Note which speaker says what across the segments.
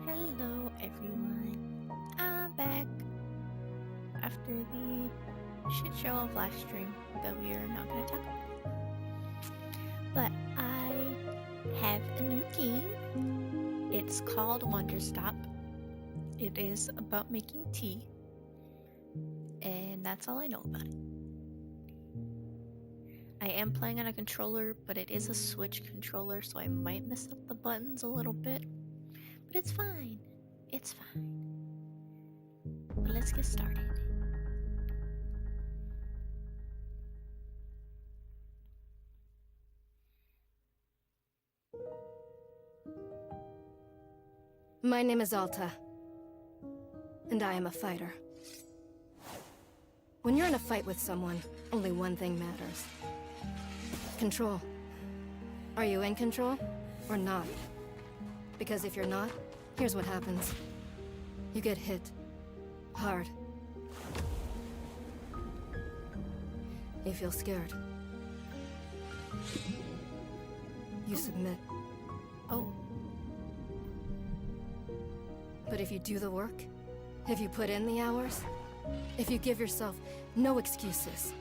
Speaker 1: Hello everyone, I'm back after the shit show of last stream that we are not going to talk about. But I have a new game. It's called Wonderstop. It is about making tea, and that's all I know about it. I am playing on a controller, but it is a Switch controller, so I might mess up the buttons a little bit. But it's fine. It's fine. But let's get started.
Speaker 2: My name is Alta, and I am a fighter. When you're in a fight with someone, only one thing matters. Control. Are you in control, or not? Because if you're not, here's what happens. You get hit. Hard. You feel scared. You submit.
Speaker 1: Oh.
Speaker 2: But if you do the work, if you put in the hours, if you give yourself no excuses,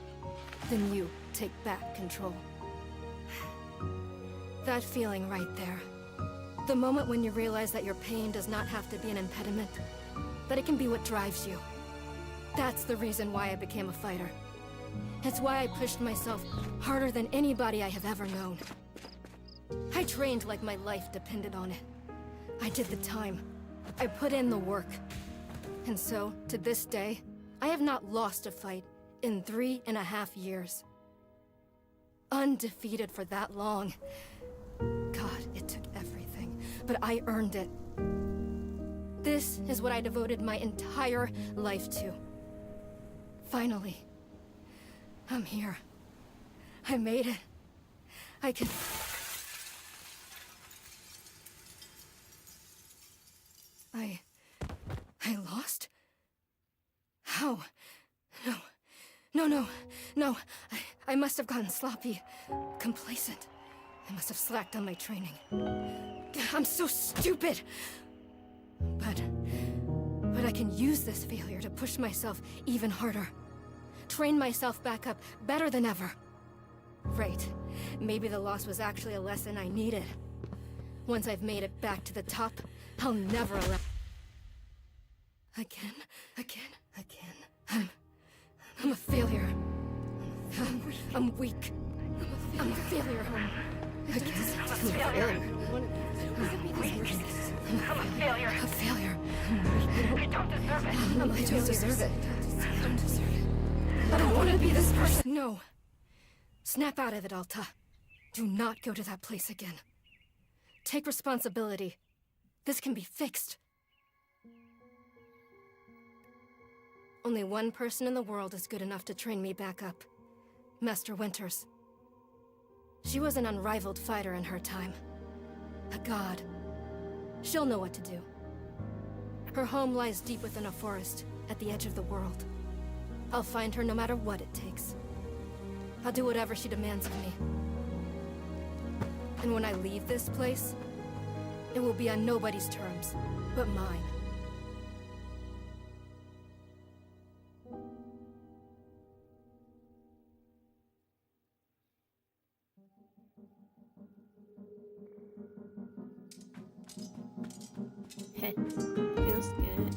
Speaker 2: then you take back control. That feeling right there. The moment when you realize that your pain does not have to be an impediment, that it can be what drives you. That's the reason why I became a fighter. It's why I pushed myself harder than anybody I have ever known. I trained like my life depended on it. I did the time. I put in the work. And so, to this day, I have not lost a fight in 3.5 years. Undefeated for that long. God, it took everything, but I earned it. This is what I devoted my entire life to. Finally, I'm here. I made it. I can... I lost? How? No. I must have gotten sloppy. Complacent. I must have slacked on my training. I'm so stupid! But I can use this failure to push myself even harder. Train myself back up better than ever. Right. Maybe the loss was actually a lesson I needed. Once I've made it back to the top, I'll never allow... Again. I'm a failure. I'm weak. I'm a failure.
Speaker 3: I'm a failure.
Speaker 2: A failure.
Speaker 3: I don't deserve it.
Speaker 2: I don't deserve it. I don't want to be this person. No. Snap out of it, Alta. Do not go to that place again. Take responsibility. This can be fixed. Only one person in the world is good enough to train me back up. Master Winters. She was an unrivaled fighter in her time. A god. She'll know what to do. Her home lies deep within a forest, at the edge of the world. I'll find her no matter what it takes. I'll do whatever she demands of me. And when I leave this place, it will be on nobody's terms, but mine.
Speaker 1: Heh, feels good.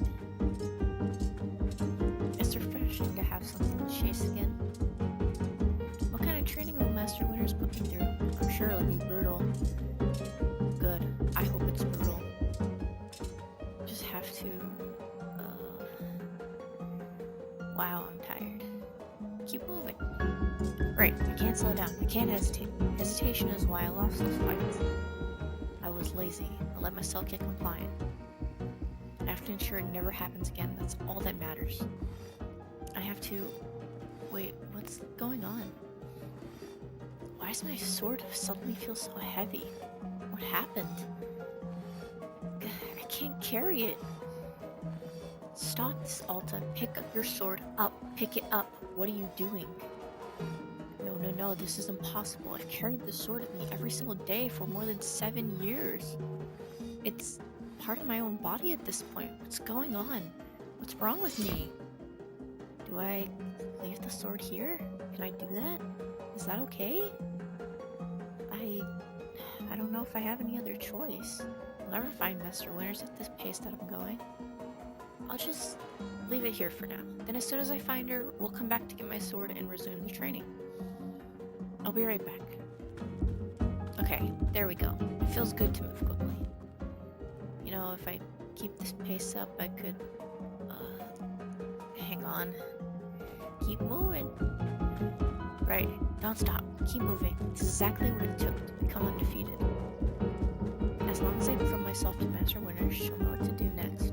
Speaker 1: It's refreshing to have something to chase again. What kind of training will Master Winters put me through? I'm sure it'll be brutal. Good. I hope it's brutal. Just have to... Wow, I'm tired. Keep moving. Right, I can't slow down. I can't hesitate. Hesitation is why I lost those fights. I was lazy. I let myself get compliant. I have to ensure it never happens again. That's all that matters. I have to... Wait, what's going on? Why does my sword suddenly feel so heavy? What happened? I can't carry it. Stop this, Alta. Pick up your sword up. Pick it up. What are you doing? No, this is impossible. I've carried this sword with me every single day for more than 7 years. It's part of my own body at this point. What's going on? What's wrong with me? Do I leave the sword here? Can I do that? Is that okay? I don't know if I have any other choice. I'll never find Master Winters at this pace that I'm going. I'll just leave it here for now. Then as soon as I find her, we'll come back to get my sword and resume the training. I'll be right back. Okay, there we go. It feels good to move quickly. You know, if I keep this pace up, I could... hang on. Keep moving. Right, don't stop. Keep moving. It's exactly what it took to become undefeated. As long as I prove myself to Master Winters, she'll know what to do next.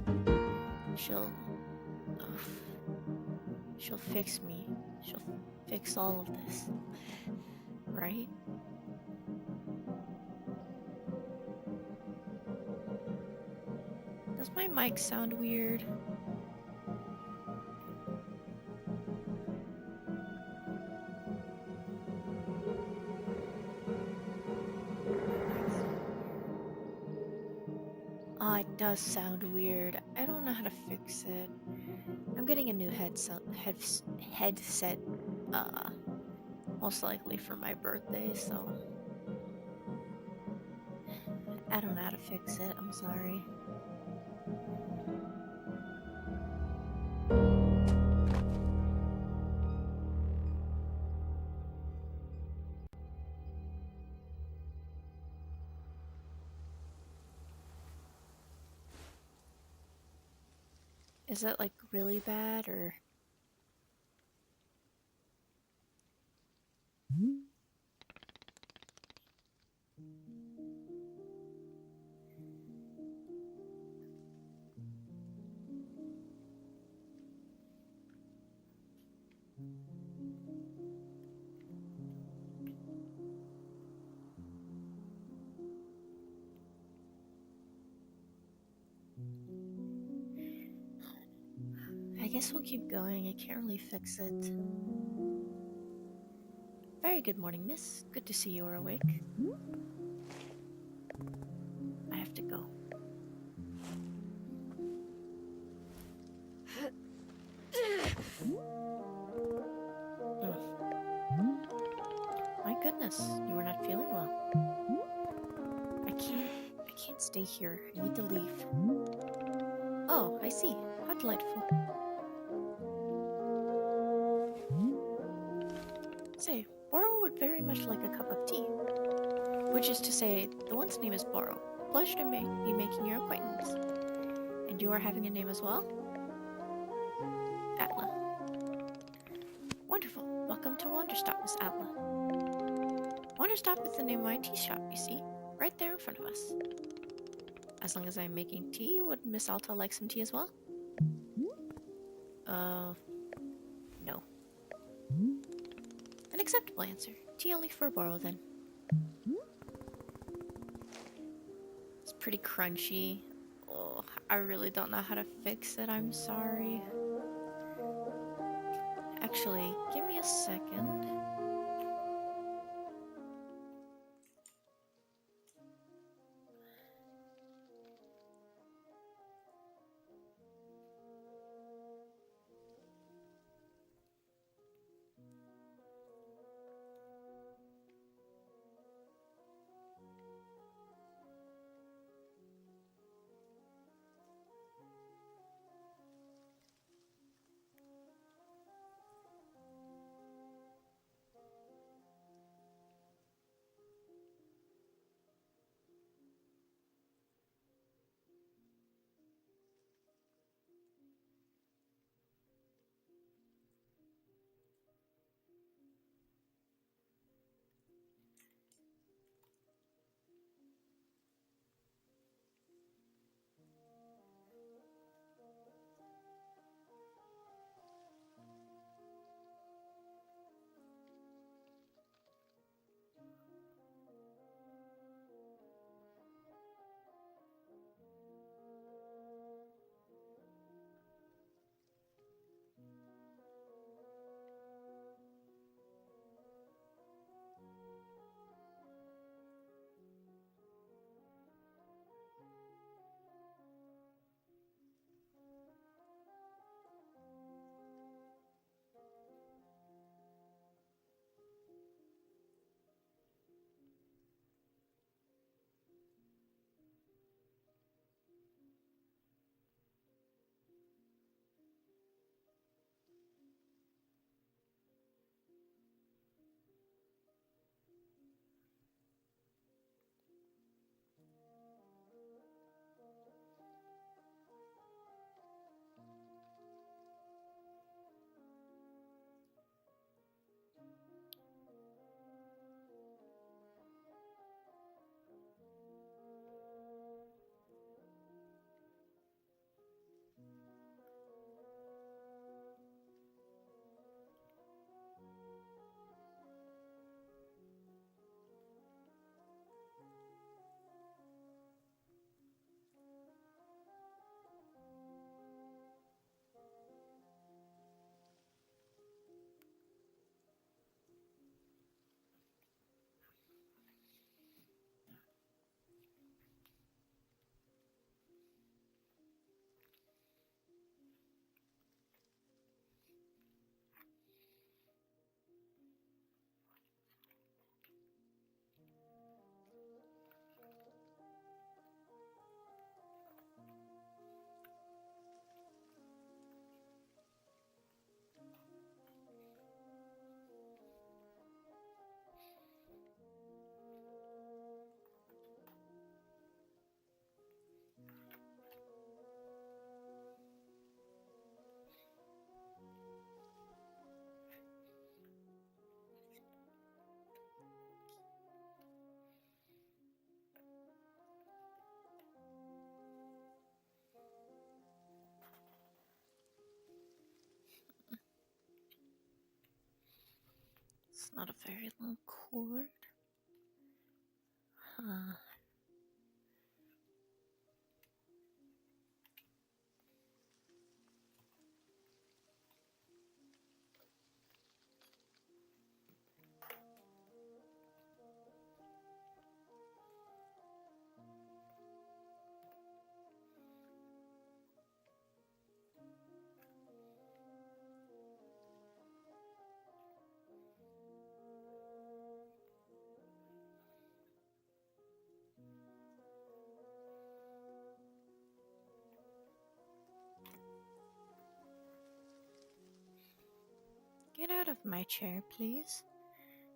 Speaker 1: She'll fix me. She'll fix all of this. Right? Does my mic sound weird? It does sound weird. I don't know how to fix it. I'm getting a new headset, most likely for my birthday, so... I don't know how to fix it, I'm sorry. Is it like really bad or? I guess we'll keep going. I can't really fix it. Very good morning, miss. Good to see you are awake. I have to go. My goodness, you are not feeling well. I can't stay here. I need to leave. Oh, I see. How delightful. Say, Boro would very much like a cup of tea. Which is to say, the one's name is Boro. Pleasure to be making your acquaintance. And you are having a name as well? Atla. Wonderful. Welcome to Wanderstop, Miss Atla. Wanderstop is the name of my tea shop, you see. Right there in front of us. As long as I'm making tea, would Miss Alta like some tea as well? No. An acceptable answer. Tea only for Boro, then. It's pretty crunchy. Oh, I really don't know how to fix it. I'm sorry. Actually, give me a second. not a very long cord. Huh. Get out of my chair, please.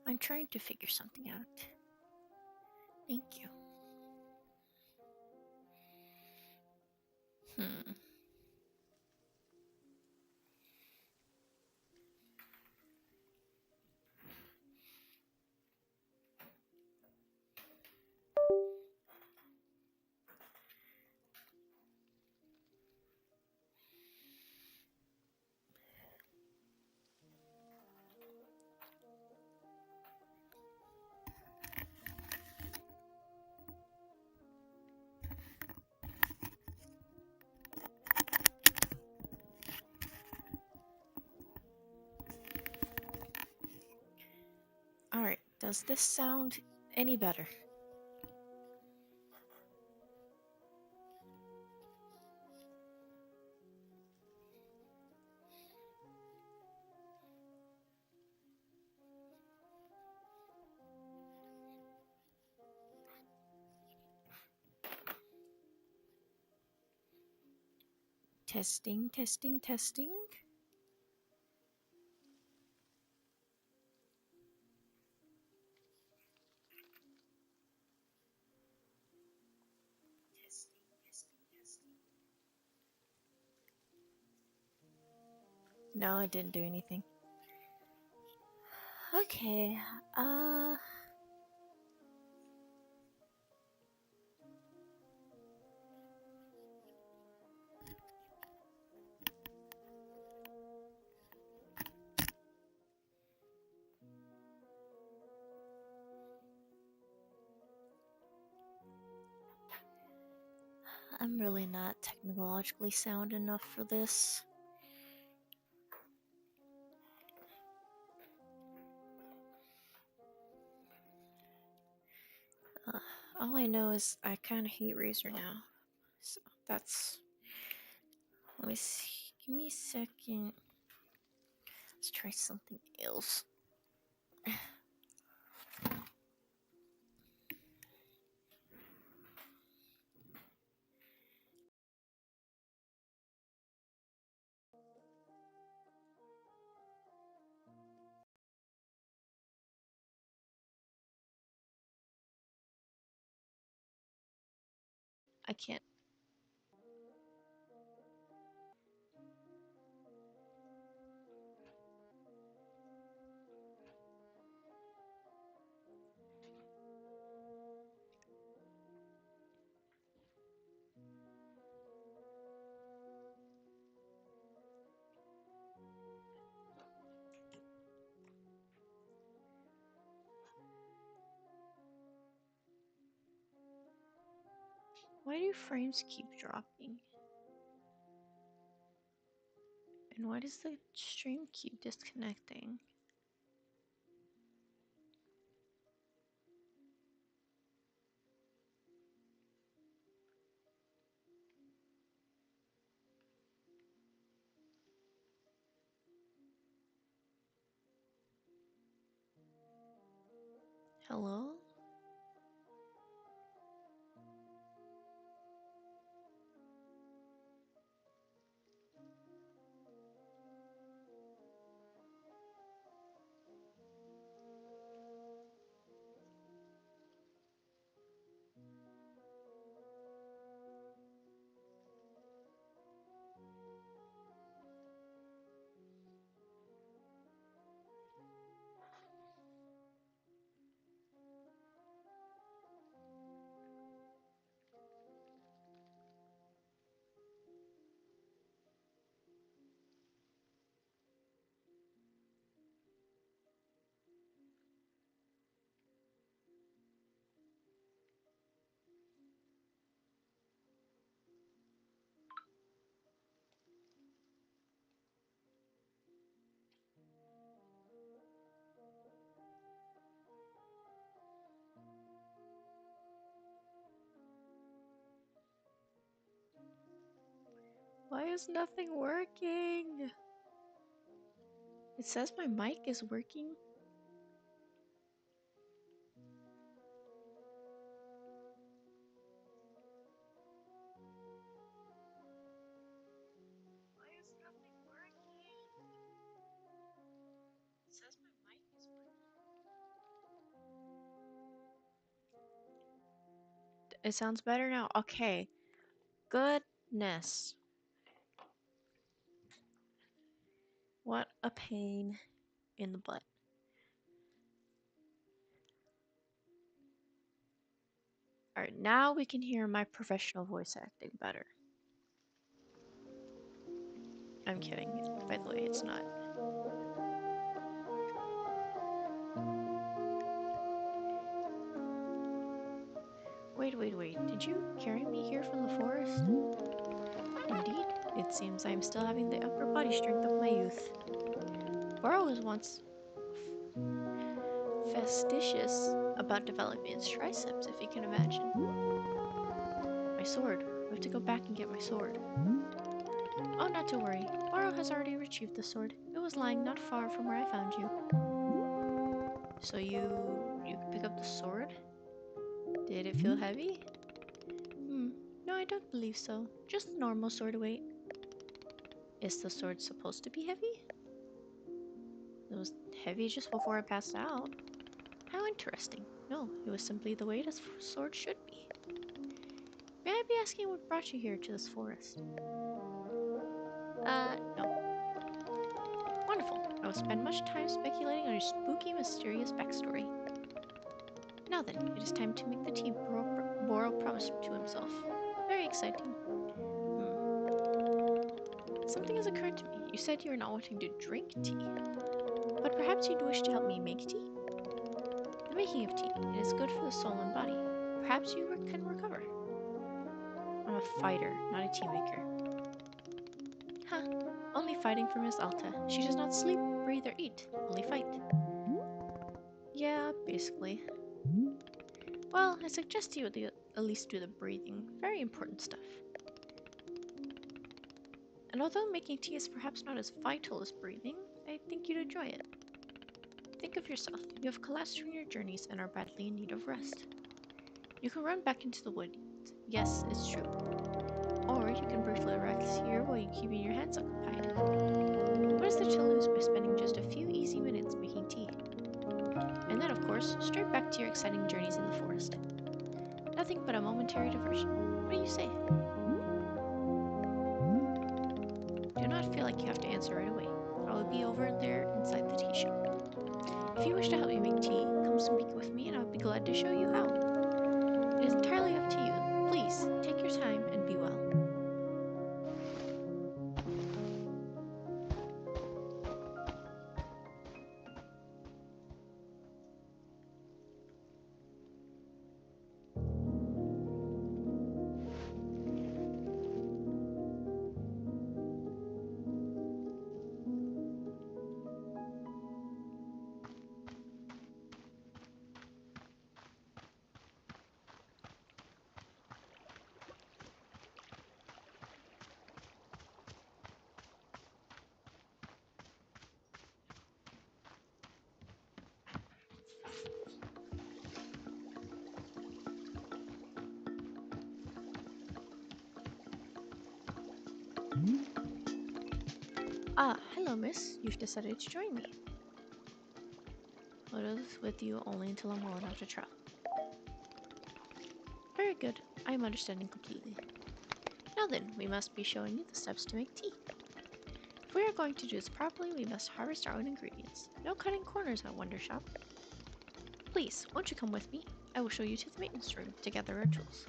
Speaker 1: I'm trying to figure something out. Thank you. Hmm. Alright, does this sound any better? Testing, testing, testing. No, it didn't do anything. Okay, I'm really not technologically sound enough for this. All I know is I kind of hate Razer now. So that's. Let me see. Give me a second. Let's try something else. I can't. Why do frames keep dropping? And why does the stream keep disconnecting? Hello? Why is nothing working? It says my mic is working. Why is nothing working? It says my mic is working. It sounds better now. Okay. Goodness. What a pain in the butt. Alright, now we can hear my professional voice acting better. I'm kidding. By the way, it's not. Wait. Did you carry me here from the forest? Indeed. It seems I am still having the upper body strength of my youth. Boro was once fastidious about developing its triceps, if you can imagine. My sword. I have to go back and get my sword. Oh, not to worry. Boro has already retrieved the sword. It was lying not far from where I found you. So you could pick up the sword? Did it feel heavy? No, I don't believe so. Just the normal sword weight. Is the sword supposed to be heavy? It was heavy just before I passed out. How interesting. No, it was simply the way this sword should be. May I be asking what brought you here to this forest? No. Wonderful. I will spend much time speculating on your spooky, mysterious backstory. Now then, it is time to make the tea Boro promised to himself. Very exciting. Something has occurred to me. You said you are not wanting to drink tea. But perhaps you'd wish to help me make tea? The making of tea. It is good for the soul and body. Perhaps you can recover. I'm a fighter, not a tea maker. Huh. Only fighting for Miss Alta. She does not sleep, breathe, or eat. Only fight. Yeah, basically. Well, I suggest you at least do the breathing. Very important stuff. And although making tea is perhaps not as vital as breathing, I think you'd enjoy it. Think of yourself. You have collapsed from your journeys and are badly in need of rest. You can run back into the woods. Yes, it's true. Or you can briefly relax here while you're keeping your hands occupied. What is there to lose by spending just a few easy minutes making tea? And then, of course, straight back to your exciting journeys in the forest. Nothing but a momentary diversion. What do you say? Do not feel like you have to answer right away. I will be over there inside the tea shop. If you wish to help me make tea, come speak with me and I'll be glad to show you how. It is entirely up to you. Please, take your time and be well. Ah, hello miss. You've decided to join me. I'll live with you only until I'm well enough to travel. Very good. I am understanding completely. Now then, we must be showing you the steps to make tea. If we are going to do this properly, we must harvest our own ingredients. No cutting corners at Wonder Shop. Please, won't you come with me? I will show you to the maintenance room to gather our tools.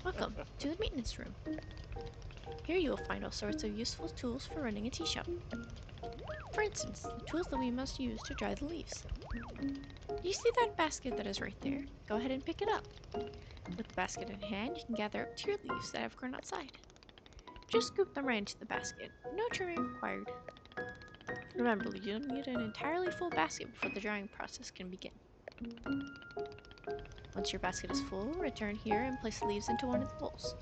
Speaker 1: Welcome to the maintenance room. Here you will find all sorts of useful tools for running a tea shop. For instance, the tools that we must use to dry the leaves. You see that basket that is right there? Go ahead and pick it up. With the basket in hand, you can gather up tier leaves that have grown outside. just scoop them right into the basket. No trimming required. Remember, you'll need an entirely full basket before the drying process can begin. Once your basket is full, return here and place the leaves into one of the bowls.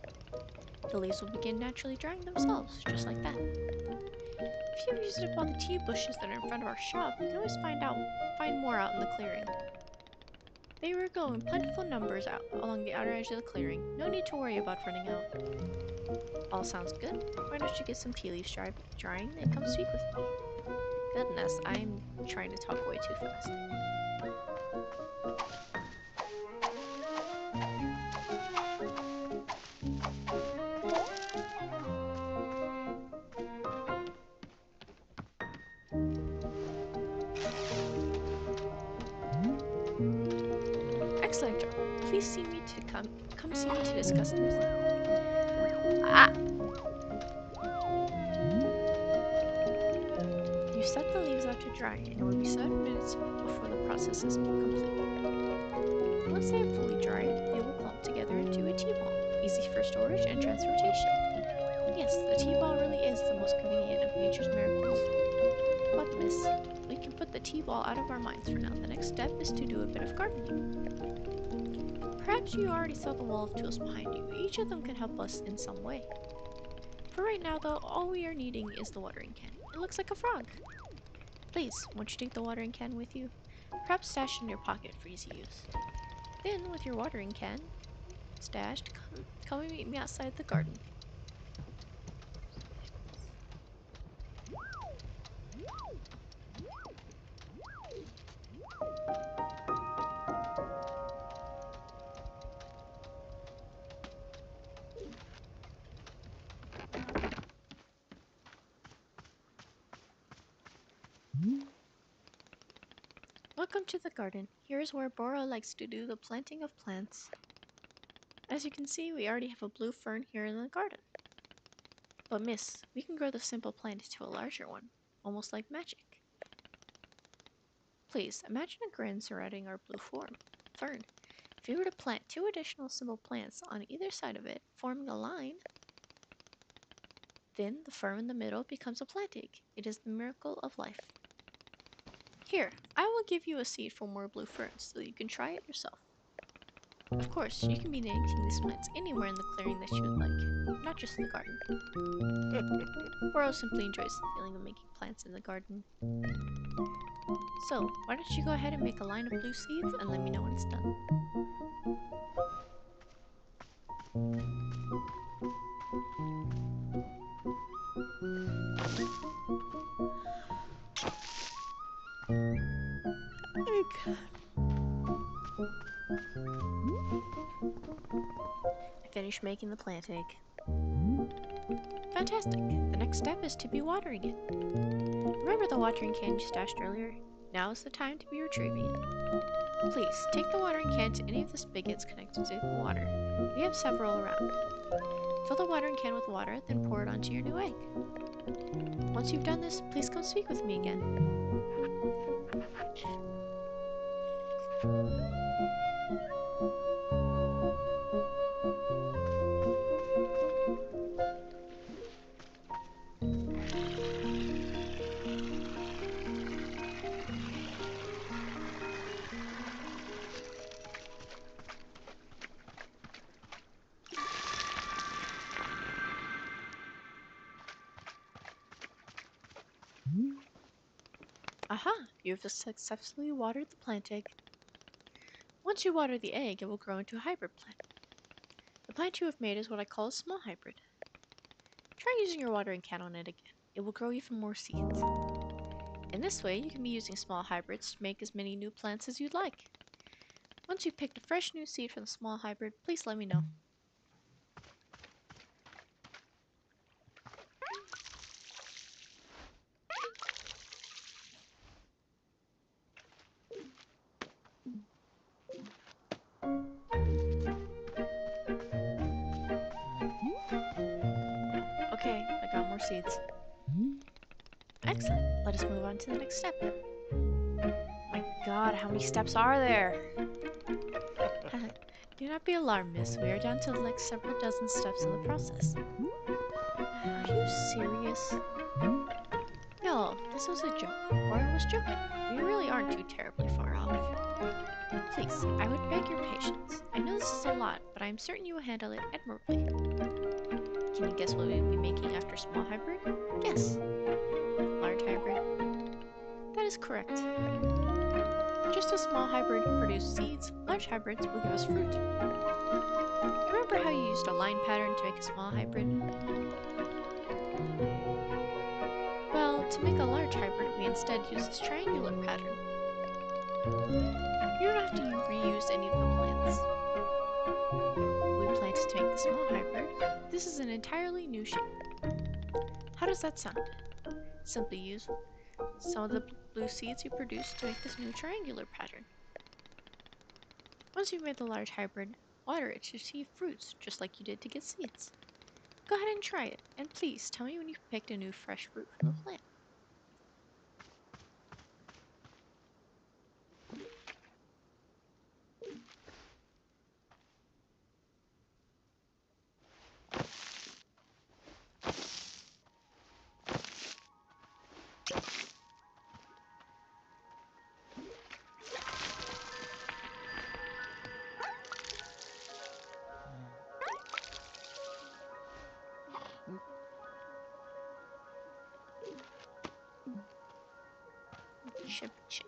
Speaker 1: The leaves will begin naturally drying themselves, just like that. If you visited all the tea bushes that are in front of our shop, you can always find more out in the clearing. They will grow in plentiful numbers out along the outer edge of the clearing. No need to worry about running out. All sounds good. Why don't you get some tea leaves drying and come speak with me? Goodness, I'm trying to talk way too fast. Excellent. Please come see me to discuss this. Ah! You set the leaves out to dry, and it will be 7 minutes before the process is complete. Once they have fully dried, they will clump together into a tea ball, easy for storage and transportation. Yes, the tea ball really is the most convenient of nature's miracles. But miss, we can put the tea ball out of our minds for now. The next step is to do a bit of gardening. Perhaps you already saw the wall of tools behind you. Each of them can help us in some way. For right now though, all we are needing is the watering can. It looks like a frog. Please, won't you take the watering can with you? Perhaps stash it in your pocket for easy use. Then, with your watering can stashed, come and meet me outside the garden. Welcome to the garden. Here's where Bora likes to do the planting of plants. As you can see, we already have a blue fern here in the garden. But miss, we can grow the simple plant into a larger one, almost like magic. Please, imagine a grin surrounding our blue fern. If you were to plant 2 additional simple plants on either side of it, forming a line, then the fern in the middle becomes a plantig. It is the miracle of life. Here, I will give you a seed for more blue ferns so you can try it yourself. Of course, you can be making these plants anywhere in the clearing that you would like, not just the garden. Boro simply enjoys the feeling of making plants in the garden. So, why don't you go ahead and make a line of blue seeds and let me know when it's done. I finished making the plant egg. Fantastic! The next step is to be watering it. Remember the watering can you stashed earlier? Now is the time to be retrieving it. Please, take the watering can to any of the spigots connected to the water. We have several around. Fill the watering can with water, then pour it onto your new egg. Once you've done this, please come speak with me again. Aha! You have successfully watered the plant egg. Once you water the egg, it will grow into a hybrid plant. The plant you have made is what I call a small hybrid. Try using your watering can on it again. It will grow even more seeds. In this way, you can be using small hybrids to make as many new plants as you'd like. Once you've picked a fresh new seed from the small hybrid, please let me know. Okay, I got more seeds. Excellent. Let us move on to the next step. My god, how many steps are there? Do not be alarmed, miss. We are down to the next several dozen steps in the process. Are you serious? No, this was a joke. Or I was joking. We really aren't too terribly far off. Please, I would beg your patience. I know this is a lot, but I'm certain you will handle it admirably. Can you guess what we will be making after small hybrid? Guess. Large hybrid. That is correct. Just as small hybrid produce seeds, large hybrids will give us fruit. Remember how you used a line pattern to make a small hybrid? Well, to make a large hybrid, we instead use this triangular pattern. You don't have to reuse any of the plants we planted to make the small hybrid. This is an entirely new shape. How does that sound? Simply use some of the blue seeds you produced to make this new triangular pattern. Once you've made the large hybrid, water it to receive fruits, just like you did to get seeds. Go ahead and try it, and please tell me when you've picked a new fresh fruit from the plant. Chip, chip.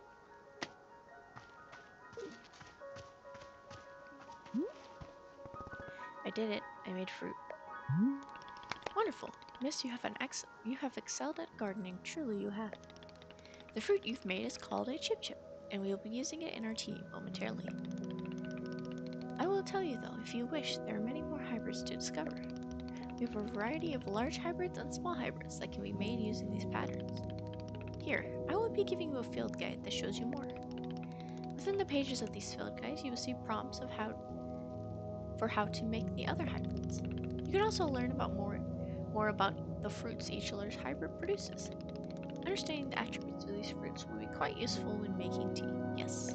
Speaker 1: I did it. I made fruit. Wonderful. Miss, you have excelled at gardening. Truly you have. The fruit you've made is called a chip chip, and we will be using it in our tea momentarily. I will tell you though, if you wish, there are many more hybrids to discover. We have a variety of large hybrids and small hybrids that can be made using these patterns. Here, I will be giving you a field guide that shows you more. Within the pages of these field guides, you will see prompts of how to make the other hybrids. You can also learn about more about the fruits each large hybrid produces. Understanding the attributes of these fruits will be quite useful when making tea. Yes.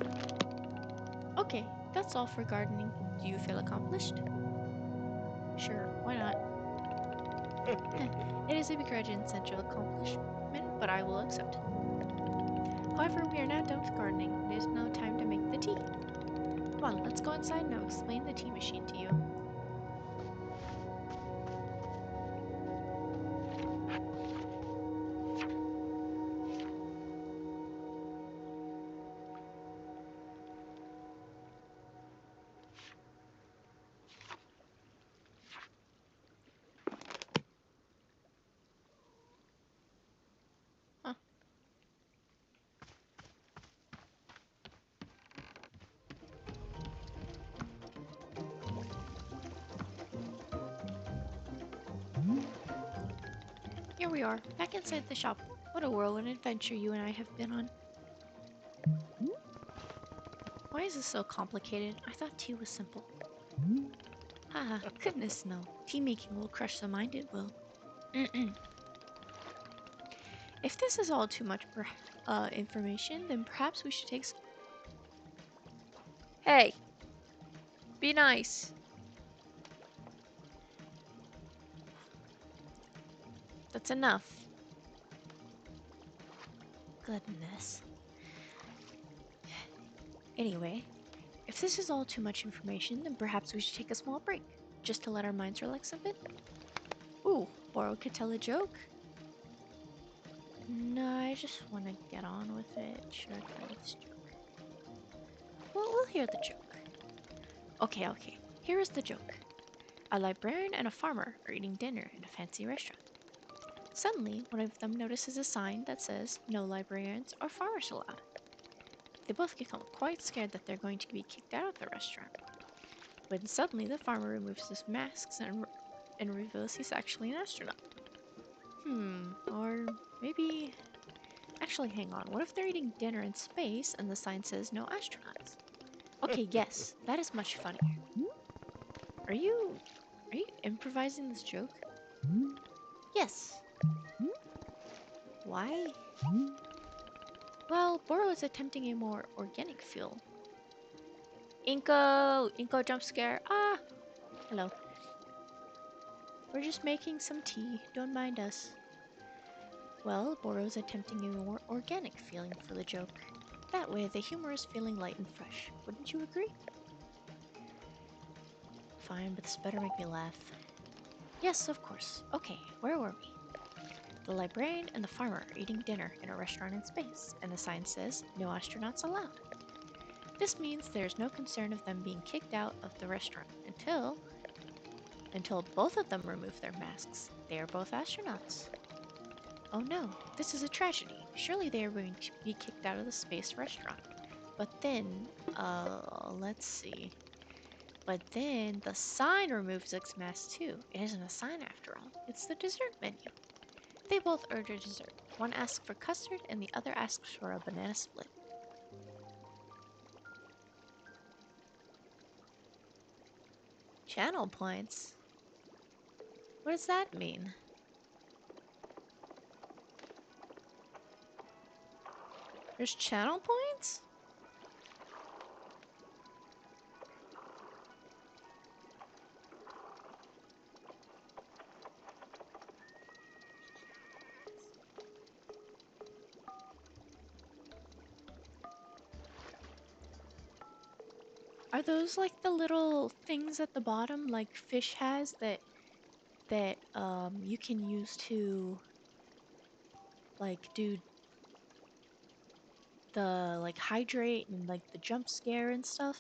Speaker 1: Okay, that's all for gardening. Do you feel accomplished? Sure, why not? It is a begrudging essential accomplishment, but I will accept it. However, we are now done with gardening. It is now time to make the tea. Come on, let's go inside and I'll explain the tea machine to you. Huh. Here we are, back inside the shop. What a whirlwind adventure you and I have been on. Why is this so complicated? I thought tea was simple. Haha, goodness no. Tea making will crush the mind, it will. If this is all too much information, then perhaps we should take some... Hey! Be nice! That's enough. Goodness. Anyway, if this is all too much information, then perhaps we should take a small break, just to let our minds relax a bit. Ooh, Boro could tell a joke? No, I just want to get on with it. Should I tell this joke? Well, we'll hear the joke. Okay. Here is the joke. A librarian and a farmer are eating dinner in a fancy restaurant. Suddenly, one of them notices a sign that says, "No librarians or farmers allowed." They both become quite scared that they're going to be kicked out of the restaurant. When suddenly the farmer removes his masks and reveals he's actually an astronaut. Or maybe... Actually, hang on. What if they're eating dinner in space and the sign says no astronauts? Okay, yes, that is much funnier. Are you improvising this joke? Yes. Why? Well, Boro is attempting a more organic feel. Inko jump scare. Ah! Hello. We're just making some tea. Don't mind us. Well, Boro's attempting a more organic feeling for the joke. That way, the humor is feeling light and fresh. Wouldn't you agree? Fine, but this better make me laugh. Yes, of course. Okay, where were we? The librarian and the farmer are eating dinner in a restaurant in space, and the sign says, "No astronauts allowed." This means there's no concern of them being kicked out of the restaurant until both of them remove their masks. They are both astronauts. Oh no, this is a tragedy. Surely they are going to be kicked out of the space restaurant. But then, let's see. But then the sign removes its mask too. It isn't a sign after all. It's the dessert menu. They both order dessert. One asks for custard and the other asks for a banana split. Channel points? What does that mean? There's channel points? Are those like the little things at the bottom like Fish has that you can use to like do the like hydrate and like the jump scare and stuff?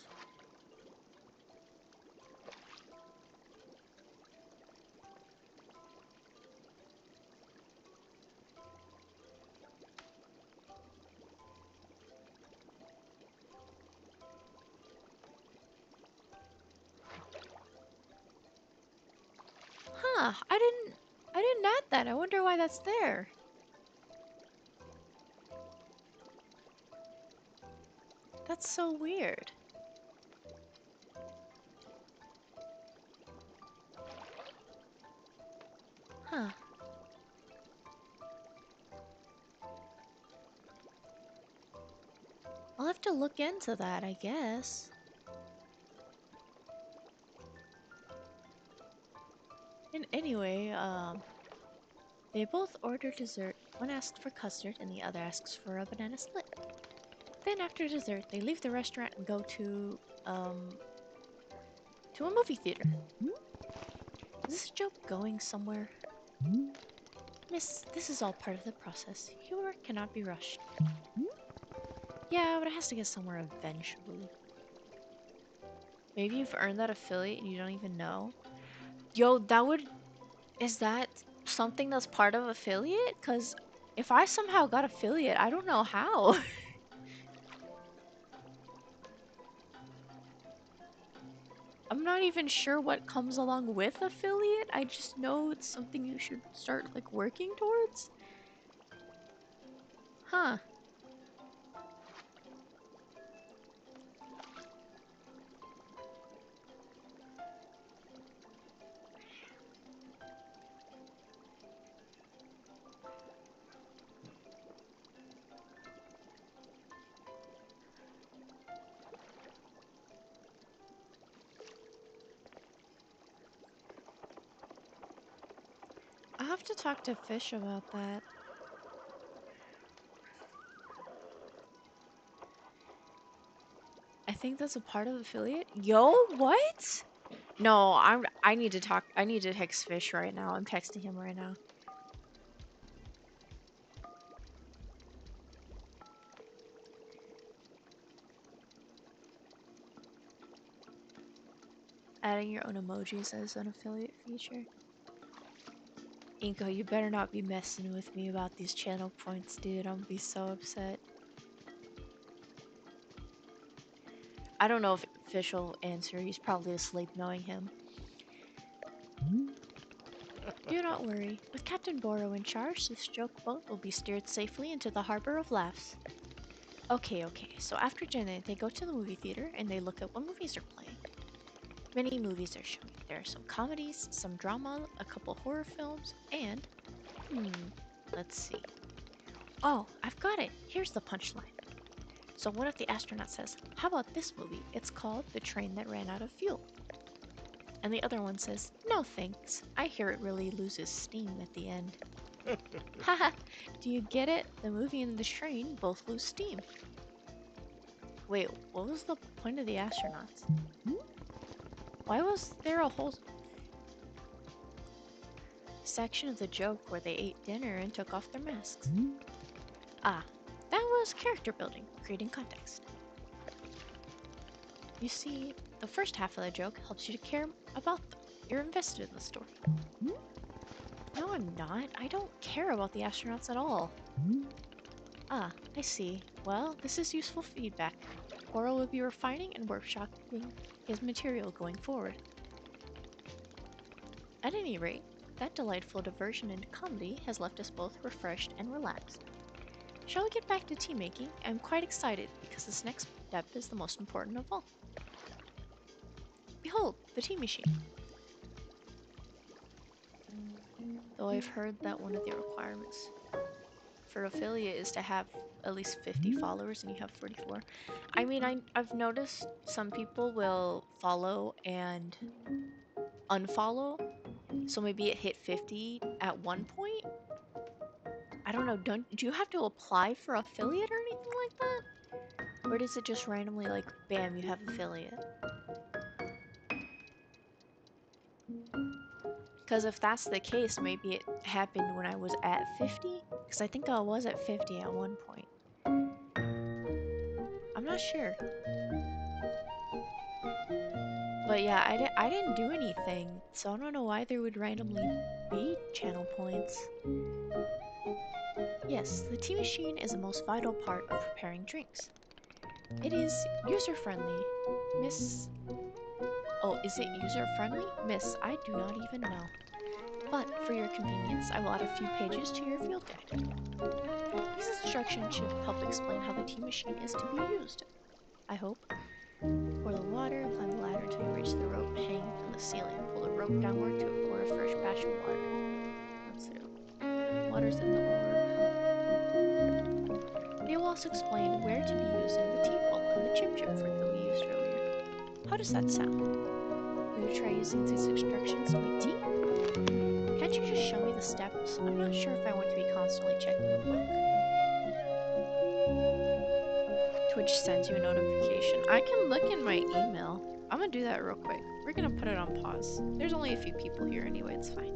Speaker 1: Huh, I didn't add that. I wonder why that's there. That's so weird. Huh. I'll have to look into that, I guess. And anyway, they both order dessert. One asks for custard and the other asks for a banana split. Then after dessert, they leave the restaurant and go to a movie theater. Is this joke going somewhere? Miss, this is all part of the process. Humor cannot be rushed. Yeah, but it has to get somewhere eventually. Maybe you've earned that affiliate and you don't even know. Yo, is that something that's part of affiliate? Because if I somehow got affiliate, I don't know how. I'm not even sure what comes along with affiliate. I just know it's something you should start like working towards. Huh. I'll have to talk to Fish about that. I think that's a part of affiliate. Yo, what? No, I need to talk. I need to text Fish right now. I'm texting him right now. Adding your own emojis as an affiliate feature. Inko, you better not be messing with me about these channel points, dude. I'm gonna be so upset. I don't know if Fish will answer. He's probably asleep knowing him. Do not worry. With Captain Boro in charge, this joke boat will be steered safely into the harbor of laughs. Okay, so after dinner, they go to the movie theater and they look at what movies are playing. Many movies are showing. There are some comedies, some drama, a couple horror films, and... let's see. Oh, I've got it! Here's the punchline. So what if the astronaut says, how about this movie? It's called The Train That Ran Out of Fuel. And the other one says, no thanks. I hear it really loses steam at the end. Haha, do you get it? The movie and the train both lose steam. Wait, what was the point of the astronauts? Why was there a whole section of the joke where they ate dinner and took off their masks? Ah, that was character building, creating context. You see, the first half of the joke helps you to care about them. You're invested in the story. No, I'm not. I don't care about the astronauts at all. Ah, I see. Well, this is useful feedback. Quora will be refining and workshopping his material going forward. At any rate, that delightful diversion into comedy has left us both refreshed and relaxed. Shall we get back to tea making? I'm quite excited because this next step is the most important of all. Behold, the tea machine. Though I've heard that one of the requirements for affiliate is to have at least 50 followers and you have 44. I mean, I've noticed some people will follow and unfollow, so maybe it hit 50 at one point. I don't know, do you have to apply for affiliate or anything like that? Or does it just randomly like, bam, you have affiliate? Because if that's the case, maybe it happened when I was at 50? Because I think I was at 50 at one point. I'm not sure. But yeah, I didn't do anything, so I don't know why there would randomly be channel points. Yes, the tea machine is the most vital part of preparing drinks. It is user-friendly, Miss... Oh, is it user-friendly? Miss, I do not even know. But, for your convenience, I will add a few pages to your field guide. These instructions should help explain how the tea machine is to be used. I hope. Pour the water, climb the ladder until you reach the rope hanging from the ceiling. Pull the rope downward to pour a fresh batch of water. Once the water's in the orb. They will also explain where to be using the tea bowl and the chip fruit that we used earlier. How does that sound? Will you try using these instructions to make tea? Can't you just show me the steps? I'm not sure if I want to be constantly checking the book. Twitch sends you a notification. I can look in my email. I'm gonna do that real quick. We're gonna put it on pause. There's only a few people here anyway, it's fine.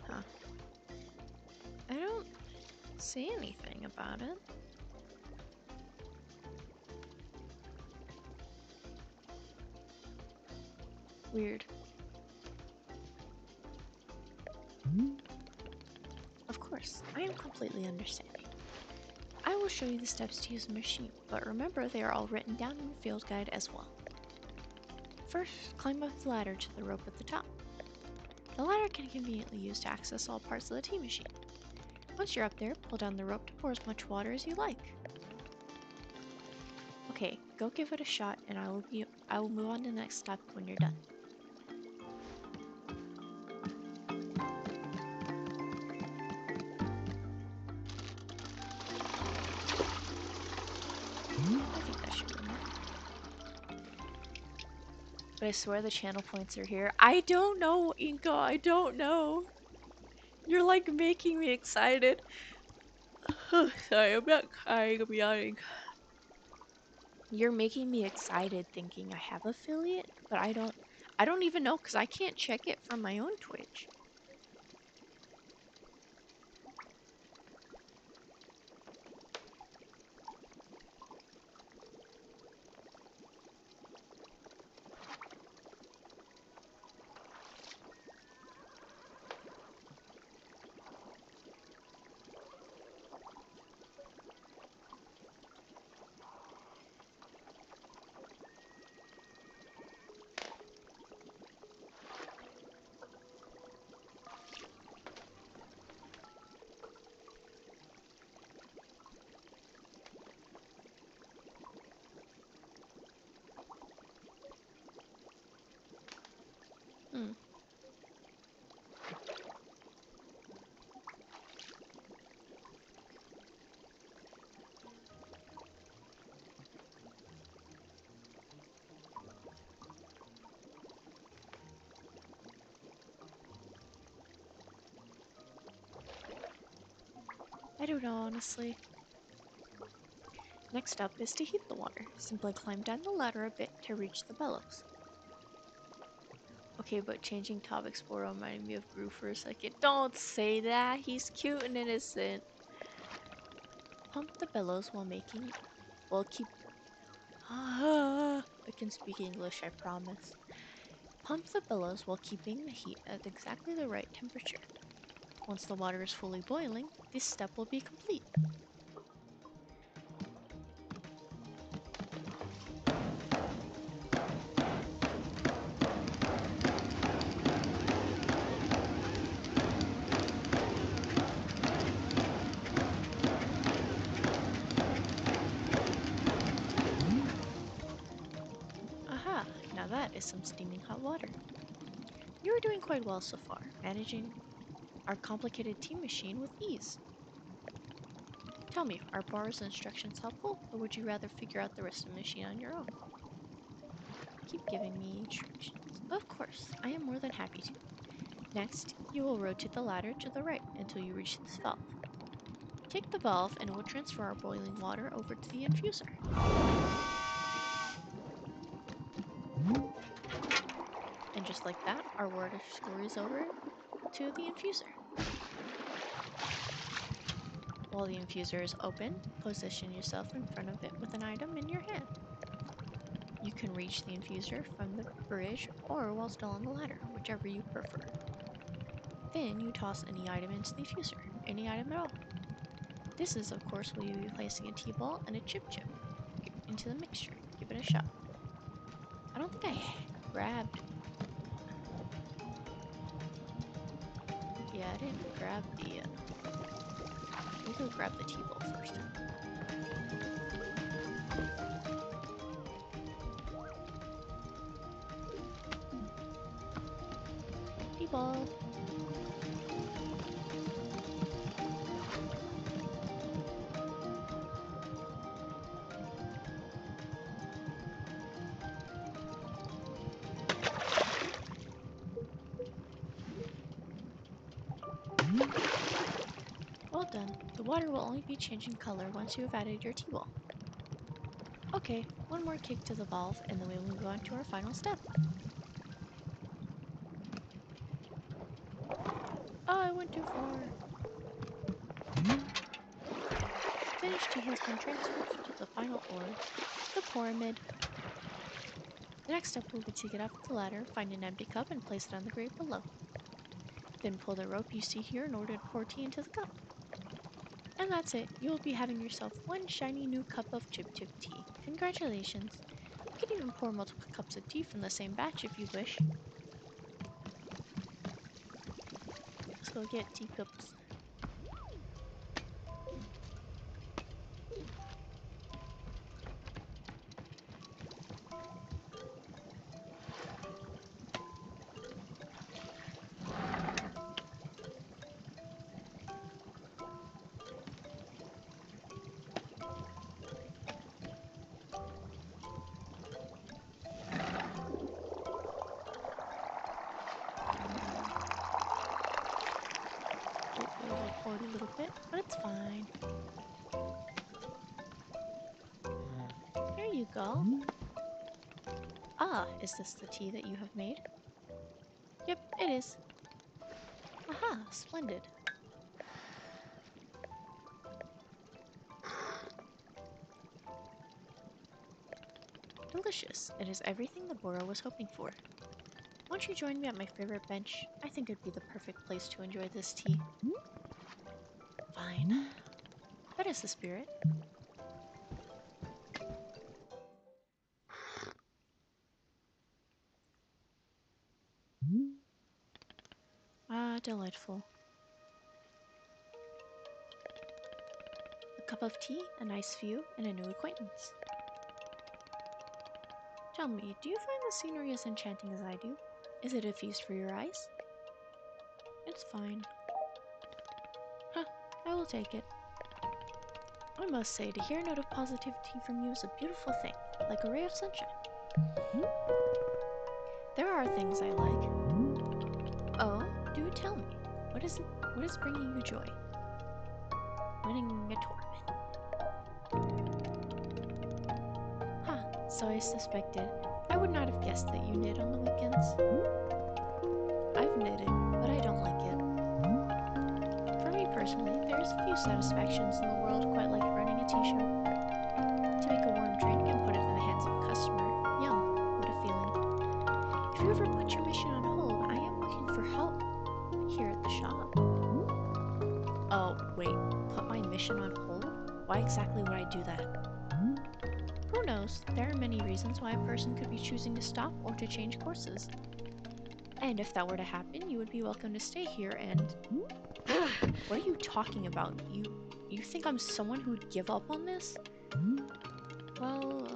Speaker 1: Huh. I don't see anything about it. Weird. Of course, I am completely understanding. I will show you the steps to use the machine, but remember they are all written down in the field guide as well. First, climb up the ladder to the rope at the top. The ladder can be conveniently used to access all parts of the tea machine. Once you're up there, pull down the rope to pour as much water as you like. Okay, go give it a shot and I will move on to the next step when you're done. I think that should be enough. But I swear the channel points are here. I don't know, Inko, I don't know. You're like making me excited. Sorry, I'm not crying, I'm yawning. You're making me excited thinking I have affiliate, but I don't even know because I can't check it from my own Twitch. I don't know, honestly. Next up is to heat the water. Simply climb down the ladder a bit to reach the bellows. Okay, but changing topics will remind me of Gru for a second. Don't say that. He's cute and innocent. Pump the bellows while making. Well, keep. I can speak English, I promise. Pump the bellows while keeping the heat at exactly the right temperature. Once the water is fully boiling, this step will be complete. Aha! Now that is some steaming hot water. You are doing quite well so far, managing our complicated tea machine with ease. Tell me, are Bara's instructions helpful, or would you rather figure out the rest of the machine on your own? Keep giving me instructions. Of course, I am more than happy to. Next, you will rotate the ladder to the right until you reach this valve. Take the valve and it will transfer our boiling water over to the infuser. And just like that, our water scurries over to the infuser. While the infuser is open, position yourself in front of it with an item in your hand. You can reach the infuser from the bridge or while still on the ladder, whichever you prefer. Then you toss any item into the infuser, any item at all. This is, of course, where you'll be placing a tea ball and a chip into the mixture. Give it a shot. I don't think I grabbed. Yeah, I didn't grab the. We could grab the tea ball first. Tea ball. Well done. The water will only be changing color once you have added your tea ball. Okay, one more kick to the valve and then we will move on to our final step. Oh, I went too far. Finished tea has been transferred to the final orb, the pyramid. The next step will be to get up the ladder, find an empty cup, and place it on the grate below. Then pull the rope you see here in order to pour tea into the cup. And that's it. You will be having yourself one shiny new cup of Chip Chip tea. Congratulations. You can even pour multiple cups of tea from the same batch if you wish. Let's go get teacups. Poured a little bit, but it's fine. Here you go. Ah, is this the tea that you have made? Yep, it is. Aha, splendid. Delicious. It is everything the Bora was hoping for. Won't you join me at my favorite bench? I think it'd be the perfect place to enjoy this tea. Fine. That is the spirit. Ah, delightful. A cup of tea, a nice view, and a new acquaintance. Tell me, do you find the scenery as enchanting as I do? Is it a feast for your eyes? It's fine. Huh, I will take it. I must say, to hear a note of positivity from you is a beautiful thing, like a ray of sunshine. There are things I like. Oh, do tell me. What is bringing you joy? winning a tournament. Huh, so I suspected. I would not have guessed that you knit on the weekends. I've knitted, but I don't like it. For me personally, there's a few satisfactions in the world quite like running a tea shop. To make a warm drink and put it in the hands of a customer. Yum, what a feeling. If you ever put your mission on hold, I am looking for help here at the shop. Oh, wait, put my mission on hold? Why exactly would I do that? Who knows? There are many reasons why a person could be choosing to stop or to change courses. And if that were to happen, you would be welcome to stay here and... What are you talking about? You think I'm someone who would give up on this? Well,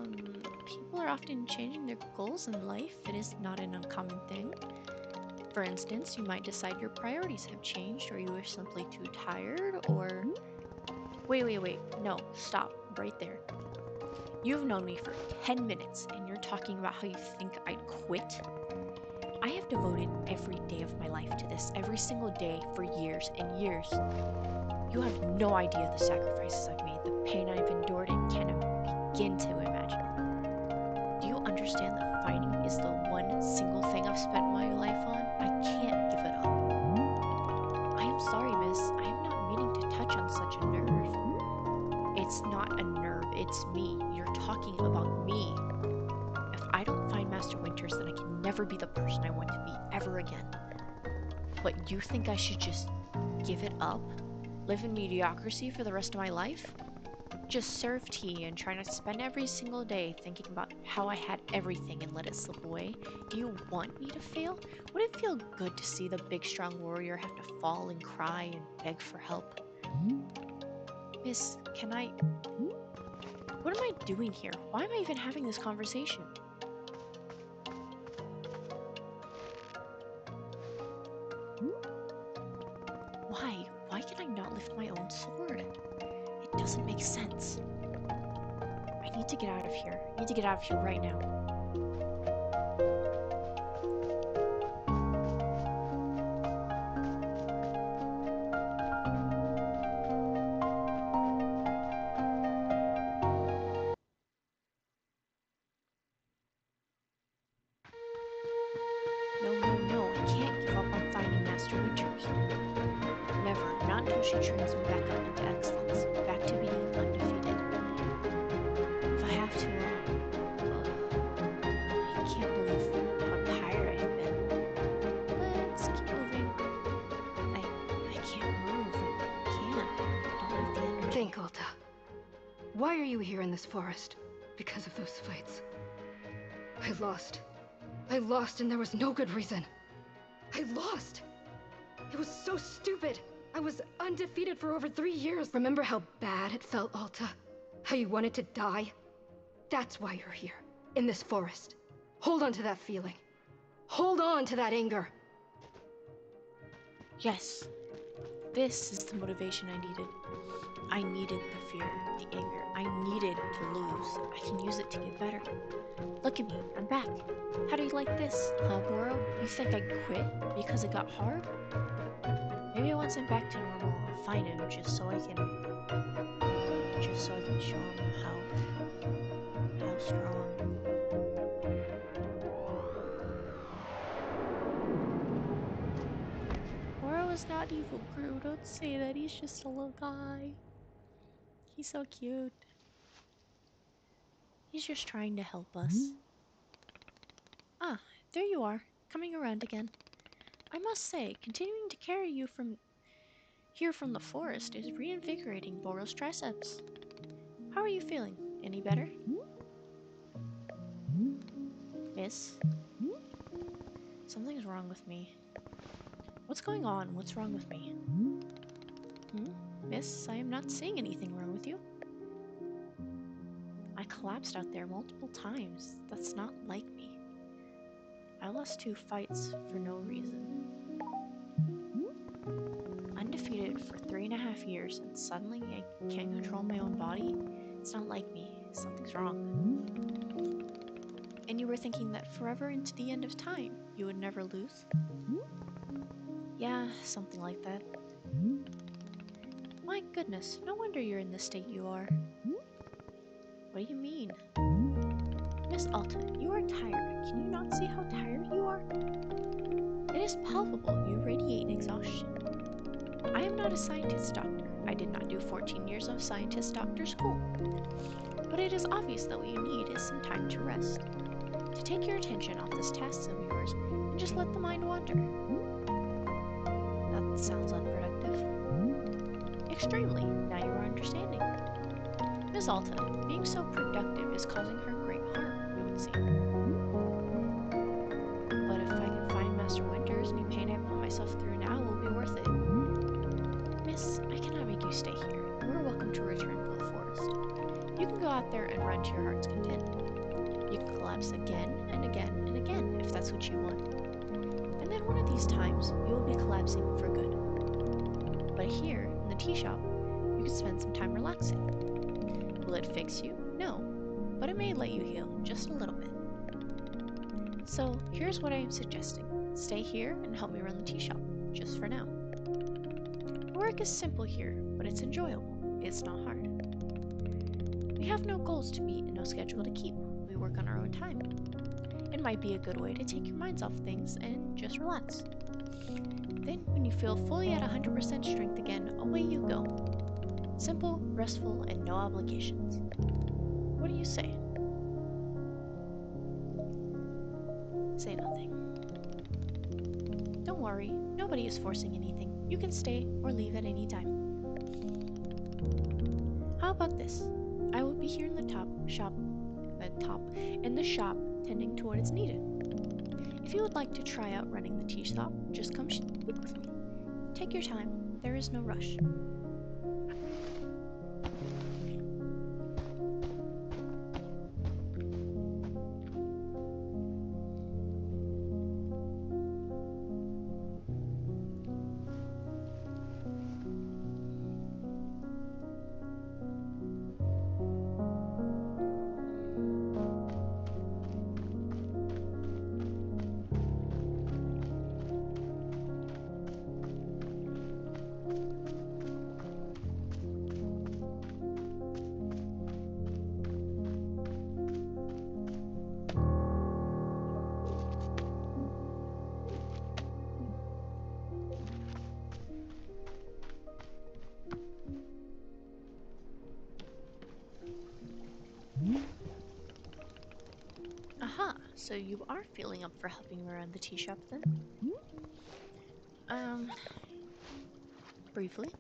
Speaker 1: people are often changing their goals in life. It is not an uncommon thing. For instance, you might decide your priorities have changed, or you are simply too tired, or... Wait. No, stop. Right there. You've known me for 10 minutes, and you're talking about how you think I'd quit? I have devoted every day of my life to this, every single day for years and years. You have no idea the sacrifices I've made, the pain I've endured, and cannot begin to imagine. Do you understand that fighting is the one single thing I've spent my life on? I can't give it up. I am sorry, miss. I am not meaning to touch on such a nerve. It's not a nerve, it's me. You're talking about me. If I don't find Master Winters, then I can never be the person I want to be ever again. But you think I should just give it up? Live in mediocrity for the rest of my life? Just serve tea and try not to spend every single day thinking about how I had everything and let it slip away? Do you want me to fail? Would it feel good to see the big strong warrior have to fall and cry and beg for help? Miss, can I... What am I doing here? Why am I even having this conversation? Why? Why can I not lift my own sword? It doesn't make sense. I need to get out of here. I need to get out of here right now. No, I can't give up on finding Master Winters. Never, not until she turns me back up into excellence, back to being undefeated. If I have to, I can't believe how tired I've been. Let's keep moving. I can't move. I can't. I don't have the energy.
Speaker 2: Think, Alta. Why are you here in this forest? Because of those fights. I lost and there was no good reason. I lost! It was so stupid! I was undefeated for over 3 years. Remember how bad it felt, Alta? How you wanted to die? That's why you're here, in this forest. Hold on to that feeling. Hold on to that anger.
Speaker 1: Yes, this is the motivation I needed. I needed the fear, the anger. I needed to lose. I can use it to get better. Look at me, I'm back. How do you like this, huh, Boro? You think I'd quit because it got hard? Maybe once I'm back to normal, I'll find him just so I can show him how strong. Boro is not evil, Gru. Don't say that. He's just a little guy. He's so cute. He's just trying to help us. Ah, there you are, coming around again. I must say, continuing to carry you from the forest is reinvigorating Boro's triceps. How are you feeling? Any better? Miss? Something's wrong with me. What's going on? What's wrong with me? Miss, I am not seeing anything wrong with you. I collapsed out there multiple times. That's not like me. I lost 2 fights for no reason. Undefeated for 3.5 years, and suddenly I can't control my own body? It's not like me. Something's wrong. And you were thinking that forever into the end of time, you would never lose? Yeah, something like that. My My goodness, no wonder you're in the state you are. What do you mean? Miss Alta, you are tired. Can you not see how tired you are? It is palpable. You radiate exhaustion. I am not a scientist doctor. I did not do 14 years of scientist doctor school. But it is obvious that what you need is some time to rest. To take your attention off this task of yours and just let the mind wander. That sounds unproductive. Extremely. Now you are understanding. Miss Alta, being so productive is causing her great harm, it would seem. But if I can find Master Winters, any pain I put myself through now will be worth it. Miss, I cannot make you stay here. You are welcome to return to the forest. You can go out there and run to your heart's content. You can collapse again and again and again if that's what you want. And then one of these times, you will be collapsing for good. But here, in the tea shop, you can spend some time relaxing. Will it fix you? No, but it may let you heal just a little bit. So here's what I am suggesting. Stay here and help me run the tea shop, just for now. The work is simple here, but it's enjoyable. It's not hard. We have no goals to meet and no schedule to keep. We work on our own time. It might be a good way to take your minds off things and just relax. Then, when you feel fully at 100% strength again, away you go. Simple, restful, and no obligations. What do you say? Say nothing. Don't worry, nobody is forcing anything. You can stay or leave at any time. How about this? I will be here in the shop, tending to what is needed. If you would like to try out running the tea shop, just come speak with me. Take your time. There is no rush. Aha, so you are feeling up for helping me around the tea shop then? Briefly.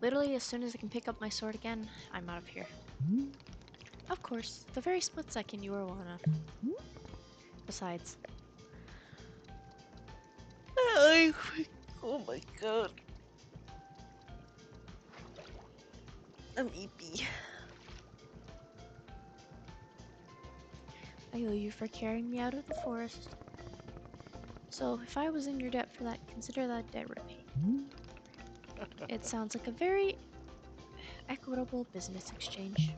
Speaker 1: Literally, as soon as I can pick up my sword again, I'm out of here. Of course, the very split second you are well enough. Besides...
Speaker 3: Oh my god. I'm eepy.
Speaker 1: I owe you for carrying me out of the forest. So, if I was in your debt for that, consider that debt repaid. It sounds like a very equitable business exchange.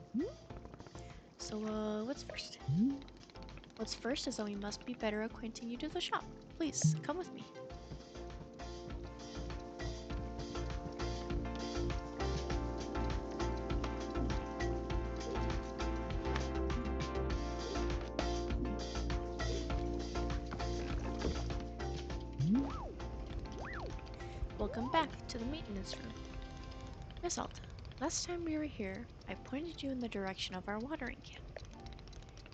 Speaker 1: So, what's first? What's first is that we must be better acquainting you to the shop. Please, come with me. Welcome back to the maintenance room. Miss Alta, last time we were here, I pointed you in the direction of our watering can.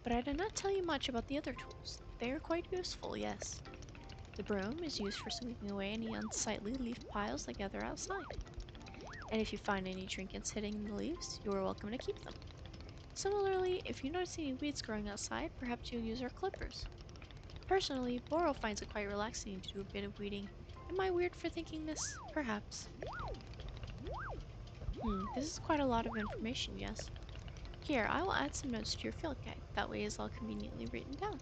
Speaker 1: But I did not tell you much about the other tools. They are quite useful, yes. The broom is used for sweeping away any unsightly leaf piles that gather outside. And if you find any trinkets hidden in the leaves, you are welcome to keep them. Similarly, if you notice any weeds growing outside, perhaps you'll use our clippers. Personally, Boro finds it quite relaxing to do a bit of weeding. Am I weird for thinking this? Perhaps. This is quite a lot of information, yes. Here, I will add some notes to your field guide. That way it's all conveniently written down.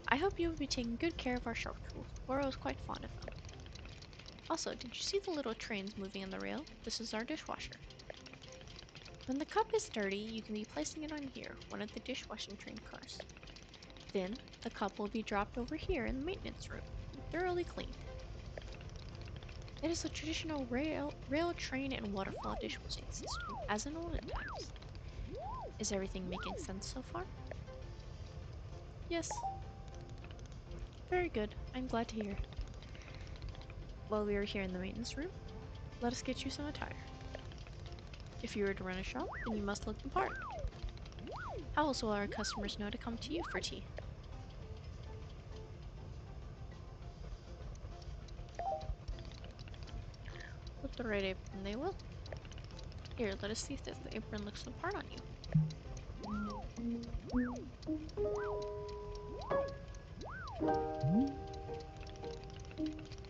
Speaker 1: I hope you will be taking good care of our sharp tools. Boro is quite fond of them. Also, did you see the little trains moving on the rail? This is our dishwasher. When the cup is dirty, you can be placing it on here, one of the dishwashing train cars. Then, the cup will be dropped over here in the maintenance room, thoroughly cleaned. It is a traditional rail, train, and waterfall dishwashing system, as in olden times. Is everything making sense so far? Yes. Very good. I'm glad to hear. While we are here in the maintenance room, let us get you some attire. If you were to run a shop, then you must look the part. How else will our customers know to come to you for tea? With the right apron, they will. Here, let us see if the apron looks the part on you.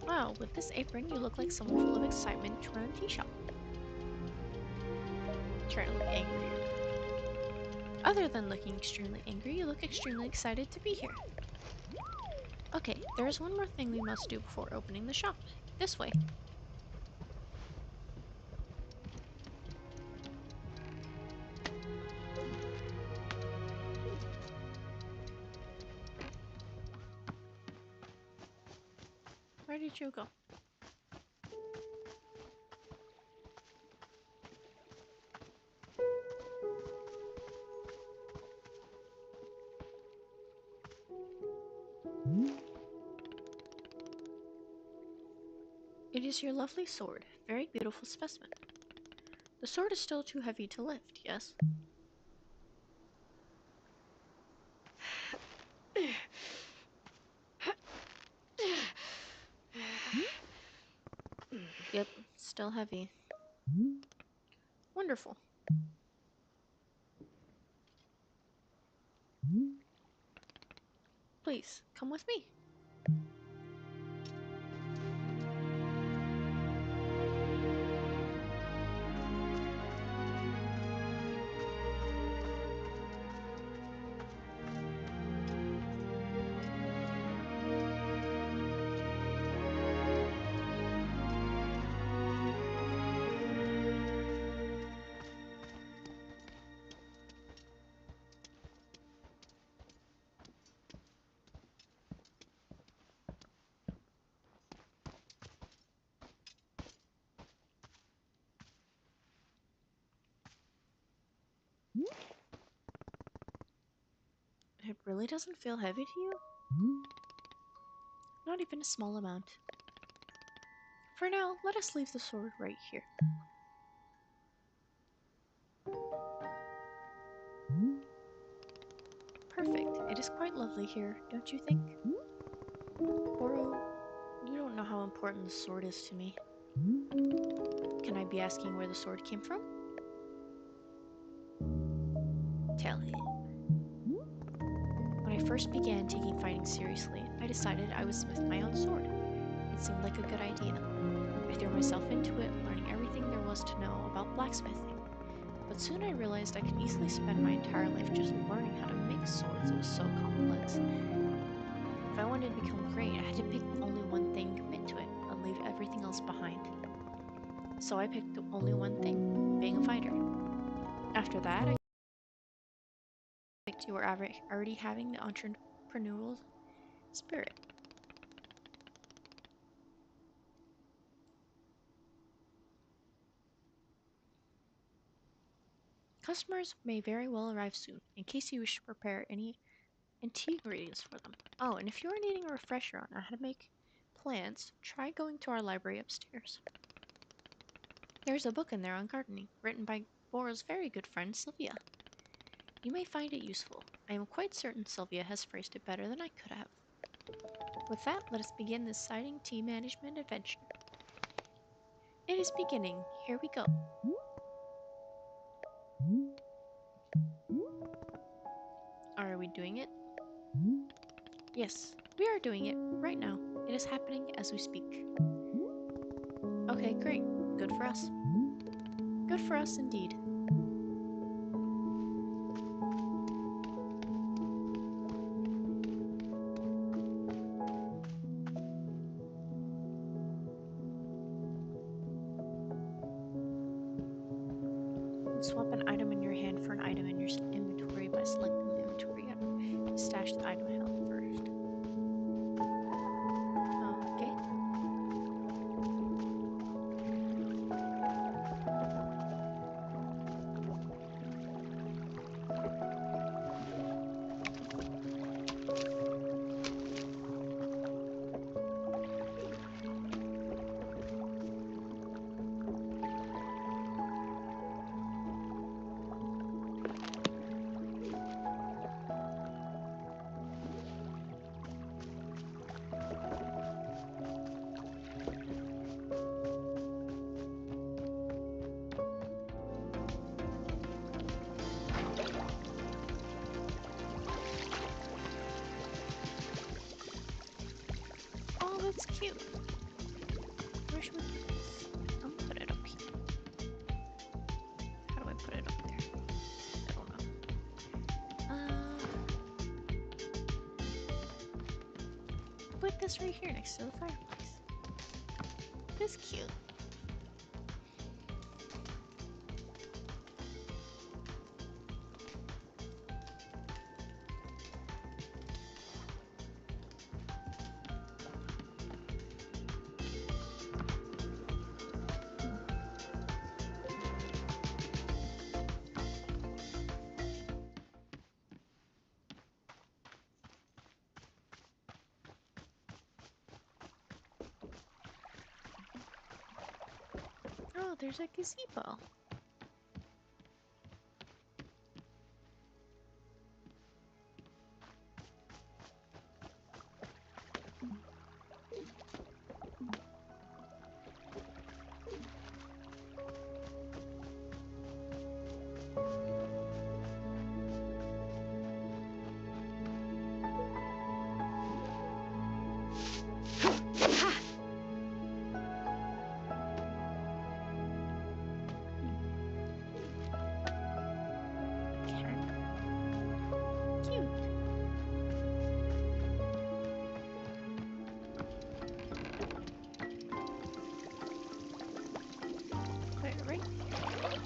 Speaker 1: Wow, with this apron, you look like someone full of excitement to run a tea shop. Try to look angrier. Other than looking extremely angry, you look extremely excited to be here. Okay, there is one more thing we must do before opening the shop. This way. Where did you go? It is your lovely sword. Very beautiful specimen. The sword is still too heavy to lift, yes? Yep, still heavy. Wonderful. Please, come with me. It really doesn't feel heavy to you? Not even a small amount. For now, let us leave the sword right here. Perfect. It is quite lovely here, don't you think? Boru, you don't know how important the sword is to me. Can I be asking where the sword came from? Tell him. When I first began taking fighting seriously, I decided I would smith my own sword. It seemed like a good idea. I threw myself into it, learning everything there was to know about blacksmithing. But soon I realized I could easily spend my entire life just learning how to make swords. It was so complex. If I wanted to become great, I had to pick only one thing, commit to it, and leave everything else behind. So I picked only one thing, being a fighter. After that, I picked you were already having the entrepreneurial spirit. Customers may very well arrive soon, in case you wish to prepare any tea ingredients for them. Oh, and if you are needing a refresher on how to make plants, try going to our library upstairs. There's a book in there on gardening, written by Bora's very good friend Sylvia. You may find it useful. I am quite certain Sylvia has phrased it better than I could have. With that, let us begin this exciting tea management adventure. It is beginning. Here we go. Are we doing it? Yes, we are doing it right now. It is happening as we speak. Okay, great. Good for us. Good for us indeed. Swap an item in your hand for an item in your inventory by selecting the inventory item. Stash the item held first. Okay. put this right here next to the fireplace. This cute. Oh, there's a gazebo. Cute. Put it right there.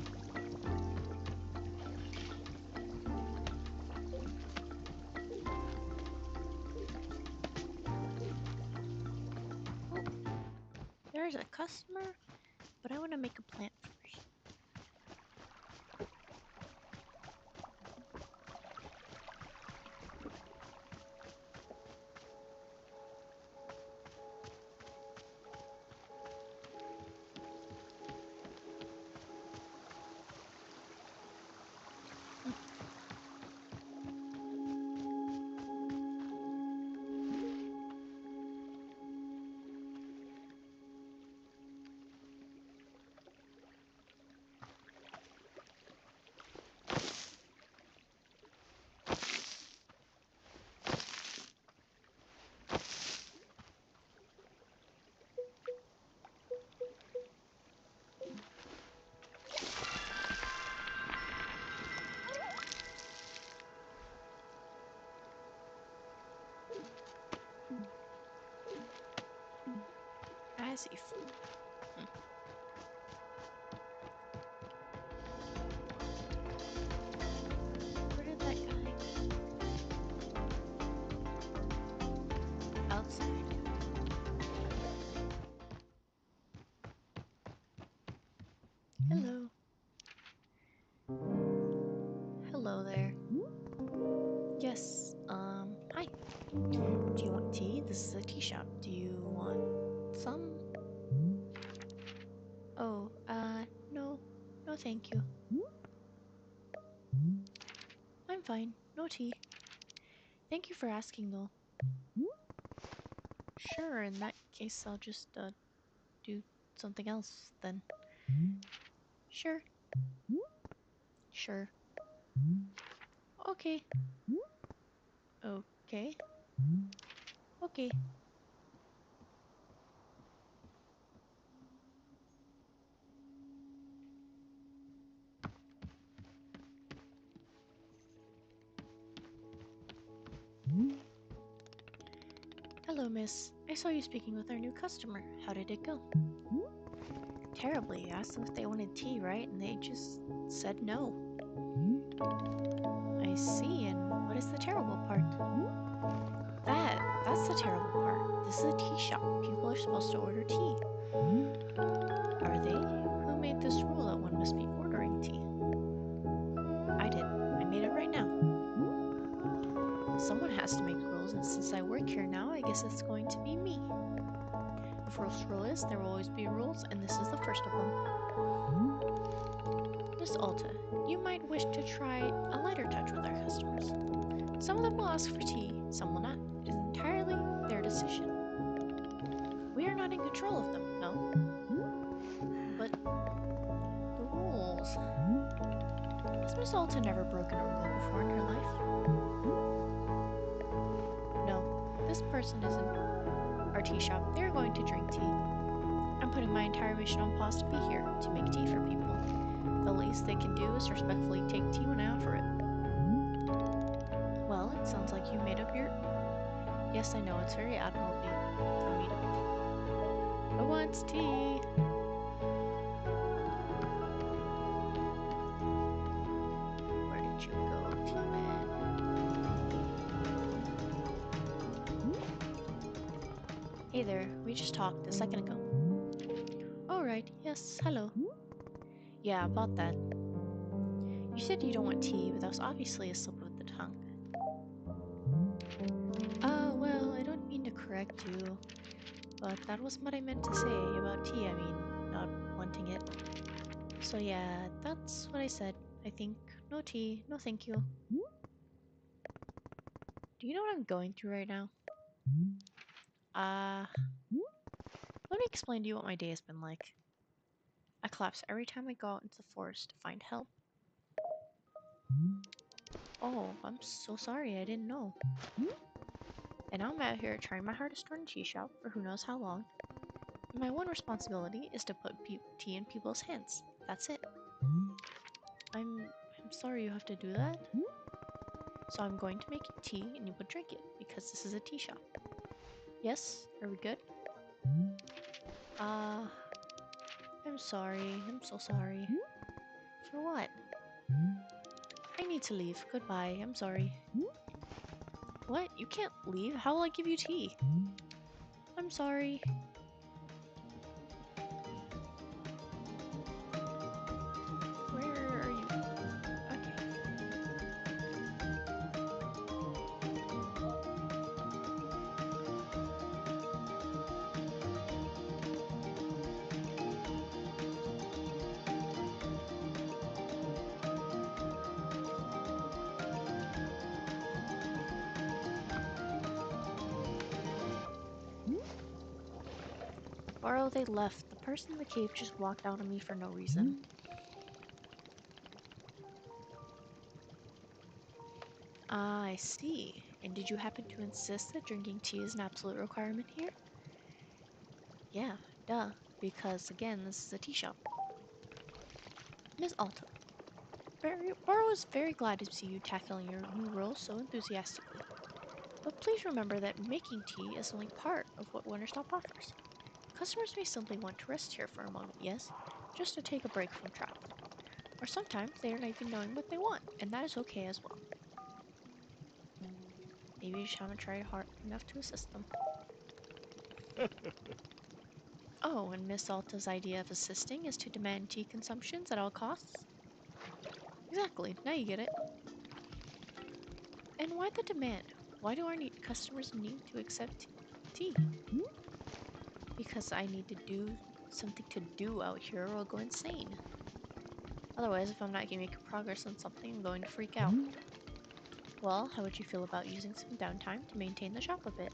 Speaker 1: Oh, there's a customer, but I want to make a plant first. As if. Where did that guy? Outside. Hello. Hello there. Yes, hi. Do you want tea? This is a tea shop. Do you want some? Oh, no. No, thank you. I'm fine. No tea. Thank you for asking, though. Sure, in that case, I'll just, do something else, then. Sure. Sure. Okay. Okay. Okay. Hello, miss. I saw you speaking with our new customer. How did it go? Terribly. I asked them if they wanted tea, right? And they just said no. I see, and what is the terrible part? That's the terrible part. This is a tea shop. People are supposed to order tea. Are they? Who made this rule that one must be ordering tea? I did. I made it right now. Someone has to make rules, and since I work here now, I guess it's going to be me. The first rule is there will always be rules, and this is the first of them. Miss Alta, you might wish to try a lighter touch with our customers. Some of them will ask for tea, some will not. It is entirely their decision. We are not in control of them, no. But the rules. Has Miss Alta never broken a rule before in her life? No, this person isn't our tea shop. They're going to drink tea. I'm putting my entire mission on pause to be here, to make tea for people. The least they can do is respectfully take tea when I offer it. Well, it sounds like you Yes, I know, it's very admirable for me to... Who wants tea? Where did you go, tea man? Hey there, we just talked a second ago. Alright, yes, hello. Yeah, about that. You said you don't want tea, but that was obviously a slip of the tongue. Well, I don't mean to correct you, but that wasn't what I meant to say about tea, I mean, not wanting it. So yeah, that's what I said, I think. No tea, no thank you. Do you know what I'm going through right now? Let me explain to you what my day has been like. I collapse every time I go out into the forest to find help. Oh, I'm so sorry, I didn't know. And now I'm out here trying my hardest to run a tea shop for who knows how long. And my one responsibility is to put tea in people's hands. That's it. I'm sorry you have to do that. So I'm going to make you tea and you will drink it because this is a tea shop. Yes? Are we good? I'm sorry. I'm so sorry. For what? I need to leave. Goodbye. I'm sorry. What? You can't leave? How will I give you tea? I'm sorry. Where are you? Okay. Borrow, they left. The person in the cave just walked out on me for no reason. Ah, I see. And did you happen to insist that drinking tea is an absolute requirement here? Yeah, duh. Because, again, this is a tea shop. Miss Alta, Borrow is very glad to see you tackling your new role so enthusiastically. But please remember that making tea is only part of what Winterstop offers. Customers may simply want to rest here for a moment, yes? Just to take a break from travel. Or sometimes they are not even knowing what they want, and that is okay as well. Maybe you just haven't tried hard enough to assist them. Oh, and Miss Alta's idea of assisting is to demand tea consumptions at all costs? Exactly, now you get it. And why the demand? Why do our customers need to accept tea? Because I need to do something to do out here or I'll go insane. Otherwise, if I'm not making progress on something, I'm going to freak out. Well, how would you feel about using some downtime to maintain the shop a bit?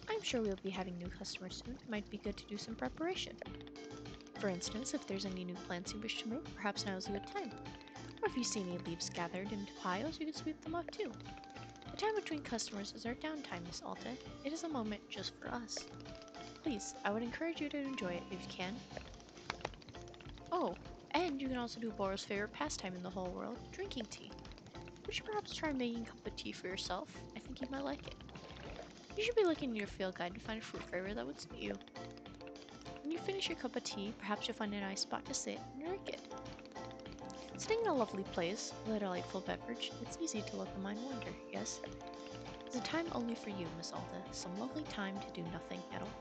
Speaker 1: I'm sure we'll be having new customers soon. It might be good to do some preparation. For instance, if there's any new plants you wish to make, perhaps now is a good time. Or if you see any leaves gathered into piles, you can sweep them up too. The time between customers is our downtime, Miss Alta. It is a moment just for us. Please, I would encourage you to enjoy it if you can. Oh, and you can also do Borrow's favorite pastime in the whole world, drinking tea. Would you perhaps try making a cup of tea for yourself? I think you might like it. You should be looking in your field guide to find a fruit flavor that would suit you. When you finish your cup of tea, perhaps you'll find a nice spot to sit and drink it. Sitting in a lovely place with a delightful beverage, it's easy to let the mind wander, yes? It's a time only for you, Miss Alta, some lovely time to do nothing at all.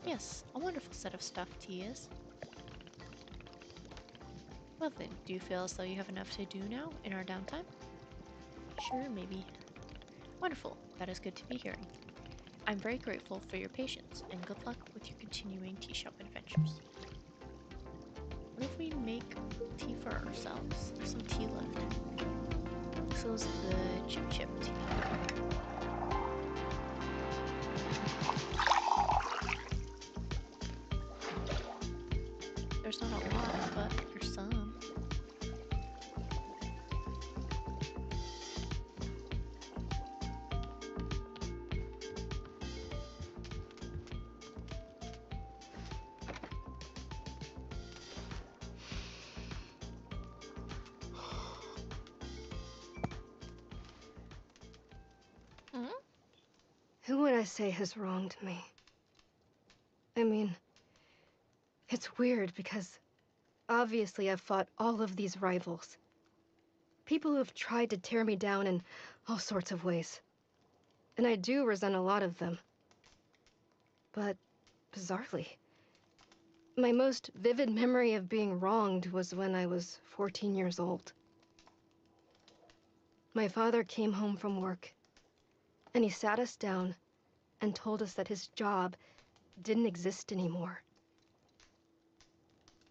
Speaker 1: Yes, a wonderful set of stuff tea is. Well then, do you feel as though you have enough to do now in our downtime? Sure, maybe. Wonderful, that is good to be hearing. I'm very grateful for your patience, and good luck with your continuing tea shop adventures. What if we make tea for ourselves? There's some tea left. This was the chip tea. There's not a lot, but there's some.
Speaker 2: Who would I say has wronged me? I mean, it's weird because obviously I've fought all of these rivals. People who have tried to tear me down in all sorts of ways. And I do resent a lot of them. But, bizarrely, my most vivid memory of being wronged was when I was 14 years old. My father came home from work, and he sat us down and told us that his job didn't exist anymore.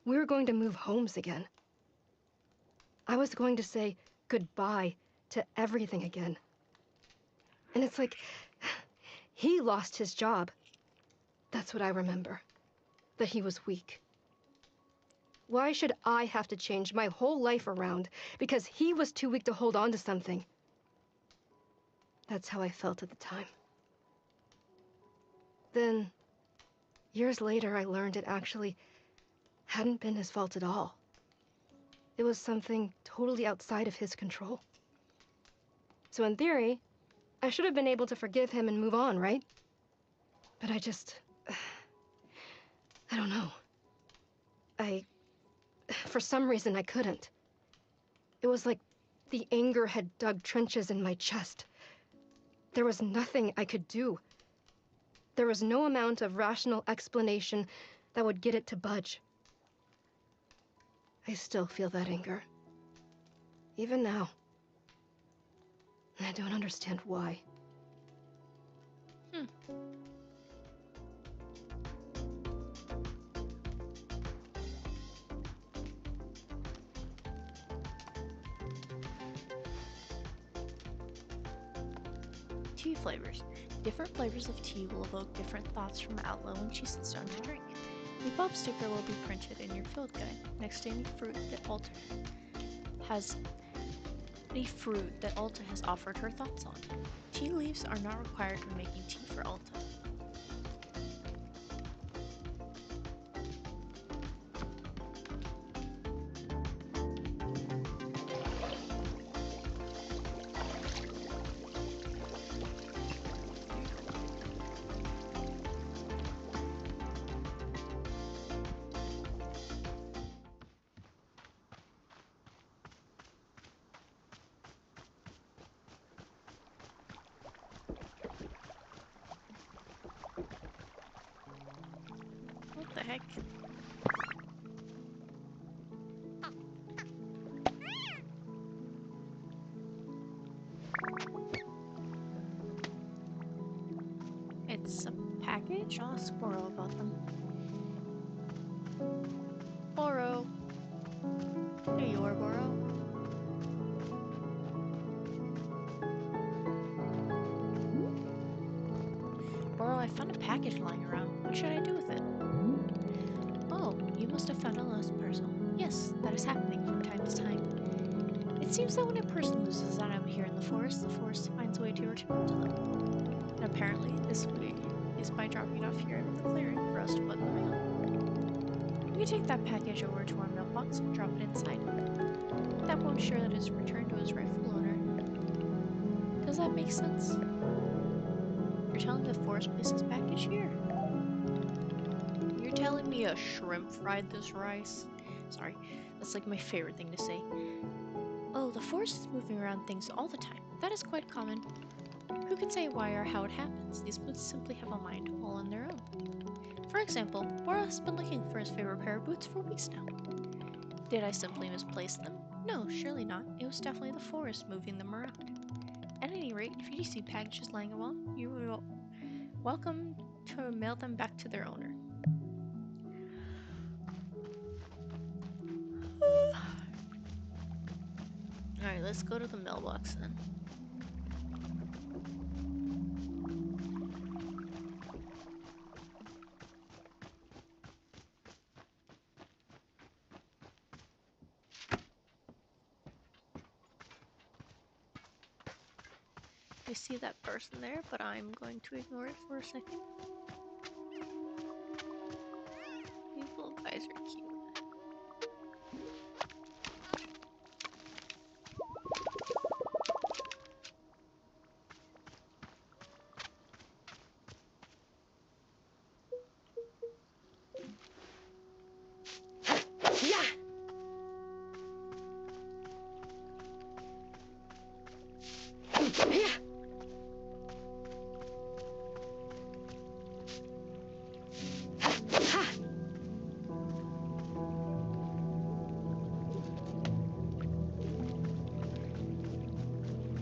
Speaker 2: We were going to move homes again. I was going to say goodbye to everything again. And it's like, he lost his job. That's what I remember. That he was weak. Why should I have to change my whole life around because he was too weak to hold on to something? That's how I felt at the time. Then, years later, I learned it actually hadn't been his fault at all. It was something totally outside of his control. So in theory, I should have been able to forgive him and move on, right? But I don't know. For some reason, I couldn't. It was like the anger had dug trenches in my chest. There was nothing I could do. There was no amount of rational explanation that would get it to budge. I still feel that anger. Even now. I don't understand why.
Speaker 1: Tea flavors. Different flavors of tea will evoke different thoughts from Outlaw when she sits down to drink. A Bob sticker will be printed in your field guide next to any fruit that Alta has offered her thoughts on. Tea leaves are not required when making tea for Alta. What the heck? It's a package? I'll ask Boro about them. Boro! There you are, Boro. Boro, I found a package lying around. What should I do with it? Oh, you must have found a lost parcel. Yes, that is happening from time to time. It seems that when a person loses an item here in the forest finds a way to return to them. And apparently, this way is by dropping it off here in the clearing for us to put in the mail. We can take that package over to our mailbox and drop it inside. That will ensure that it's returned to its rightful owner. Does that make sense? You're telling me the forest placed this package here? You're telling me a shrimp fried this rice? Sorry, that's like my favorite thing to say. Oh, the forest is moving around things all the time. That is quite common. Who can say why or how it happens? These boots simply have a mind all on their own. For example, Boro has been looking for his favorite pair of boots for weeks now. Did I simply misplace them? No, surely not. It was definitely the forest moving them around. At any rate, if you see packages lying along, you are welcome to mail them back to their owner. Alright, let's go to the mailbox then. I see that person there, but I'm going to ignore it for a second. These little guys are cute.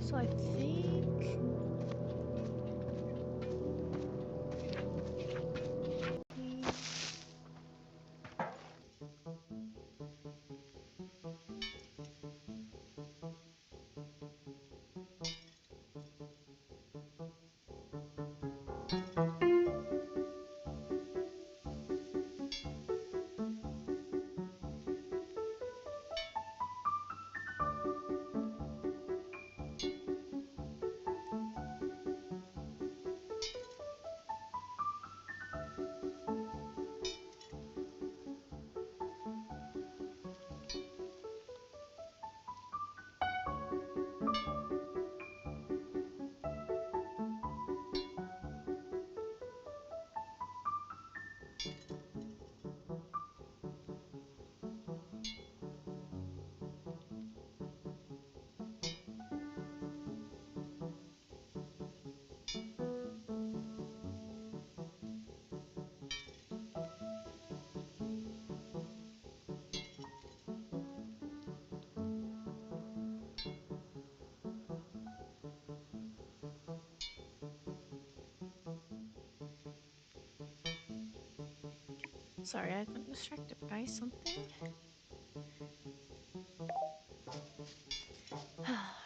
Speaker 1: So I think... Sorry, I got distracted by something.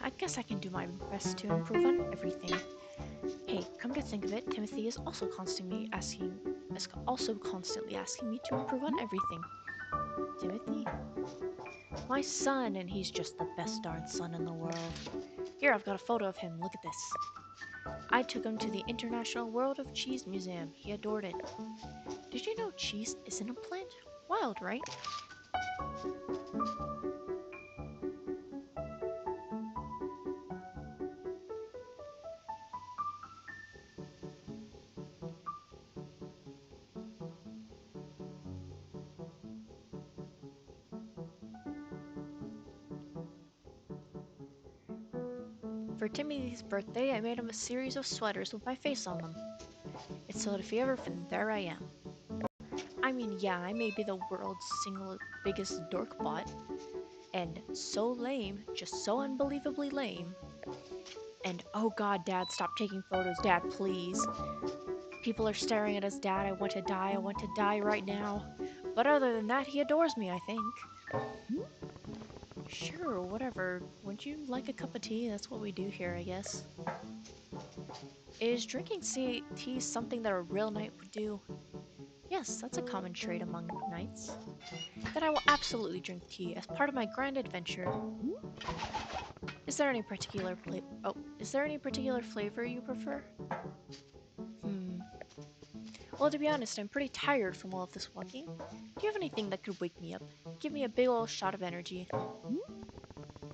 Speaker 1: I guess I can do my best to improve on everything. Hey, come to think of it, Timothy is also constantly asking me to improve on everything. Timothy? My son, and he's just the best darn son in the world. Here, I've got a photo of him. Look at this. I took him to the International World of Cheese Museum. He adored it. Did you know cheese isn't a plant? Wild, right? For Timothy's birthday, I made him a series of sweaters with my face on them. It's so that if he ever there I am. I mean, yeah, I may be the world's single biggest dork bot, and so lame, just so unbelievably lame. And oh god, Dad, stop taking photos. Dad, please. People are staring at us, Dad. I want to die right now. But other than that, he adores me, I think. Sure, whatever. Would you like a cup of tea? That's what we do here, I guess. Is drinking tea something that a real knight would do? Yes, that's a common trait among knights. Then I will absolutely drink tea as part of my grand adventure. Is there any particular flavor you prefer? Well, to be honest, I'm pretty tired from all of this walking. Do you have anything that could wake me up? Give me a big old shot of energy.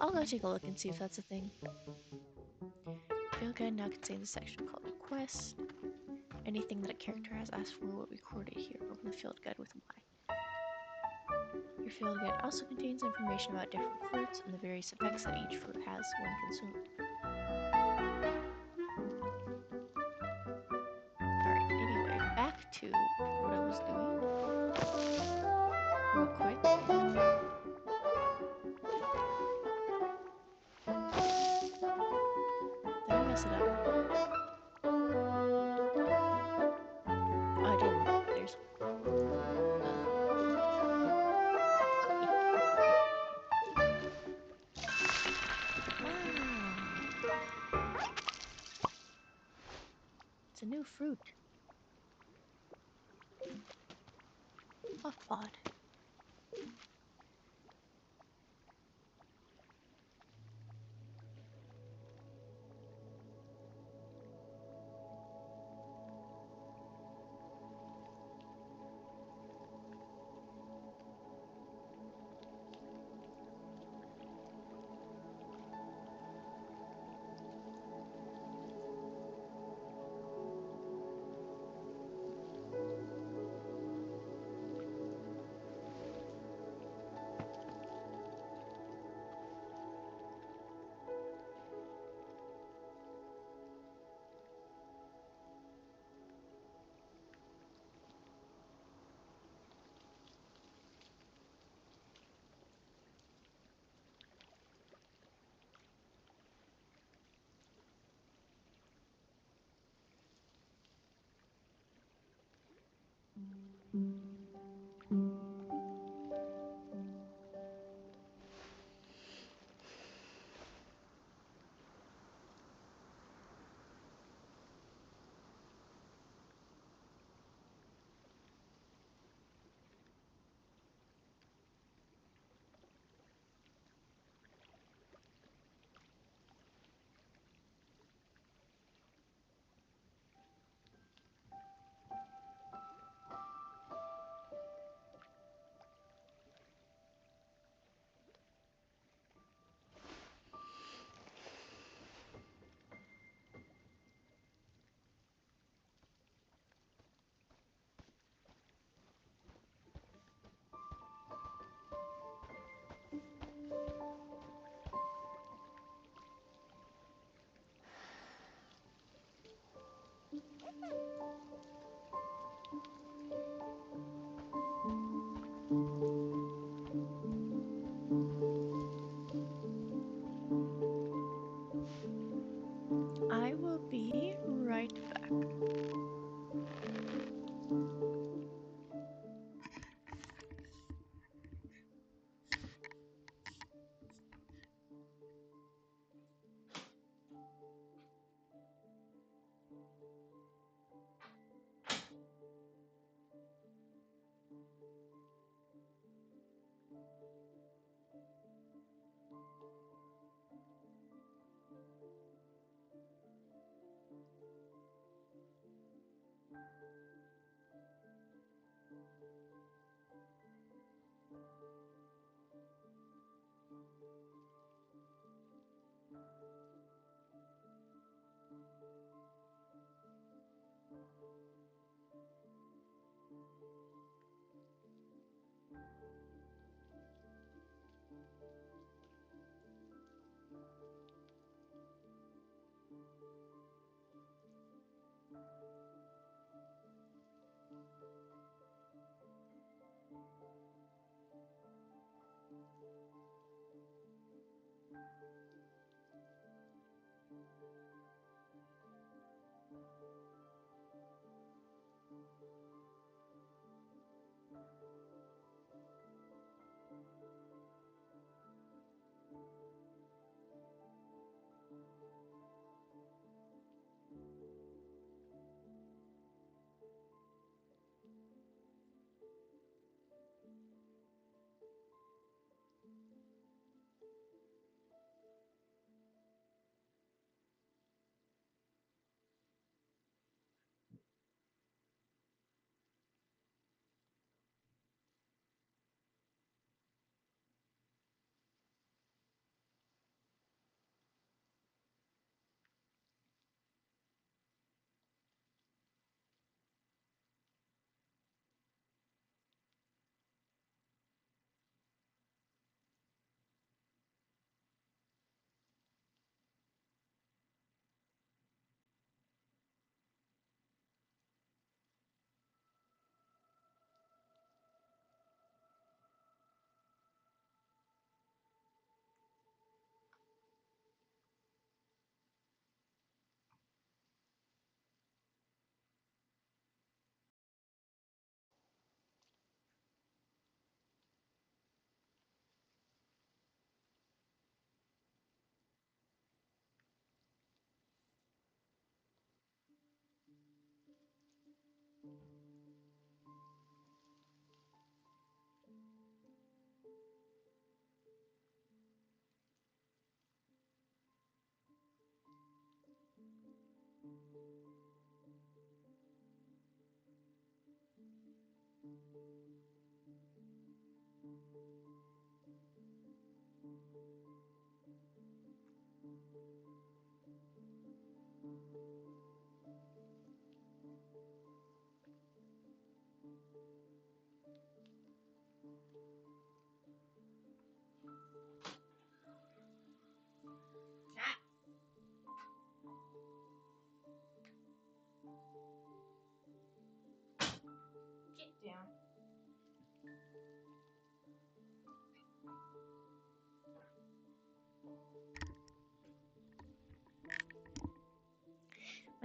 Speaker 1: I'll go take a look and see if that's a thing. Field guide now contains a section called Quest. Anything that a character has asked for will be recorded here. Open the field guide with Y. Your field guide also contains information about different fruits and the various effects that each fruit has when consumed. Alright, anyway, back to what I was doing. Real quick. Did I mess it up? Oh, I didn't. There's... It's a new fruit. Puffbot. I will be right back.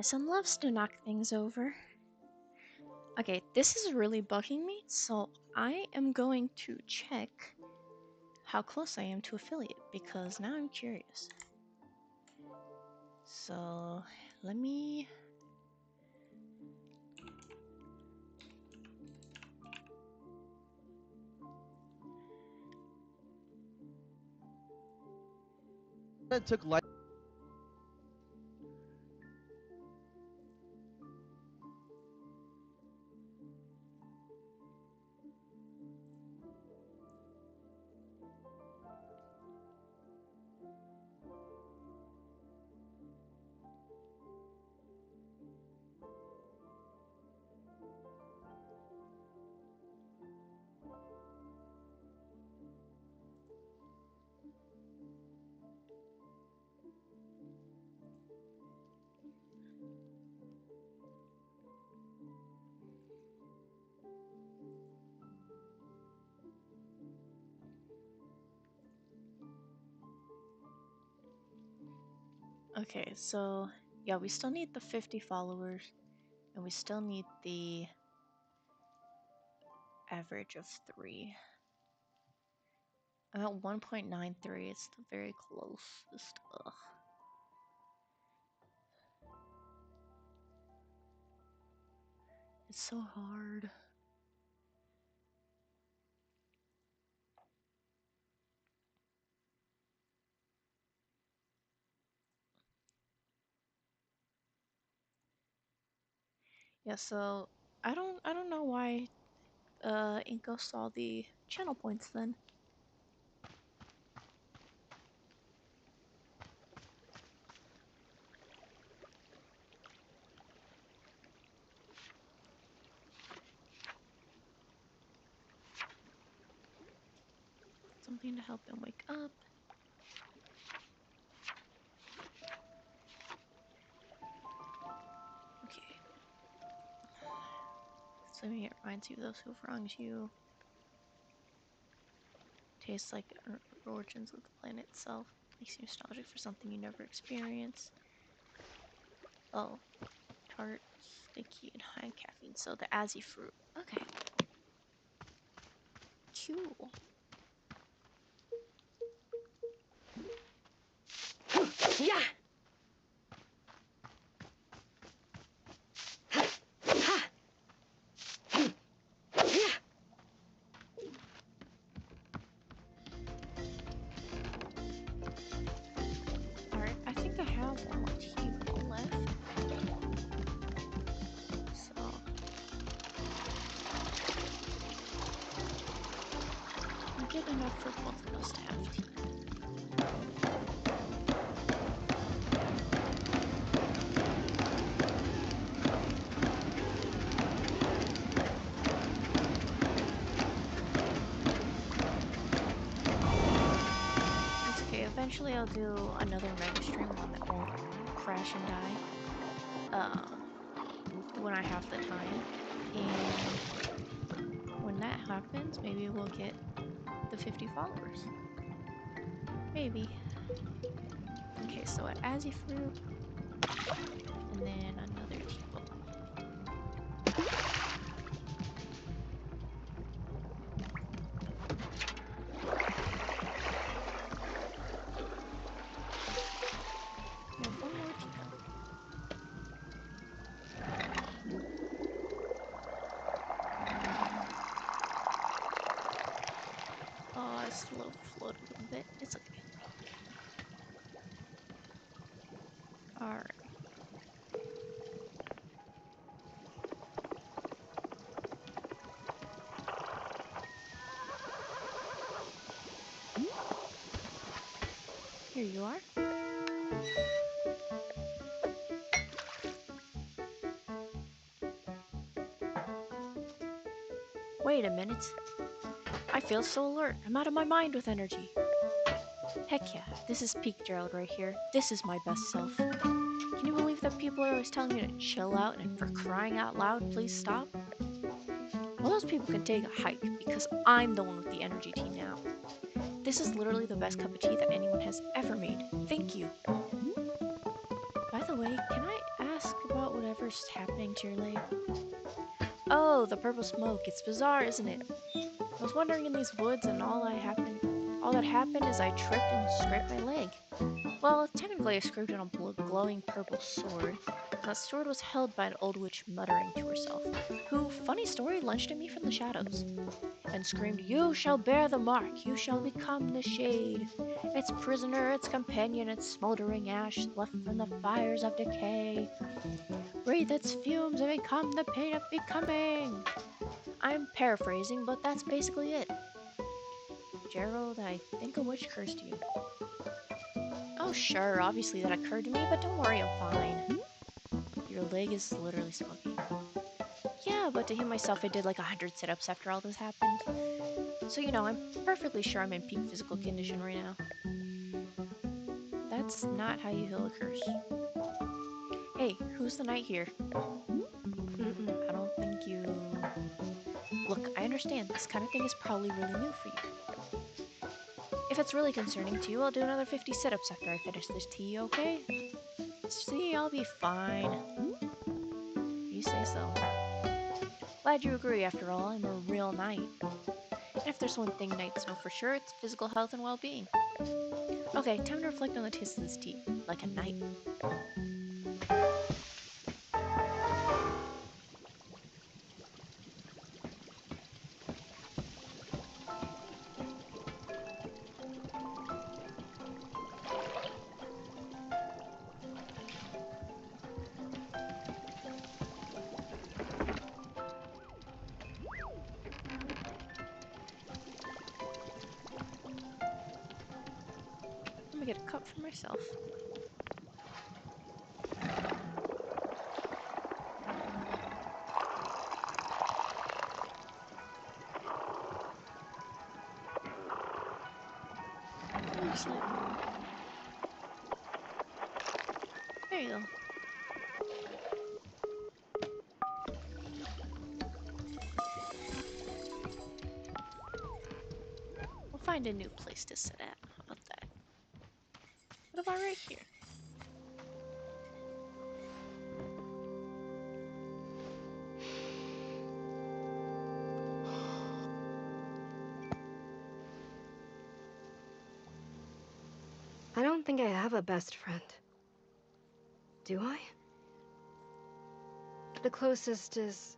Speaker 1: My son loves to knock things over. Okay, this is really bugging me, so I am going to check how close I am to affiliate because now I'm curious. So let me.
Speaker 4: It took light.
Speaker 1: Okay, so yeah, we still need the 50 followers, and we still need the average of 3. I'm at 1.93, it's the very closest. Ugh. It's so hard. Yeah, so I don't know why Inko saw the channel points then. Something to help him wake up. Okay. Swimming, it reminds you of those who've wronged you. Tastes like the origins of the planet itself. Makes you nostalgic for something you never experienced. Oh, tart, sticky, and high in caffeine. So the Azzy fruit. Okay. Cool.
Speaker 2: Yeah.
Speaker 1: Alright, I think I have one more tea left. So. We get enough for both of us to have tea. It's okay, eventually I'll do another mega stream, one that won't crash and die. When I have the time. And when that happens, maybe we'll get the 50 followers. Maybe. Okay, so an Azzy fruit, and then another teapot. We have one more teapot. Oh, I slow float a little bit. It's okay. Alright. Here you are. Wait a minute. I feel so alert. I'm out of my mind with energy. Heck yeah, this is peak Gerald right here. This is my best self. Can you believe that people are always telling me to chill out and for crying out loud, please stop? Well, those people can take a hike because I'm the one with the energy tea now. This is literally the best cup of tea that anyone has ever made. Thank you. By the way, can I ask about whatever's happening to your leg?
Speaker 5: Oh, the purple smoke. It's bizarre, isn't it? I was wandering in these woods and all that happened is I tripped and scraped my leg. Well, technically I scraped on a glowing purple sword. That sword was held by an old witch muttering to herself, who, funny story, lunged at me from the shadows and screamed, "You shall bear the mark, you shall become the shade. Its prisoner, its companion, its smoldering ash left from the fires of decay. Breathe its fumes and become the pain of becoming." I'm paraphrasing, but that's basically it. Gerald, I think a witch cursed you. Oh sure, obviously that occurred to me, but don't worry, I'm fine. Your leg is literally smoking. Yeah, but to hit myself I did like 100 sit-ups after all this happened. So you know, I'm perfectly sure I'm in peak physical condition right now. That's not how you heal a curse. Hey, who's the knight here? I don't think you... Look, I understand, this kind of thing is probably really new for you. If it's really concerning to you, I'll do another 50 sit-ups after I finish this tea, okay? See, I'll be fine. You say so. Glad you agree, after all, I'm a real knight. And if there's one thing knights know for sure, it's physical health and well-being. Okay, time to reflect on the taste of this tea, like a knight. Let me get a cup for myself. There you go. We'll find a new place to sit at. How about that? What about right here?
Speaker 2: I don't think I have a best friend. Do I? The closest is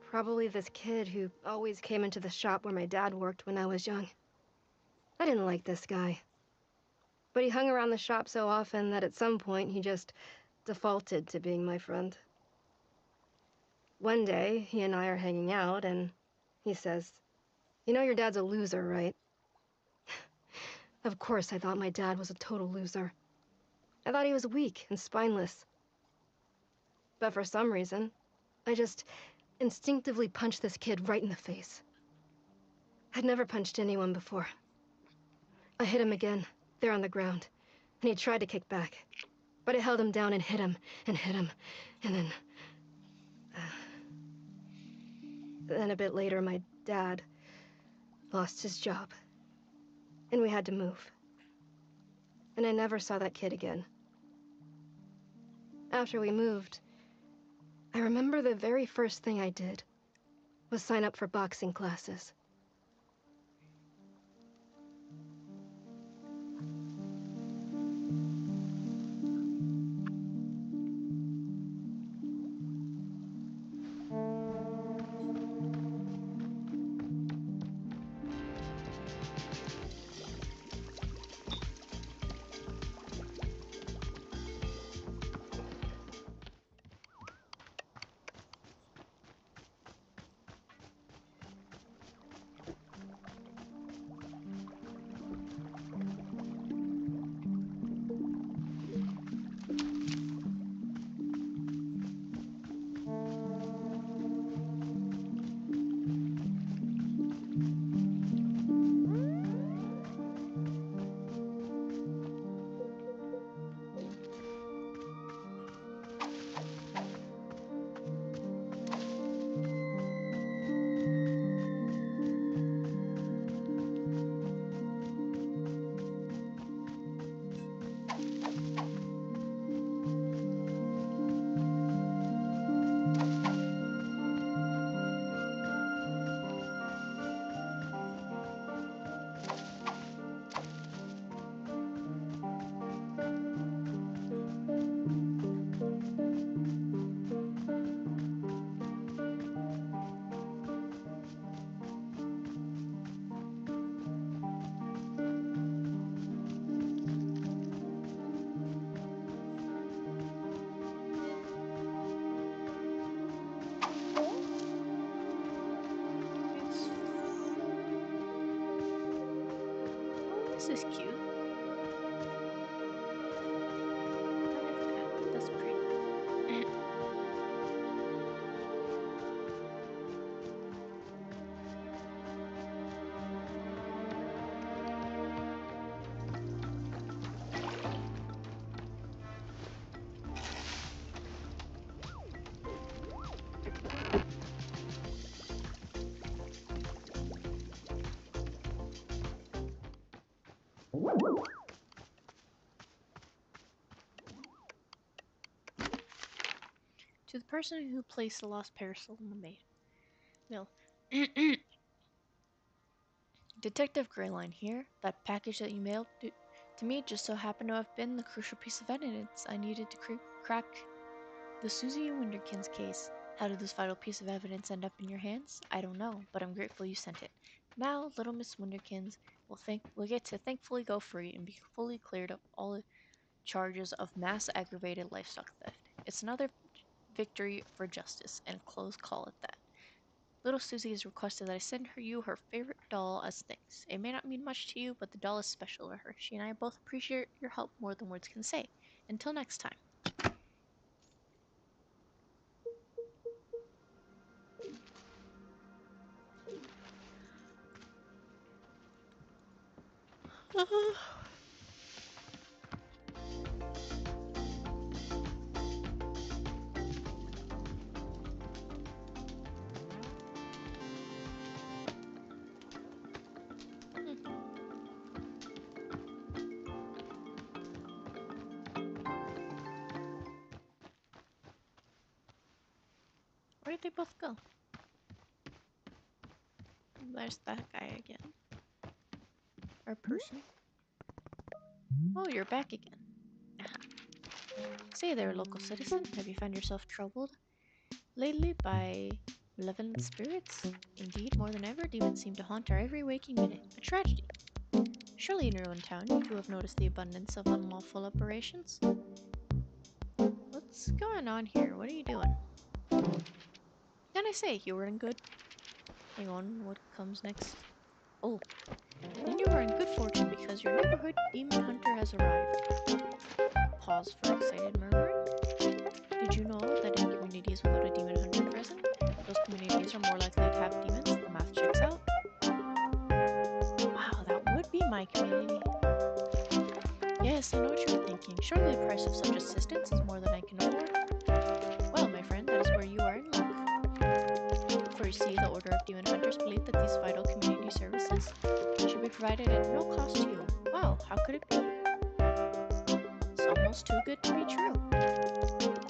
Speaker 2: probably this kid who always came into the shop where my dad worked when I was young. I didn't like this guy. But he hung around the shop so often that at some point he just defaulted to being my friend. One day, he and I are hanging out, and he says, "You know your dad's a loser, right?" Of course I thought my dad was a total loser. I thought he was weak and spineless. But for some reason, I just instinctively punched this kid right in the face. I'd never punched anyone before. I hit him again, there on the ground, and he tried to kick back. But I held him down and hit him, and hit him, and then... Then a bit later, my dad lost his job. And we had to move. And I never saw that kid again. After we moved, I remember the very first thing I did was sign up for boxing classes.
Speaker 5: This is cute. I like that. That's pretty. To the person who placed the lost parcel in the mail. Detective Greyline here. That package that you mailed to me just so happened to have been the crucial piece of evidence I needed to crack the Susie Winderkins case. How did this vital piece of evidence end up in your hands? I don't know, but I'm grateful you sent it. Now, little Miss Winderkins will get to thankfully go free and be fully cleared of all the charges of mass aggravated livestock theft. It's another victory for justice, and close call at that. Little Susie has requested that I send you her favorite doll as thanks. It may not mean much to you, but the doll is special to her. She and I both appreciate your help more than words can say. Until next time. Where'd they both go? There's that guy again. Or person. Oh, you're back again. Say there, local citizen. Have you found yourself troubled lately by malevolent spirits? Indeed, more than ever, demons seem to haunt our every waking minute. A tragedy. Surely in your own town, you too have noticed the abundance of unlawful operations. What's going on here? What are you doing? Can I say you were in good? Hang on, what comes next? Oh, then you are in good fortune because your neighborhood demon hunter has arrived. Pause for excited murmuring. Did you know that in communities without a demon hunter present, those communities are more likely to have demons? The math checks out. Wow, that would be my community. Yes, I know what you're thinking. Surely the price of such assistance is more than I can afford. Well, my friend, that is where you are in luck. For you see, the Order of Demon Hunters believe that these vital community services should be provided at no cost to you. Wow, how could it be? It's almost too good to be true.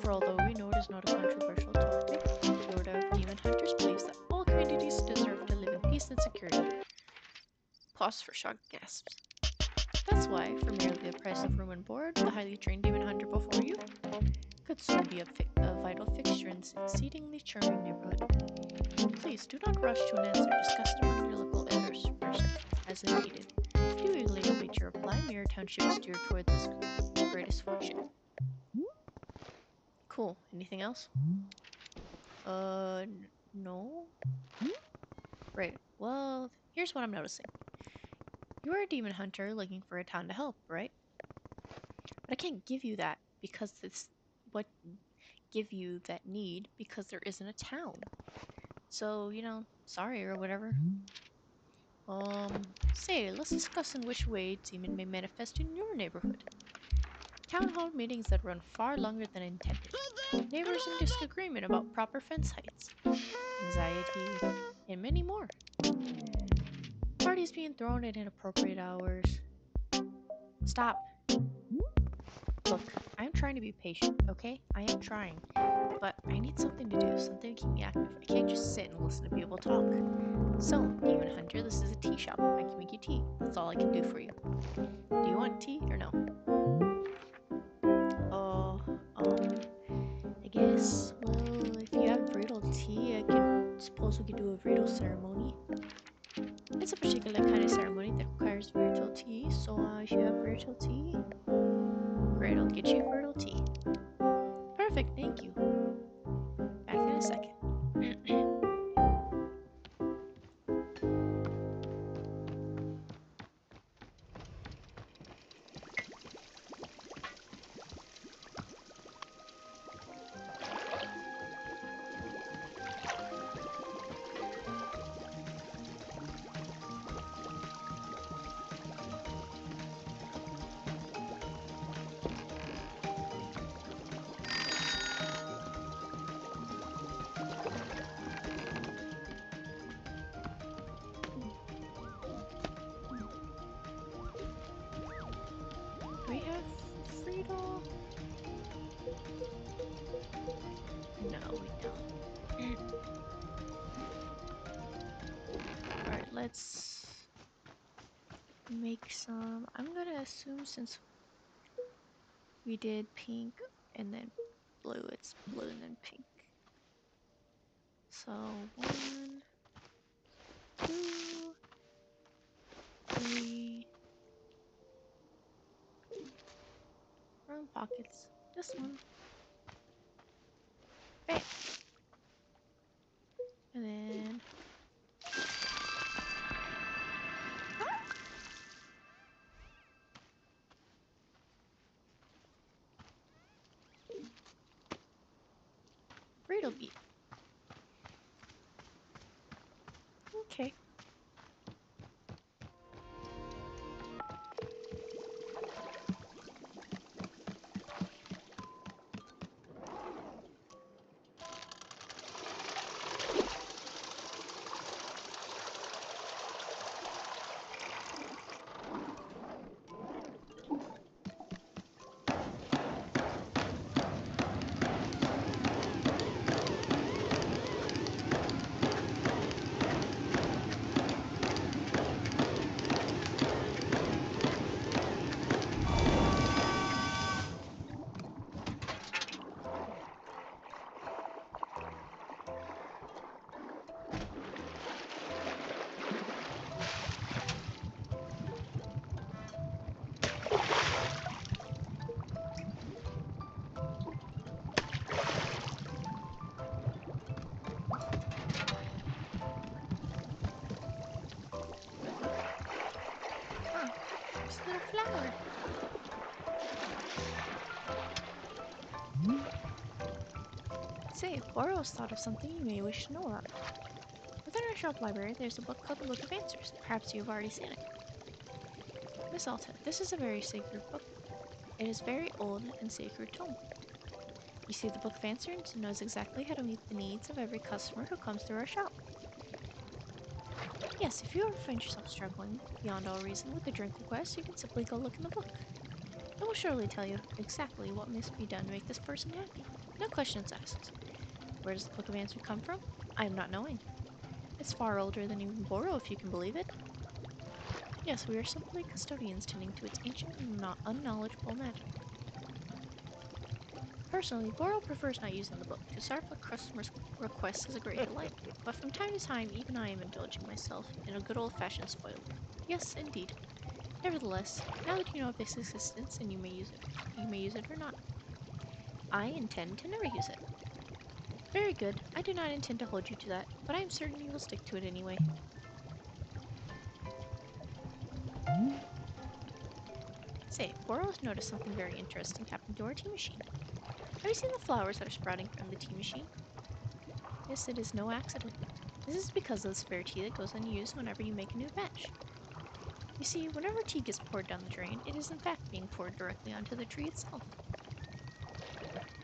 Speaker 5: For although we know it is not a controversial topic, the Order of Demon Hunters believes that all communities deserve to live in peace and security. Pause for shocked gasps. That's why, for merely the price of room and board, the highly trained demon hunter before you could soon be a vital fixture in this exceedingly charming neighborhood. Please do not rush to an answer. Discuss it with your local elders first, as is needed. If you eagerly await your reply, may your township steer toward this greatest fortune. Cool. Anything else? No? Right. Well, here's what I'm noticing. You are a demon hunter looking for a town to help, right? But I can't give you that because it's what give you that need because there isn't a town. So, you know, sorry or whatever. Say, let's discuss in which way demon may manifest in your neighborhood. Town hall meetings that run far longer than intended. Neighbors in disagreement about proper fence heights. Anxiety, and many more. Parties being thrown at inappropriate hours. Stop. Look, I'm trying to be patient, okay? I am trying. But I need something to do, something to keep me active. I can't just sit and listen to people talk. So, Demon Hunter, this is a tea shop. I can make you tea. That's all I can do for you. Do you want tea or no? I guess, well, if you have Vriddle tea, I suppose we could do a Vriddle ceremony. It's a particular kind of ceremony that requires Vriddle tea, so if you have Vriddle tea, great, I'll get you Vriddle tea. Perfect, thank you. Back in a second. have Friedel? No, we don't. Alright, let's make some. I'm gonna assume since we did pink and then blue, it's blue and then pink. So 1, 2, 3. Wrong pockets. This one. Bam. And then Friedel beat. Okay. Huh. This little flower. Say, Boros thought of something you may wish to know about. Within our shop library, there's a book called the Book of Answers. Perhaps you've already seen it. Miss Alta, this is a very sacred book. It is very old and sacred tome. You see, the Book of Answers knows exactly how to meet the needs of every customer who comes through our shop. Yes, if you ever find yourself struggling beyond all reason with a drink request, you can simply go look in the book. It will surely tell you exactly what must be done to make this person happy. No questions asked. Where does the Book of Answers come from? I am not knowing. It's far older than even Boro, if you can believe it. Yes, we are simply custodians tending to its ancient and unknowledgeable magic. Personally, Boro prefers not using the book. To serve a customer's request is a great delight, but from time to time, even I am indulging myself in a good old-fashioned spoil. Yes, indeed. Nevertheless, now that you know of its existence and you may use it or not. I intend to never use it. Very good. I do not intend to hold you to that, but I am certain you will stick to it anyway. Say, Boros noticed something very interesting happen to our tea machine. Have you seen the flowers that are sprouting from the tea machine? Yes, it is no accident. This is because of the spare tea that goes unused whenever you make a new batch. You see, whenever tea gets poured down the drain, it is in fact being poured directly onto the tree itself.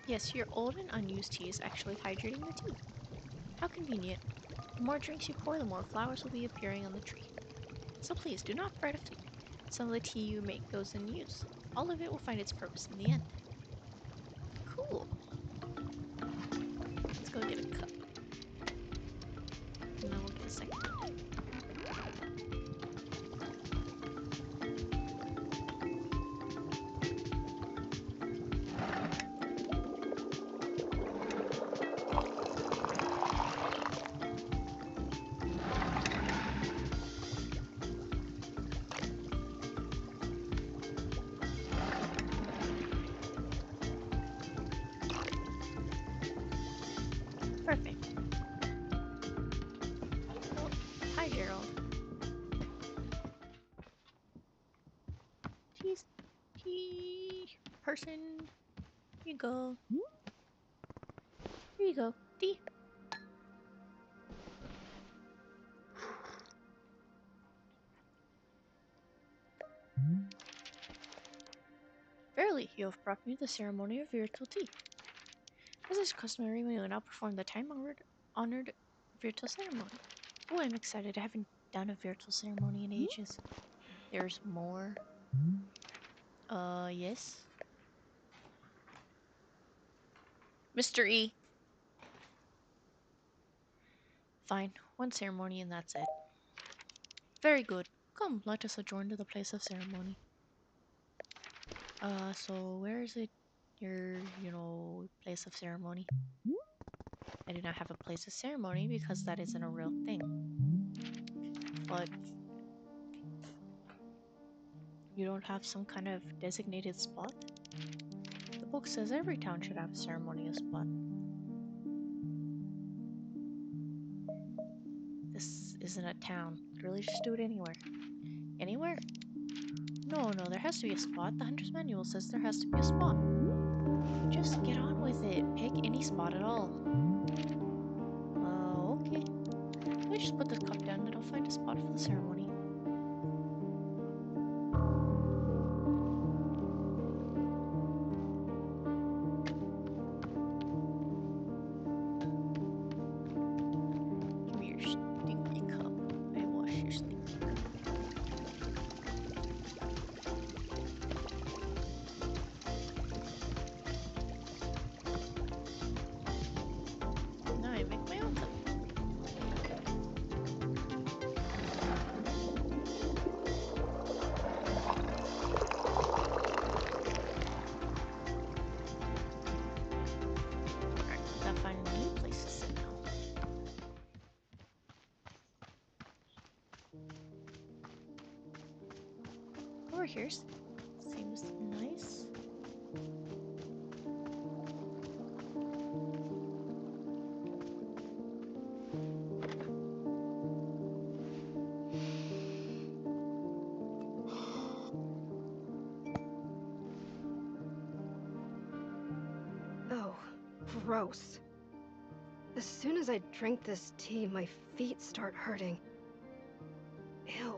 Speaker 5: Yes, your old and unused tea is actually hydrating the tea. How convenient. The more drinks you pour, the more flowers will be appearing on the tree. So please, do not fret if some of the tea you make goes unused. All of it will find its purpose in the end. Cool. Let's go get a cup. And then we'll get a second one. Perfect. Oh, hi, Gerald. Tea person. Here you go. Here you go. Tea. Verily, you have brought me the ceremony of virtual tea. As is customary, we will now perform the time-honored virtual ceremony. Oh, I'm excited. I haven't done a virtual ceremony in ages. There's more. Yes. Mr. E. Fine. One ceremony and that's it. Very good. Come, let us adjourn to the place of ceremony. So where is it? Your, place of ceremony? I do not have a place of ceremony because that isn't a real thing. But you don't have some kind of designated spot? The book says every town should have a ceremonial spot. This isn't a town. Literally just do it anywhere. Anywhere? No, there has to be a spot. The Hunter's Manual says there has to be a spot. Just get on with it. Pick any spot at all. Okay. Let me just put this cup down and I'll find a spot for the ceremony. Give me your stinky cup. I wash your stinky cup. Now I make my own cup. Alright, gotta find a new place to sit now. Over here seems nice.
Speaker 2: Oh, gross. As soon as I drink this tea, my feet start hurting. Ew.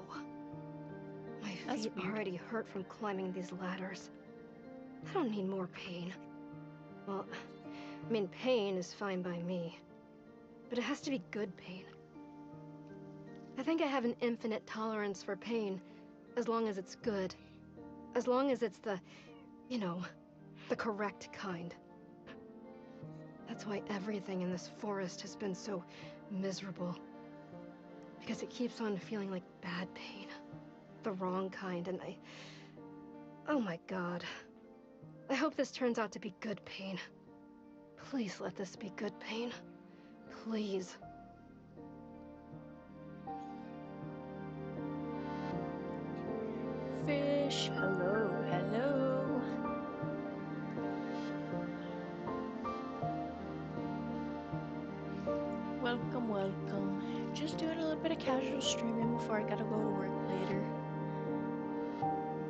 Speaker 2: My
Speaker 5: That's
Speaker 2: feet
Speaker 5: weird.
Speaker 2: already hurt from climbing these ladders. I don't need more pain. Well, I mean, pain is fine by me. But it has to be good pain. I think I have an infinite tolerance for pain, as long as it's good. As long as it's the, the correct kind. That's why everything in this forest has been so miserable. Because it keeps on feeling like bad pain. The wrong kind, and oh my god. I hope this turns out to be good pain. Please let this be good pain. Please.
Speaker 5: Fish, hello. Welcome. Just doing a little bit of casual streaming before I gotta go to work later.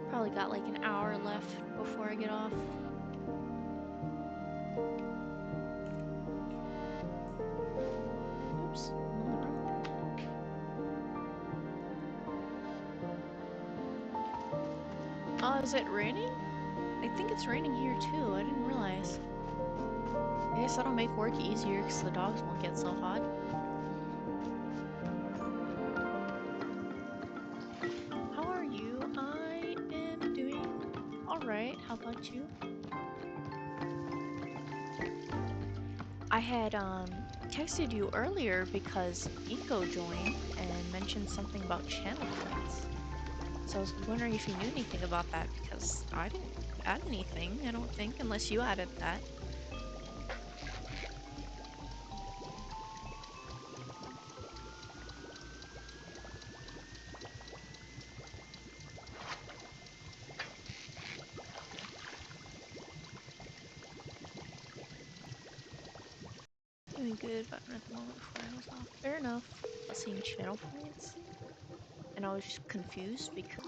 Speaker 5: Probably got like an hour left before I get off. Oops. Is it raining? I think it's raining here too. I didn't realize. I guess that'll make work easier because the dogs won't get so hot. How are you? I am doing alright. How about you? I had texted you earlier because Nico joined and mentioned something about channel points. So I was wondering if you knew anything about that because I didn't add anything, I don't think, unless you added that. Doing good, but at the moment before I was off. Fair enough. I was seeing channel points, and I was just confused because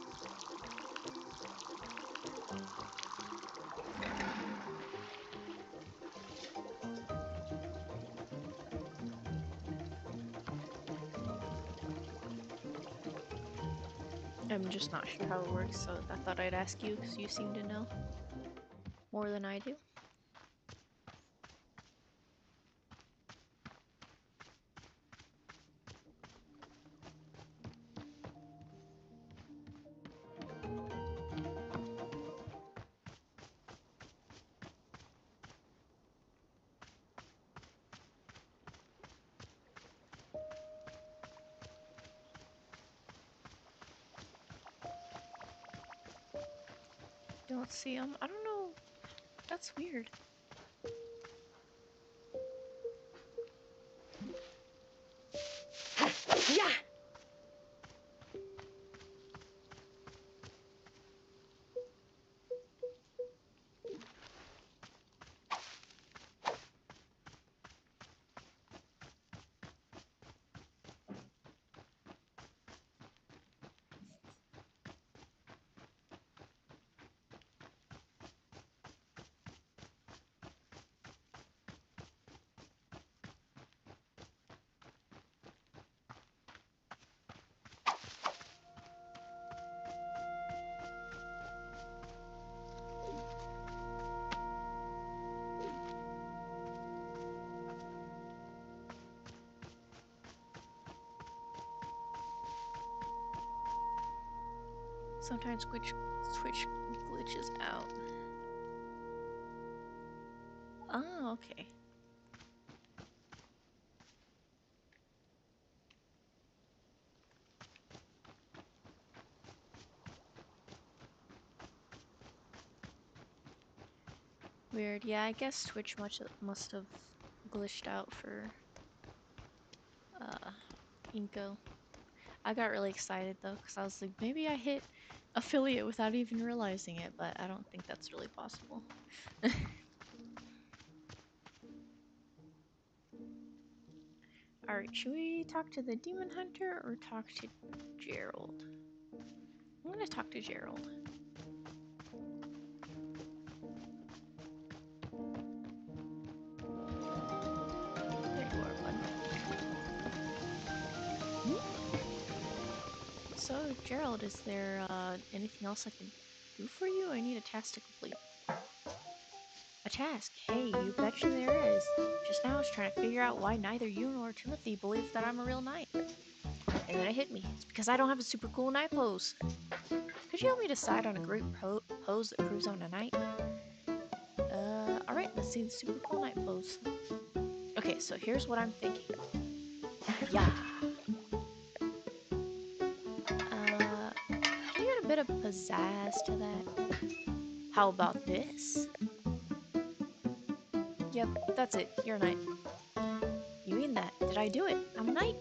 Speaker 5: I'm just not sure how it works, so I thought I'd ask you because you seem to know more than I do. don't see him. I don't know. That's weird.
Speaker 2: Yeah.
Speaker 5: Sometimes Twitch glitches out. Oh, okay. Weird. Yeah, I guess Twitch must have glitched out for Inko. I got really excited though, because I was like, maybe I hit affiliate without even realizing it, but I don't think that's really possible. Alright, should we talk to the demon hunter or talk to Gerald? I'm gonna talk to Gerald. There you are, bud. So, Gerald, is there anything else I can do for you? I need a task to complete. A task? Hey, you betcha there is. Just now I was trying to figure out why neither you nor Timothy believe that I'm a real knight. And then it hit me. It's because I don't have a super cool knight pose. Could you help me decide on a great pose that proves I'm a knight? Alright, let's see the super cool knight pose. Okay, so here's what I'm thinking. Yeah. Can you get a bit of pizzazz to that? How about this? Yep, that's it. You're a knight. You mean that? Did I do it? I'm a knight.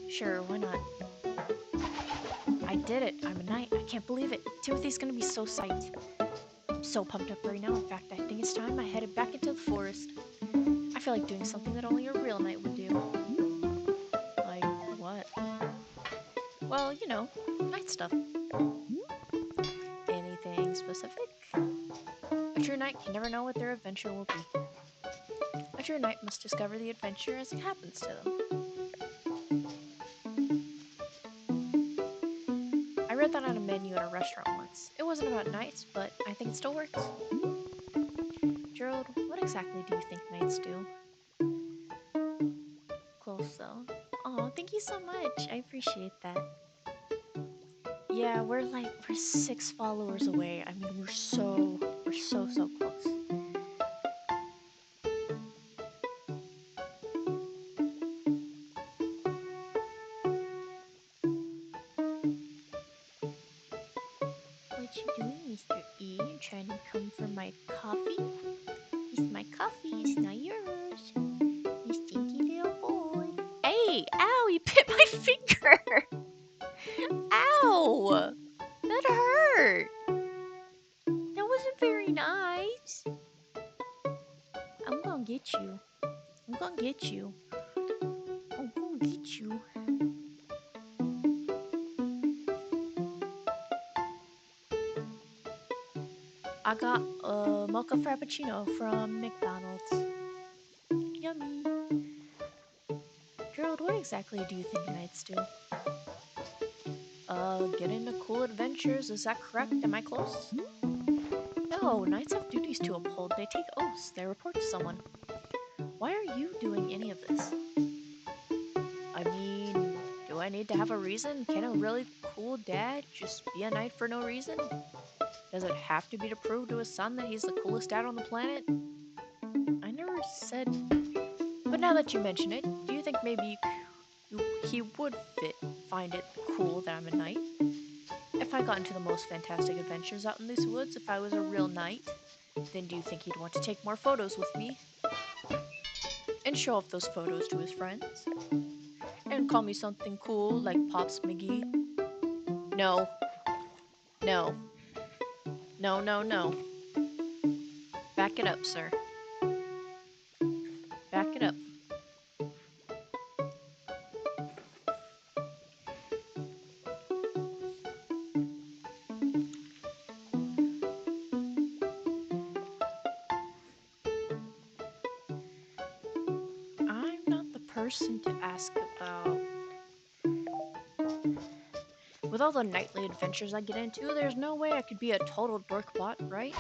Speaker 5: Sure, why not? I did it. I'm a knight. I can't believe it. Timothy's gonna be so psyched. I'm so pumped up right now. In fact, I think it's time I headed back into the forest. I feel like doing something that only a real knight would do. Like, what? Well, you know, knight stuff. Anything specific? A true knight can never know what their adventure will be. A true knight must discover the adventure as it happens to them. I read that on a menu at a restaurant once. It wasn't about knights, but I think it still works. Gerald, what exactly do you think knights do? Close though. Oh, thank you so much. I appreciate that. Yeah, we're 6 followers away. I mean, we're so close. What you doing, Mr. E? You trying to come for my coffee? It's my coffee, it's not yours. You stinky little boy. Hey! Ow! You bit my finger! Ow! That hurt! That wasn't very nice. I'm gonna get you. I'm gonna get you. I'm gonna get you. I got a mocha frappuccino from McDonald's. Yummy. Gerald, what exactly do you think knights do? Get into cool adventures, is that correct? Am I close? No, knights have duties to uphold. They take oaths. They report to someone. Why are you doing any of this? I mean, do I need to have a reason? Can a really cool dad just be a knight for no reason? Does it have to be to prove to his son that he's the coolest dad on the planet? I never said... But now that you mention it, do you think maybe he would find it cool that I'm a knight? If I got into the most fantastic adventures out in these woods, if I was a real knight, then do you think he'd want to take more photos with me? And show off those photos to his friends? And call me something cool like Pops McGee? No. No. No, no, no. Back it up, sir. Back it up. I'm not the person to ask about. With all the nightly adventures I get into, there's no way I could be a total dorkbot, right?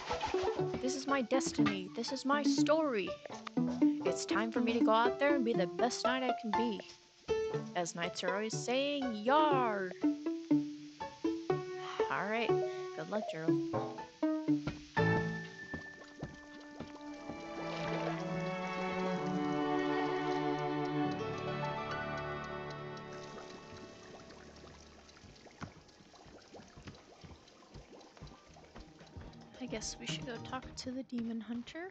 Speaker 5: This is my destiny. This is my story. It's time for me to go out there and be the best knight I can be. As knights are always saying, yar! Alright, good luck, Gerald. I guess we should go talk to the demon hunter.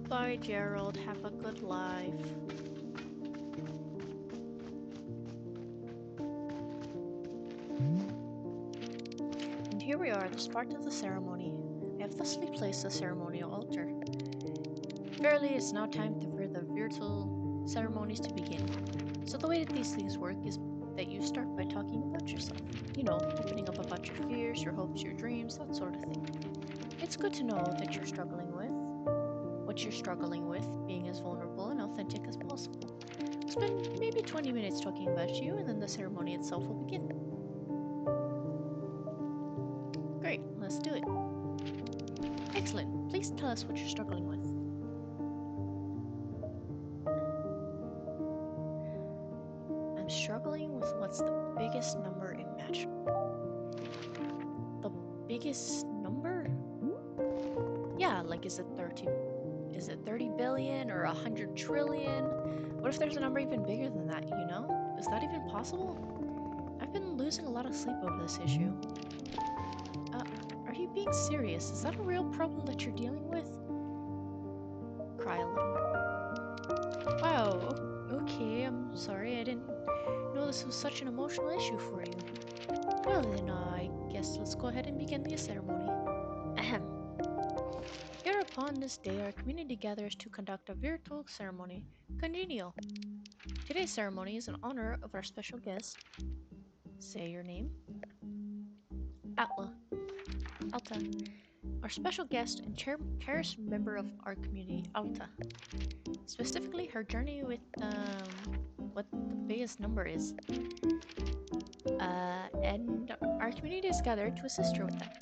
Speaker 5: Bye, Gerald. Have a good life. And here we are, the start of the ceremony. I have thusly placed the ceremonial altar. Verily, it's now time for the virtual ceremonies to begin. So the way that these things work is that you start by talking about yourself. You know, opening up about your fears, your hopes, your dreams, that sort of thing. It's good to know that you're struggling with what you're struggling with, being as vulnerable and authentic as possible. Spend maybe 20 minutes talking about you, and then the ceremony itself will begin. Great, let's do it. Excellent. Please tell us what you're struggling with. I'm struggling with what's the biggest number imaginable. The biggest number? Yeah, like is it 30 billion or 100 trillion? What if there's a number even bigger than that, you know? Is that even possible? I've been losing a lot of sleep over this issue. Are you being serious? Is that a real problem that you're dealing with? Cry a little. Wow, okay, I'm sorry, I didn't know this was such an emotional issue for you. Well then, I guess let's go ahead and begin the ceremony. Ahem. Here upon this day, our community gathers to conduct a virtual ceremony, Congenial. Today's ceremony is in honor of our special guest. Say your name. Alta. Our special guest and cherished member of our community, Alta. Specifically, her journey with, what the biggest number is. And our community is gathered to assist her with that.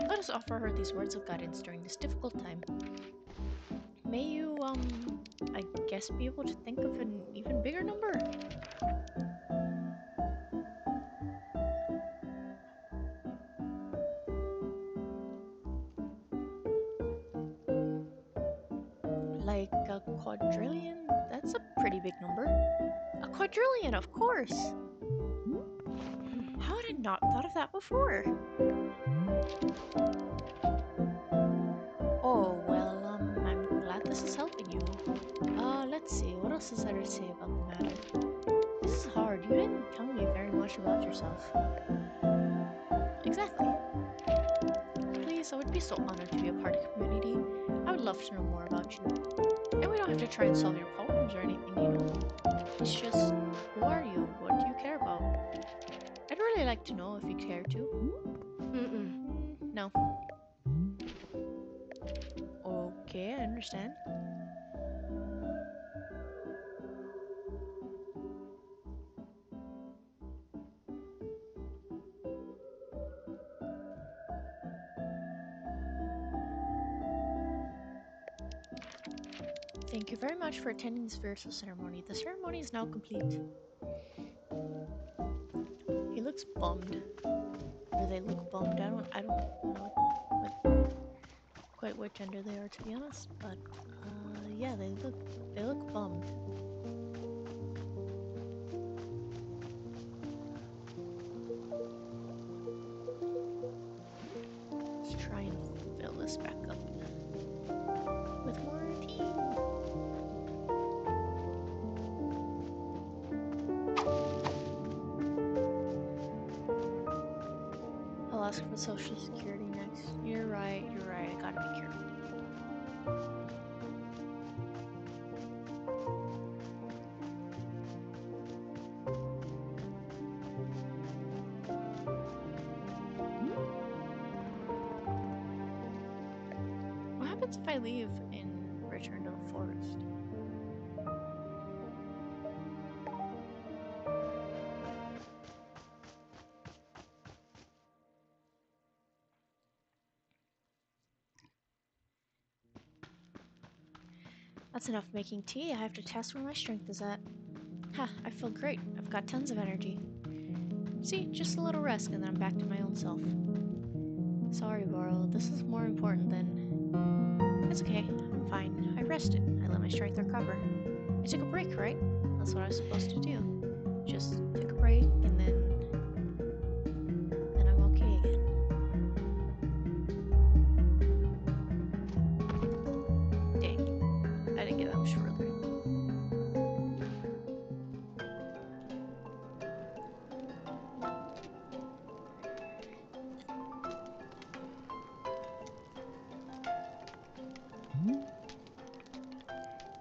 Speaker 5: Let us offer her these words of guidance during this difficult time. May you, I guess be able to think of an even bigger number? Like a quadrillion? That's a pretty big number. A quadrillion, of course! How had I not thought of that before? Oh, well, I'm glad this is helping you. Let's see, what else is there to say about the matter? This is hard, you didn't tell me very much about yourself. Exactly. Please, I would be so honored to be a part of the community. I would love to know more about you. And we don't have to try and solve your problems or anything, you know? It's just, who are you? What do you care about? I'd really like to know if you care to. No. Okay, I understand. Thank you very much for attending this virtual ceremony. The ceremony is now complete. He looks bummed. Or they look bummed. I don't know quite what gender they are, to be honest. But yeah, they look bummed. I'll ask for social security next. You're right, I gotta be careful. What happens if I leave and return to the forest? That's enough making tea. I have to test where my strength is at. Ha, I feel great. I've got tons of energy. See, just a little rest and then I'm back to my own self. Sorry, Varl. This is more important than... It's okay. I'm fine. I rested. I let my strength recover. I took a break, right? That's what I was supposed to do. Just took a break and then I'm okay again. Dang. I didn't get that much further.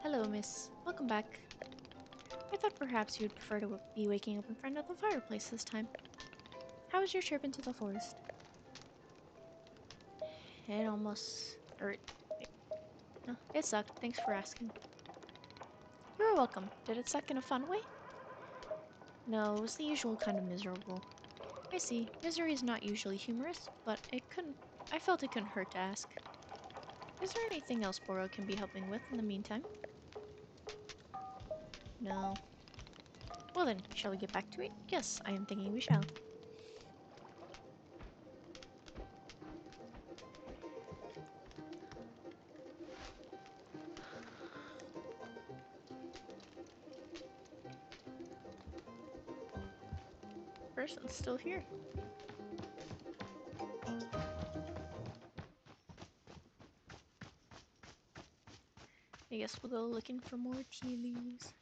Speaker 5: Hello, miss. Welcome back. I thought perhaps you'd prefer to be waking up in front of the fireplace this time. How was your trip into the forest? It almost... No, it sucked. Thanks for asking. You're welcome. Did it suck in a fun way? No, it was the usual kind of miserable. I see. Misery is not usually humorous, but I felt it couldn't hurt to ask. Is there anything else Boro can be helping with in the meantime? No. Well then, shall we get back to it? Yes, I am thinking we shall. Person's still here. I guess we'll go looking for more tea leaves.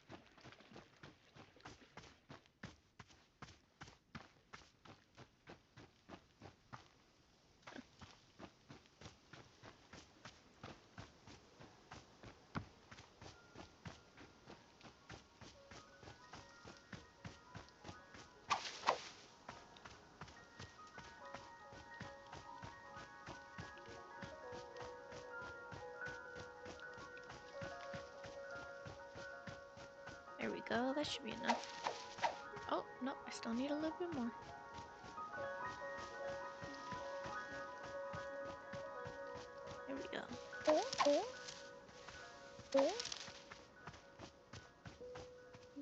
Speaker 5: There we go, that should be enough. Oh, no, I still need a little bit more. There we go.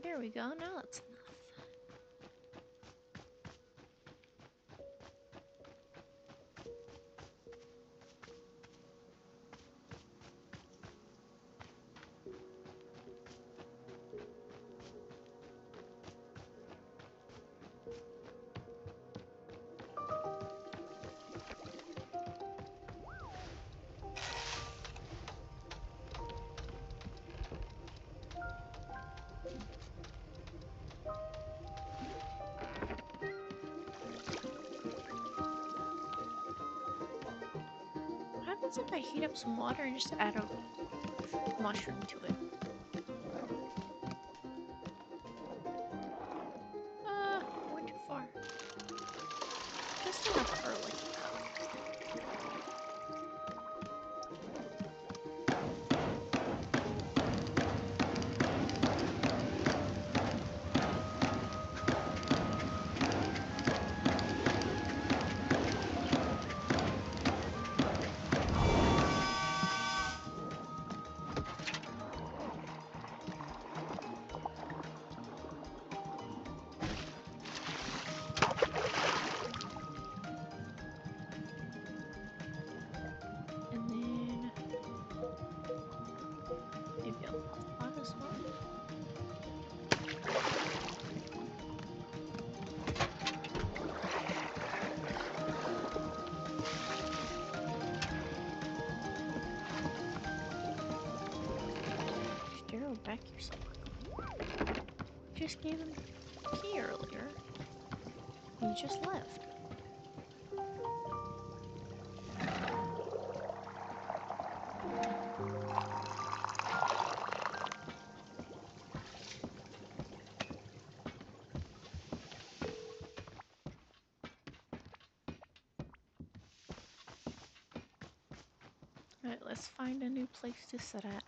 Speaker 5: There we go, now that's enough. What happens if I heat up some water and just add a mushroom to it? Went too far. Just enough garlic. And then maybe I'll pop on as well. Daryl, back yourself. Just gave him key earlier. He just left. let's find a new place to sit at.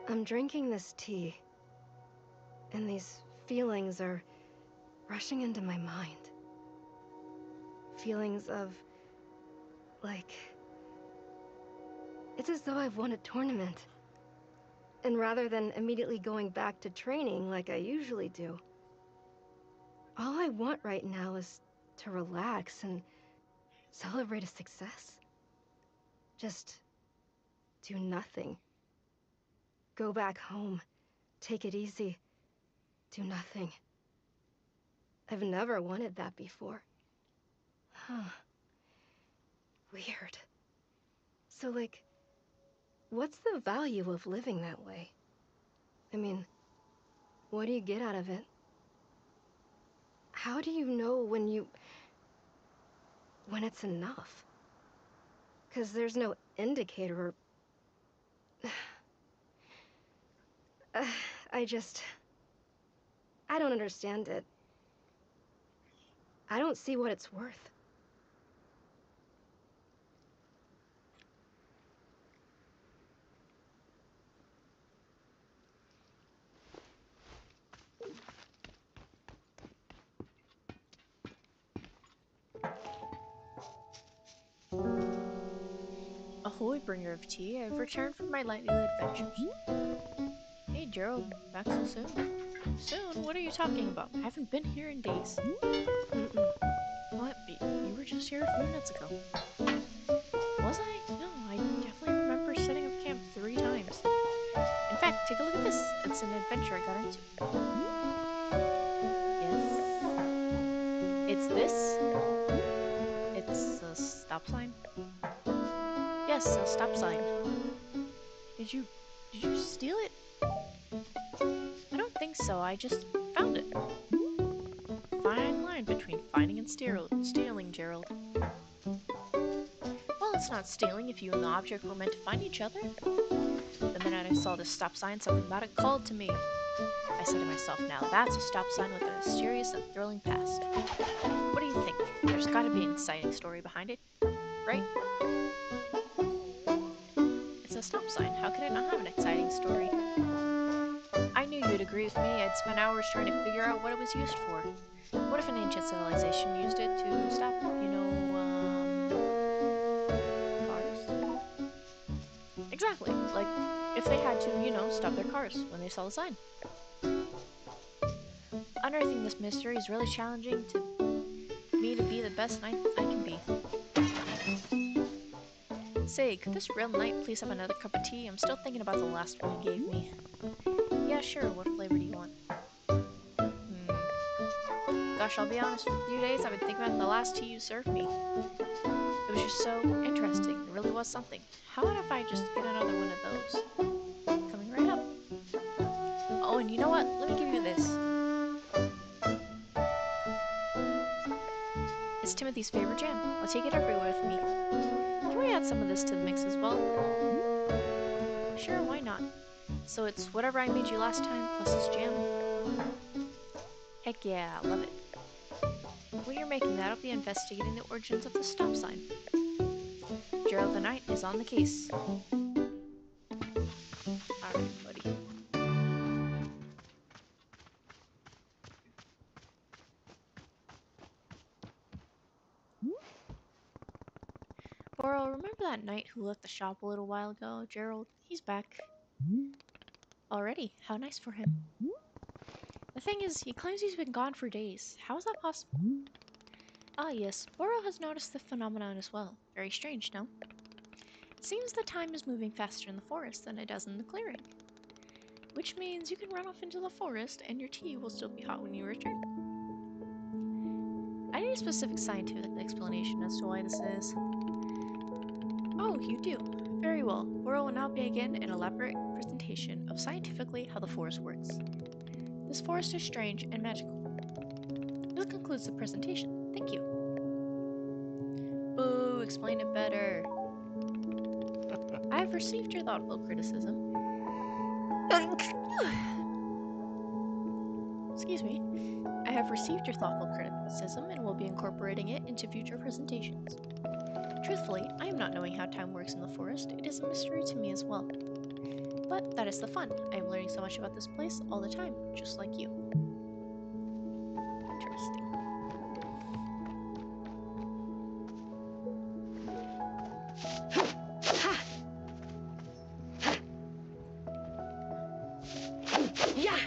Speaker 2: I'm drinking this tea, and these feelings are rushing into my mind. Feelings of, like... It's as though I've won a tournament. And rather than immediately going back to training like I usually do, all I want right now is to relax and celebrate a success. Just do nothing. Go back home, take it easy, do nothing. I've never wanted that before. Huh. Weird. So, like, what's the value of living that way? I mean, what do you get out of it? How do you know when it's enough? 'Cause there's no indicator or... I don't understand it. I don't see what it's worth.
Speaker 5: Ahoy, bringer of tea. I've returned from my nightly adventures. Hey, Gerald. Back so soon? Soon? What are you talking about? I haven't been here in days.
Speaker 2: Mm-mm.
Speaker 5: What? You were just here a few minutes ago. Was I? No, I definitely remember setting up camp 3 times. In fact, take a look at this. It's an adventure I got into. Yes? It's this? It's a stop sign? Yes, a stop sign. Did you steal it? I don't think so, I just found it. Fine line between finding and stealing, Gerald. Well, it's not stealing if you and the object were meant to find each other. The minute I saw this stop sign, something about it called to me. I said to myself, now that's a stop sign with a mysterious and thrilling past. What do you think? There's gotta be an exciting story behind it, right? It's a stop sign. How could it not have an exciting story? I knew you'd agree with me. I'd spent hours trying to figure out what it was used for. What if an ancient civilization used it to stop, cars? Exactly. Like, if they had to, stop their cars when they saw the sign. Unearthing this mystery is really challenging me to be the best knight I can be. Say, could this real knight please have another cup of tea? I'm still thinking about the last one you gave me. Yeah, sure. What flavor do you want? Gosh, I'll be honest, for a few days I've been thinking about the last tea you served me. It was just so interesting. It really was something. How about if I just get another one of those? Coming right up. Oh, and you know what? Let me give you this. It's Timothy's favorite jam. I'll take it everywhere with me. Can we add some of this to the mix as well? Sure, why not? So it's whatever I made you last time, plus this jam? Heck yeah, I love it. While you're making that, I'll be investigating the origins of the stop sign. Gerald the Knight is on the case. Alright, buddy. Boro, remember that knight who left the shop a little while ago? Gerald, he's back. Already? How nice for him. The thing is, he claims he's been gone for days. How is that possible? Ah yes, Boro has noticed the phenomenon as well. Very strange, no? It seems the time is moving faster in the forest than it does in the clearing. Which means you can run off into the forest and your tea will still be hot when you return. I need a specific scientific explanation as to why this is. Oh, you do. Very well. Boro will now begin an elaborate presentation of scientifically how the forest works. This forest is strange and magical. This concludes the presentation. Thank you. explain it better. I have received your thoughtful criticism. Excuse me. I have received your thoughtful criticism and will be incorporating it into future presentations. Truthfully, I am not knowing how time works in the forest. It is a mystery to me as well. But that is the fun. I am learning so much about this place all the time, just like you. Interesting.
Speaker 2: Yeah!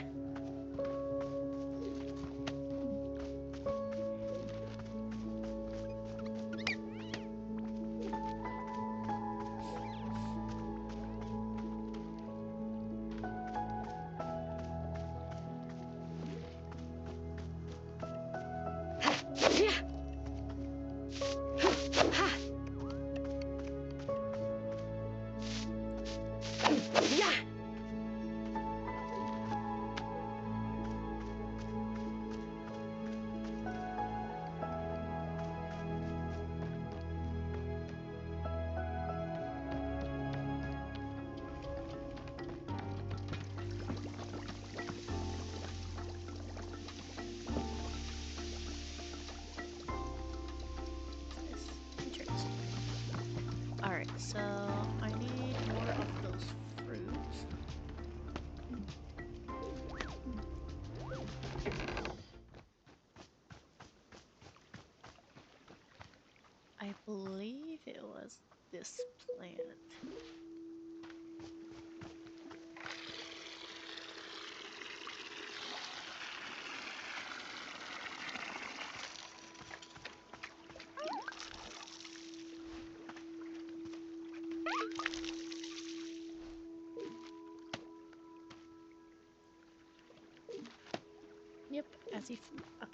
Speaker 5: Interesting. Alright, so I need more of those fruits. I believe it was this plant. Yep, as if. Okay.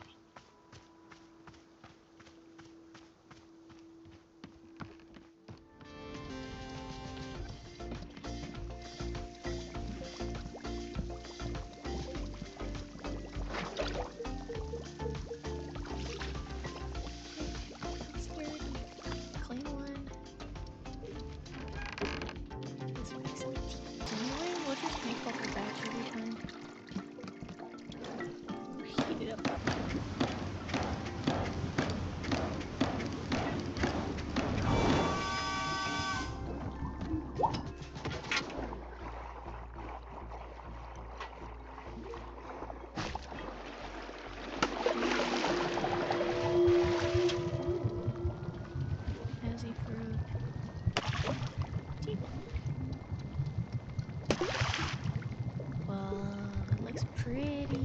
Speaker 5: That's good. Clean one. Let's make some tea. Anyway, we'll just make like a batch every time. Heat it up. Azzy fruit. Tea. Well, it looks pretty.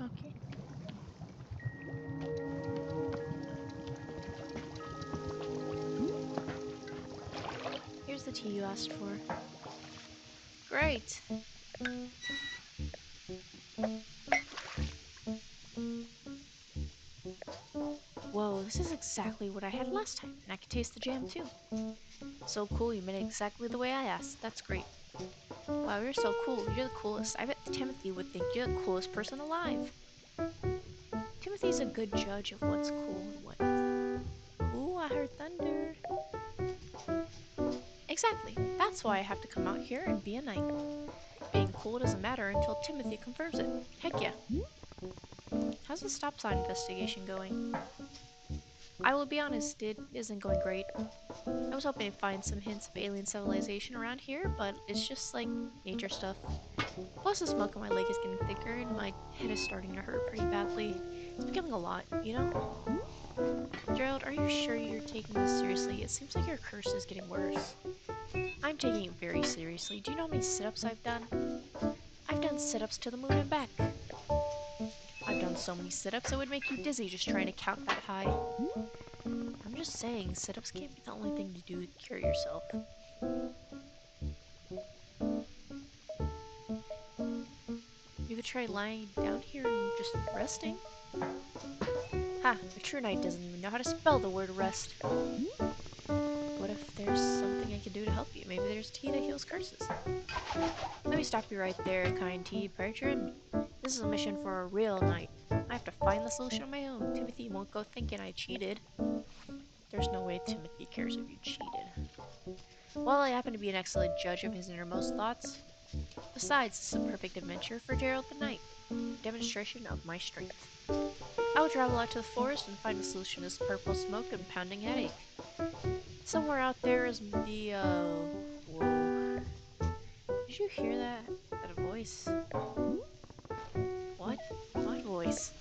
Speaker 5: Okay. Here's the tea you asked for. Great! Whoa, this is exactly what I had last time, and I can taste the jam too. So cool, you made it exactly the way I asked. That's great. Wow, you're so cool. You're the coolest. I bet Timothy would think you're the coolest person alive. Timothy's a good judge of what's cool and what isn't. Ooh, I heard thunder. Exactly. That's why I have to come out here and be a knight. Being cool doesn't matter until Timothy confirms it. Heck yeah. How's the stop sign investigation going? I will be honest, it isn't going great. I was hoping to find some hints of alien civilization around here, but it's just like nature stuff. Plus the smoke on my leg is getting thicker and my head is starting to hurt pretty badly. It's becoming a lot, you know? Gerald, are you sure you're taking this seriously? It seems like your curse is getting worse. I'm taking it very seriously. Do you know how many sit-ups I've done? I've done sit-ups to the moon and back. I've done so many sit-ups it would make you dizzy just trying to count that high. I'm just saying, sit-ups can't be the only thing to do to cure yourself. You could try lying down here and just resting. Ha! A true knight doesn't even know how to spell the word rest. What if there's something I can do to help you? Maybe there's tea that heals curses. Let me stop you right there, kind tea patron. This is a mission for a real knight. I have to find the solution on my own. Timothy won't go thinking I cheated. There's no way Timothy cares if you cheated. Well, I happen to be an excellent judge of his innermost thoughts. Besides, this is a perfect adventure for Gerald the Knight. Demonstration of my strength. I will travel out to the forest and find a solution to this purple smoke and pounding headache. Somewhere out there is the, whoa. Did you hear that? That voice? What? What voice?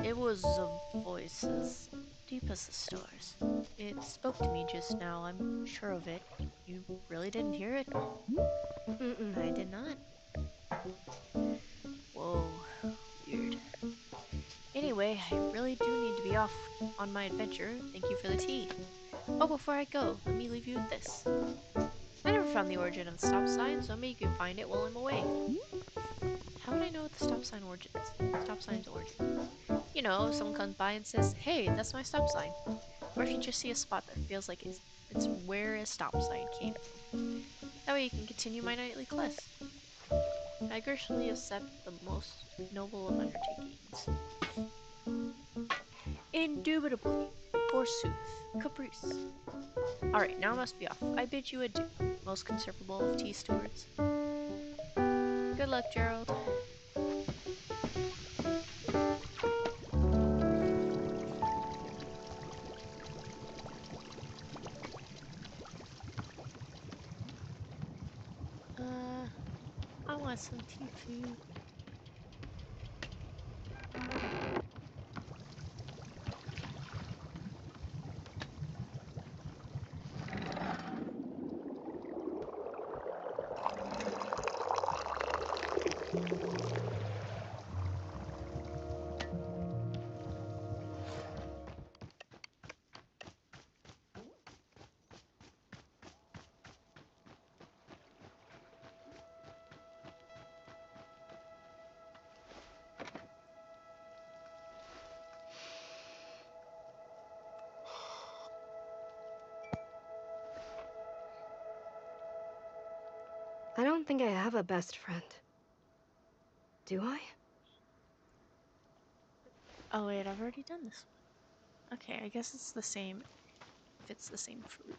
Speaker 5: It was a voice as deep as the stars. It spoke to me just now, I'm sure of it. You really didn't hear it? I did not. Whoa. Weird. Anyway, I really do need to be off on my adventure. Thank you for the tea. Oh, before I go, let me leave you with this. I never found the origin of the stop sign, so maybe you can find it while I'm away. How would I know what the stop sign's origin? You know, if someone comes by and says, hey, that's my stop sign. Or if you just see a spot that feels like it's where a stop sign came from. That way you can continue my nightly quest. I graciously accept the most noble of undertakings. Indubitably, forsooth, caprice. Alright, now I must be off. I bid you adieu, most conservable of tea stewards. Good luck, Gerald. I want some tea food.
Speaker 2: I don't think I have a best friend. Do I?
Speaker 5: Oh wait, I've already done this one. Okay, I guess it's the same if it's the same fruit.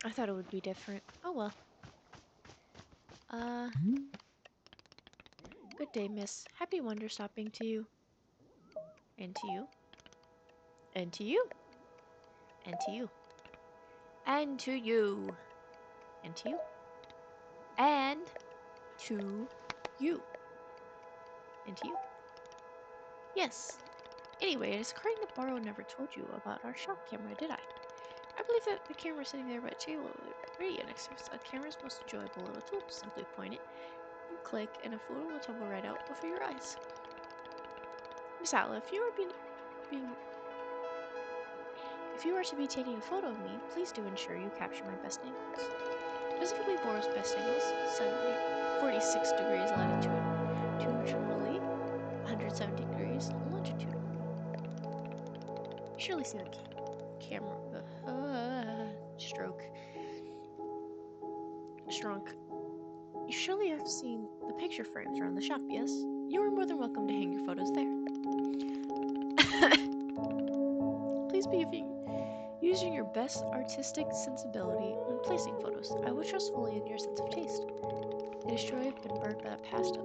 Speaker 5: I thought it would be different. Oh well. Good day, miss. Happy wonder stopping to you. And to you. And to you. And to you. And to you. And to you. And to you. And to you. Yes. Anyway, it is according to Borrow never told you about our shop camera, did I? I believe that the camera sitting there by the table radio next to us. A camera's most enjoyable little tool. Simply point it, and click, and a photo will tumble right out before your eyes. Miss Atla, if you are to be taking a photo of me, please do ensure you capture my best angles. Specifically Borrow's best angles, 46 degrees latitude, longitudinally, 170 degrees longitude. You surely see the camera shrunk. You surely have seen the picture frames around the shop, yes? You are more than welcome to hang your photos there. Please be using your best artistic sensibility when placing photos. I will trust fully in your sense of taste. It is true I've been burnt by the past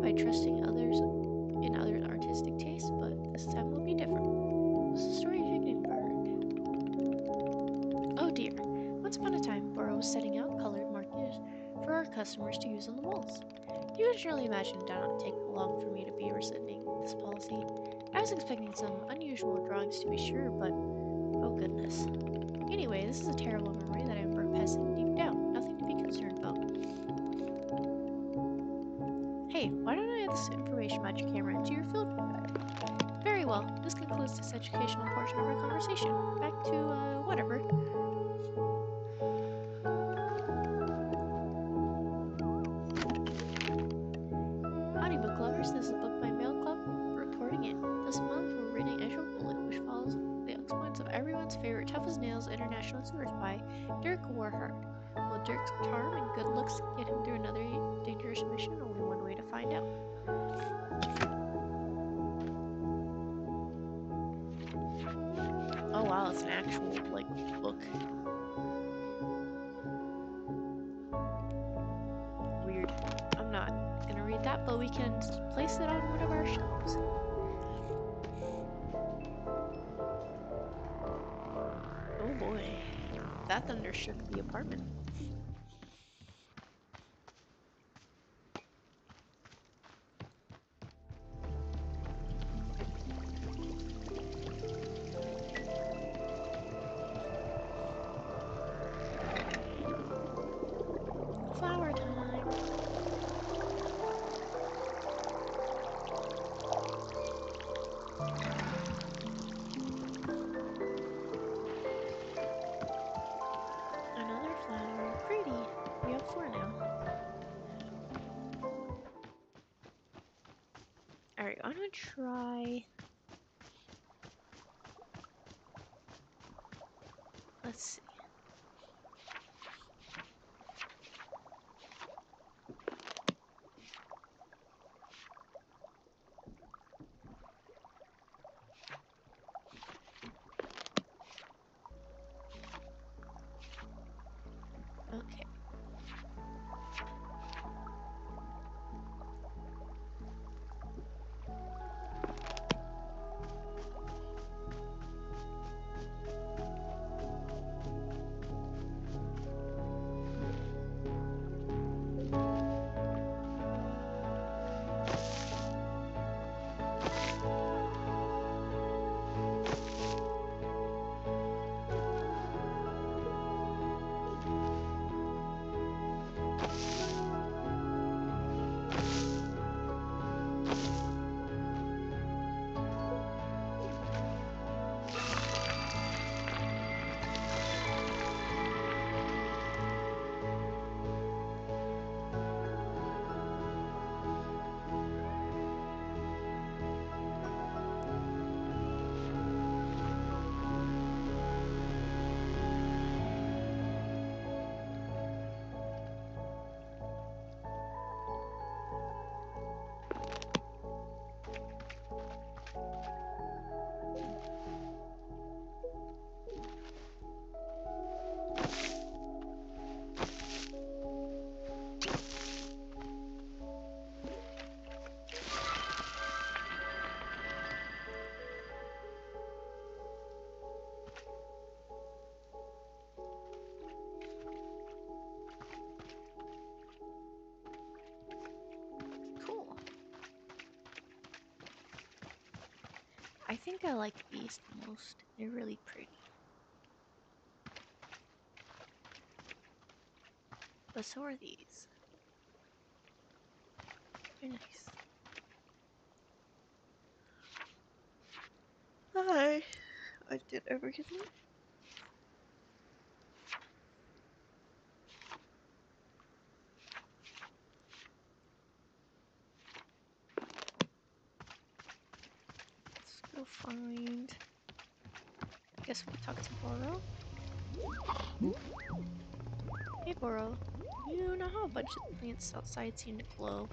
Speaker 5: by trusting others in other artistic tastes, but this time will be different. What's the story of you getting burned? Oh dear. Once upon a time, Borrow was setting out colored markers for our customers to use on the walls. You can surely imagine it did not take long for me to be rescinding this policy. was expecting some unusual drawings to be sure, but oh goodness. Anyway, this is a terrible memory that I'm repressing deep down. Nothing to be concerned about. Hey, why don't I add this information about your camera into your field guide? Very well. This concludes this educational portion of our conversation. Back to, whatever. Howdy, book lovers. This is Book by Mail Club reporting in. This month we're reading Azure Bullet, which follows the exploits of everyone's favorite Tough as Nails international sewer spy, Dirk Warhart. Will Dirk's charm and good looks get him through another dangerous mission? Only one way to find out. Oh wow, it's an actual, like, book. Weird. I'm not gonna read that, but we can place it on one of our shelves. Oh boy. That thundershook the apartment. Flower time. Another flower. Pretty. We have 4 now. Alright, I'm gonna try. Let's see. Okay. Cool. I think I like these the most. They're really pretty. But so are these. They're nice.
Speaker 3: Hi. I did everything.
Speaker 5: Let's go find. I guess we'll talk to Boro. Hey Boro, you know how a bunch of plants outside seem to glow?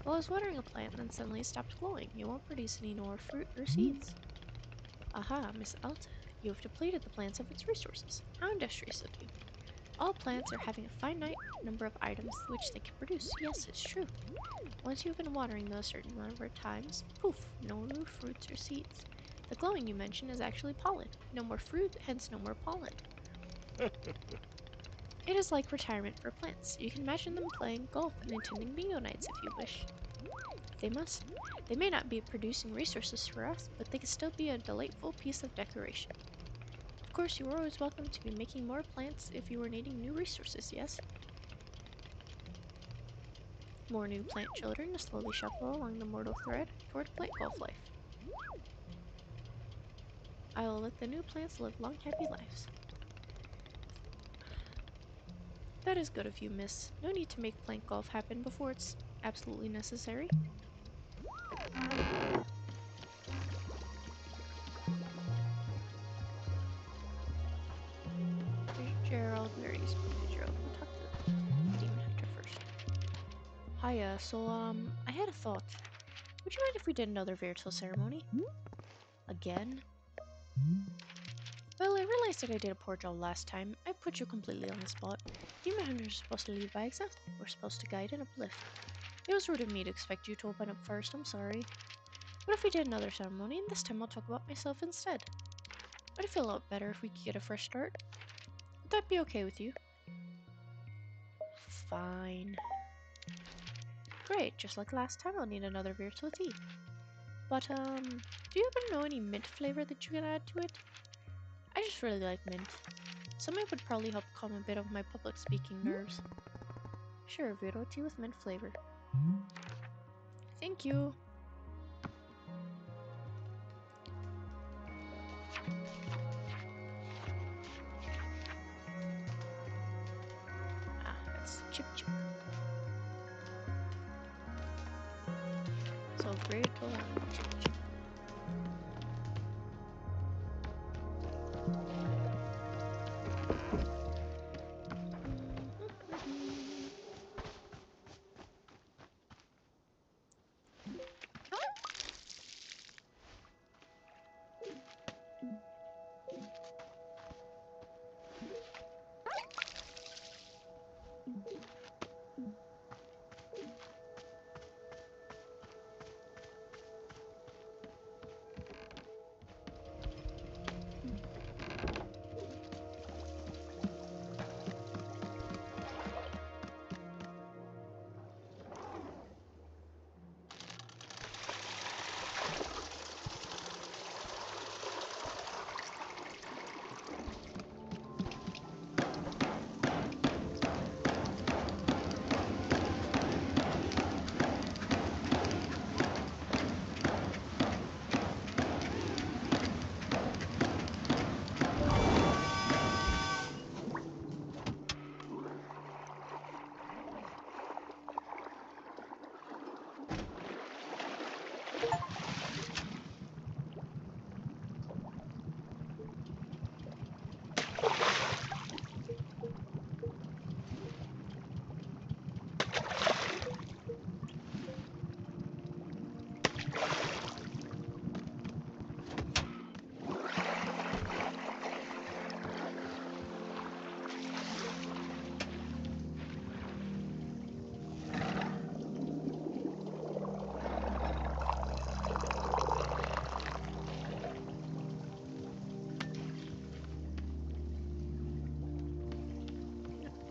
Speaker 5: Well, I was watering a plant and then suddenly it stopped glowing. It won't produce any more fruit or seeds. Aha, Miss Alta, you have depleted the plants of its resources. How industrious of you. All plants are having a finite number of items which they can produce. Yes, it's true. Once you've been watering them a certain number of times, poof, no new fruits or seeds. The glowing you mentioned is actually pollen. No more fruit, hence no more pollen. It is like retirement for plants. You can imagine them playing golf and attending bingo nights if you wish. they must. They may not be producing resources for us, but they can still be a delightful piece of decoration. Of course, you are always welcome to be making more plants if you are needing new resources, yes? More new plant children to slowly shuffle along the mortal thread toward plant golf life. I will let the new plants live long, happy lives. That is good of you, miss. No need to make plant golf happen before it's absolutely necessary. Gerald, where is Gerald? We'll talk to the demon hunter first. Hiya, I had a thought. Would you mind if we did another Virtual ceremony? Again? Well, I realized that I did a poor job last time. I put you completely on the spot. Demon hunters are supposed to lead by example. We're supposed to guide and uplift. It was rude of me to expect you to open up first, I'm sorry. What if we did another ceremony, and this time I'll talk about myself instead? I'd feel a lot better if we could get a fresh start. Would that be okay with you? Fine. Great, just like last time, I'll need another virtual tea. But, do you happen to know any mint flavor that you can add to it? I just really like mint. Some mint would probably help calm a bit of my public speaking nerves. Sure, Vero tea with mint flavor. Thank you. Ah, that's chip chip. So Vero chip chip.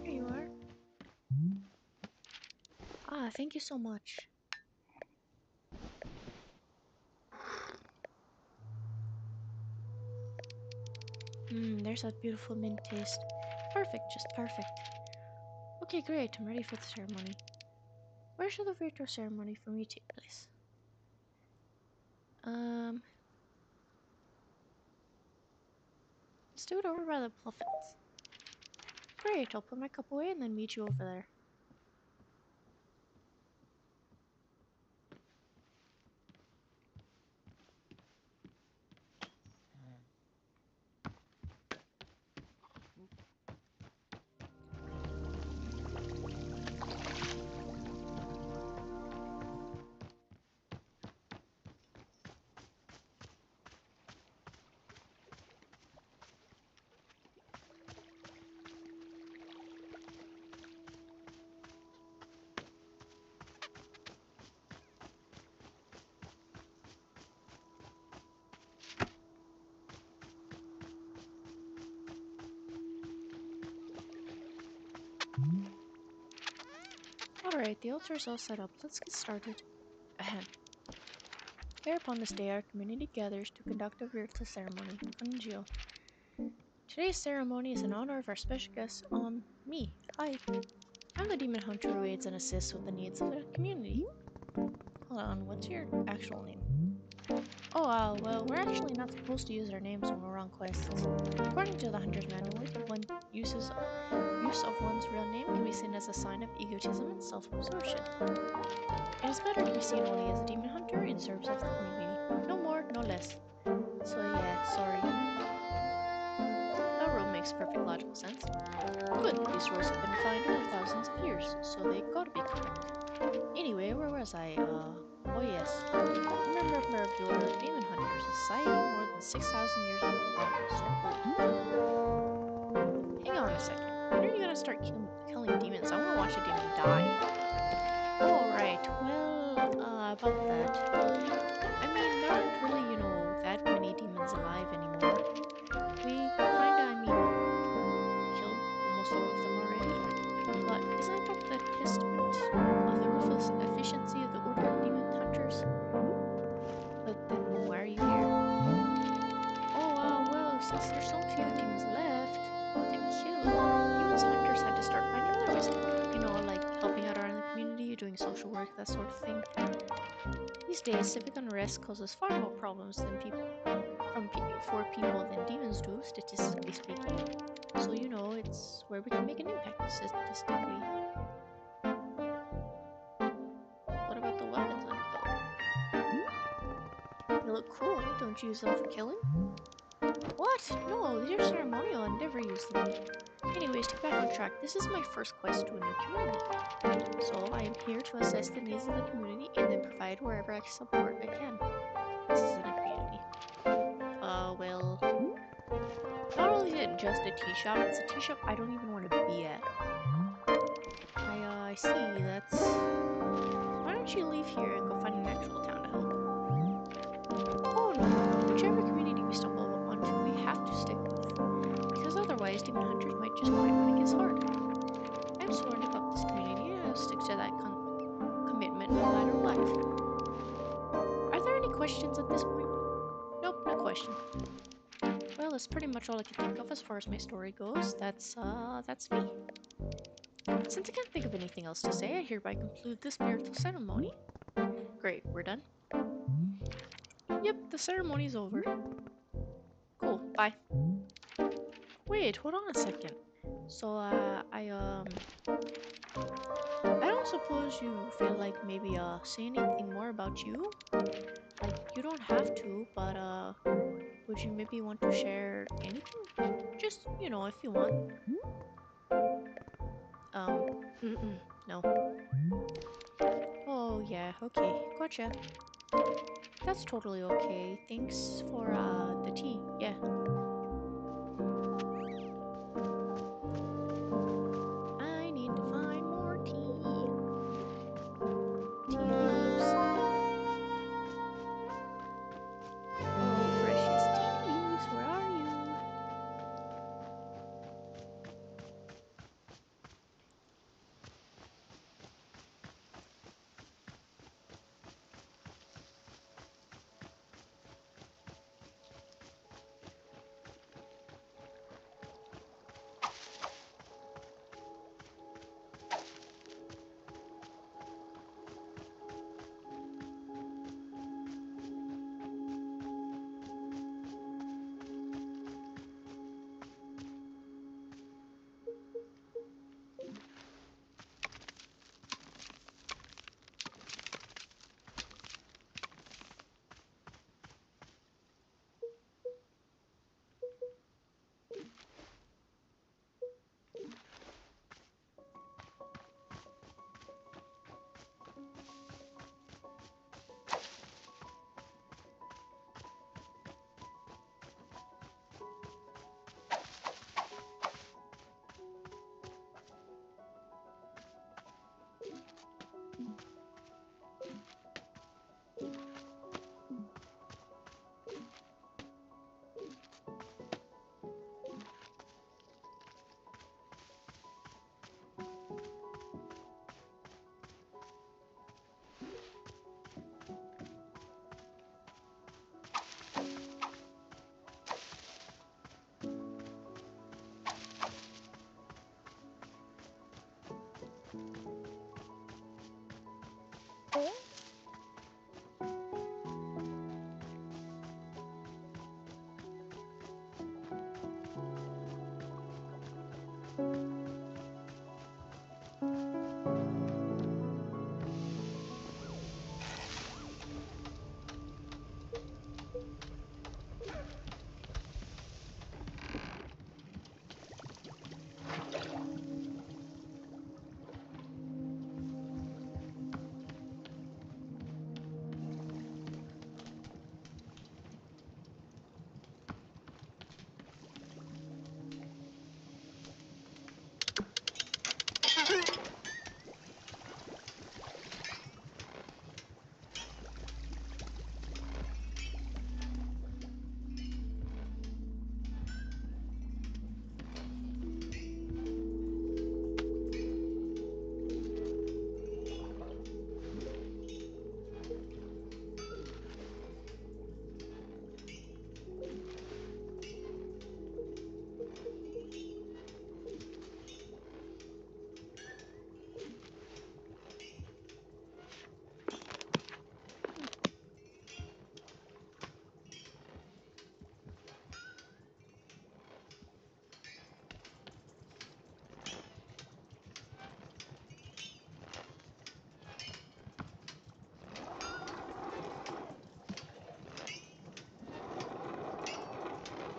Speaker 5: Here you are. Ah, thank you so much. There's that beautiful mint taste. Perfect, just perfect. Okay, great, I'm ready for the ceremony. Where shall the virtual ceremony for me take place? Let's do it over by the Pluffins. Great, I'll put my cup away and then meet you over there. Alright, the altar's all set up. Let's get started. Ahem. Thereupon this day our community gathers to conduct a ritual ceremony, Funjio. Today's ceremony is in honor of our special guest, me. Hi. I'm the demon hunter who aids and assists with the needs of the community. Hold on, what's your actual name? Oh, well, we're actually not supposed to use our names when we're on quests. According to the Hunter's Manual, use of one's real name can be seen as a sign of egotism and self-absorption. It is better to be seen only as a demon hunter in service of the community. No more, no less. So yeah, sorry. That rule makes perfect logical sense. Good, these rules have been defined over thousands of years, so they gotta be correct. Anyway, where was I? Oh yes. Remember of your demon hunters, a society more than 6,000 years old. Wow, so old. Hang on a second. When are you gonna start killing demons? I wanna watch a demon die. Alright, well, about that. I mean, there aren't really, that many demons alive anymore. We kinda, killed almost all of them already. But isn't that the testament of the ruthless efficiency of the Order of Demon Hunters? But then why are you here? Oh, well, since there's so few demons left to kill, demons hunters had to start finding other ways to, like helping out around the community, doing social work, that sort of thing. These days, civic unrest causes far more problems than for people than demons do, statistically speaking. So, it's where we can make an impact statistically. What about the weapons on your belt? They look cool. Don't you use them for killing? What? No, these are ceremonial. I never use them. Anyways, to get back on track, this is my first quest to a new community. So I am here to assess the needs of the community and then provide wherever support I can. This isn't a community. Well, not only is it just a tea shop, it's a tea shop I don't even want to be at. I see, that's... Why don't you leave here and go find an actual town to help? Oh no, whichever community we stumble onto, we have to stick with. Because otherwise, demon hunters might just quit when it gets hard. I'm sworn to help this community and I'll stick to that commitment no matter what. Are there any questions at this point? Nope, no question. Well, that's pretty much all I can think of as far as my story goes. That's me. Since I can't think of anything else to say, I hereby conclude this spiritual ceremony. Great, we're done? Yep, the ceremony's over. Cool, bye. Wait, hold on a second. So, I don't suppose you feel like maybe, saying anything more about you? Like, you don't have to, but, would you maybe want to share anything? Just, if you want. No. Oh, yeah, okay, gotcha. That's totally okay. Thanks for, the tea, yeah. I need to find more tea. Tea leaves. Oh, precious tea leaves, where are you?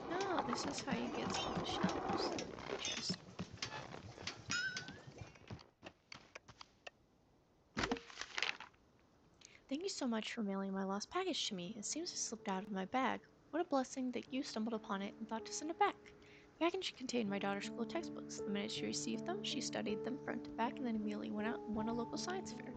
Speaker 5: No, this is how you get some of the shells. Interesting. Thank you so much for mailing my lost package to me. It seems it slipped out of my bag. What a blessing that you stumbled upon it and thought to send it back. The package contained my daughter's school textbooks. The minute she received them, she studied them front to back and then immediately went out and won a local science fair.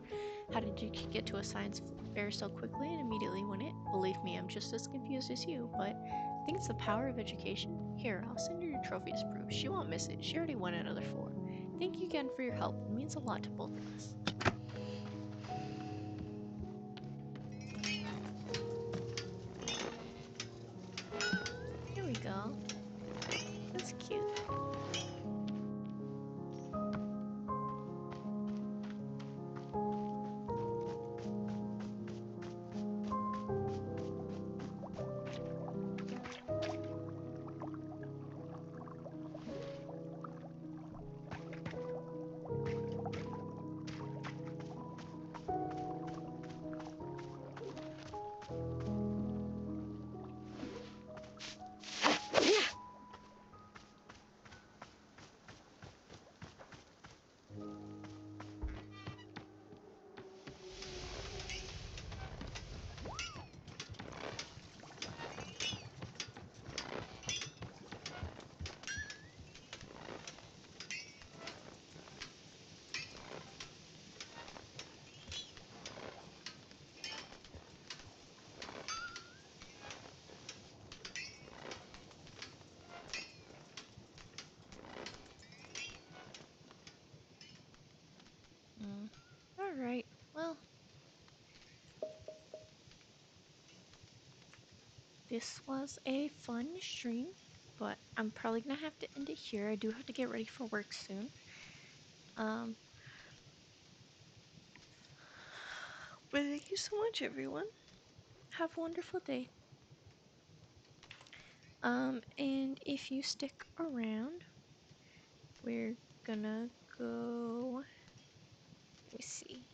Speaker 5: How did you get to a science fair so quickly and immediately win it? Believe me, I'm just as confused as you, but I think it's the power of education. Here, I'll send her your trophy as proof. She won't miss it. She already won another 4. Thank you again for your help. It means a lot to both of us. Here we go. That's cute. Alright, well, this was a fun stream, but I'm probably gonna have to end it here. I do have to get ready for work soon.
Speaker 3: But thank you so much, everyone.
Speaker 5: Have a wonderful day. And if you stick around, we're gonna go, let me see.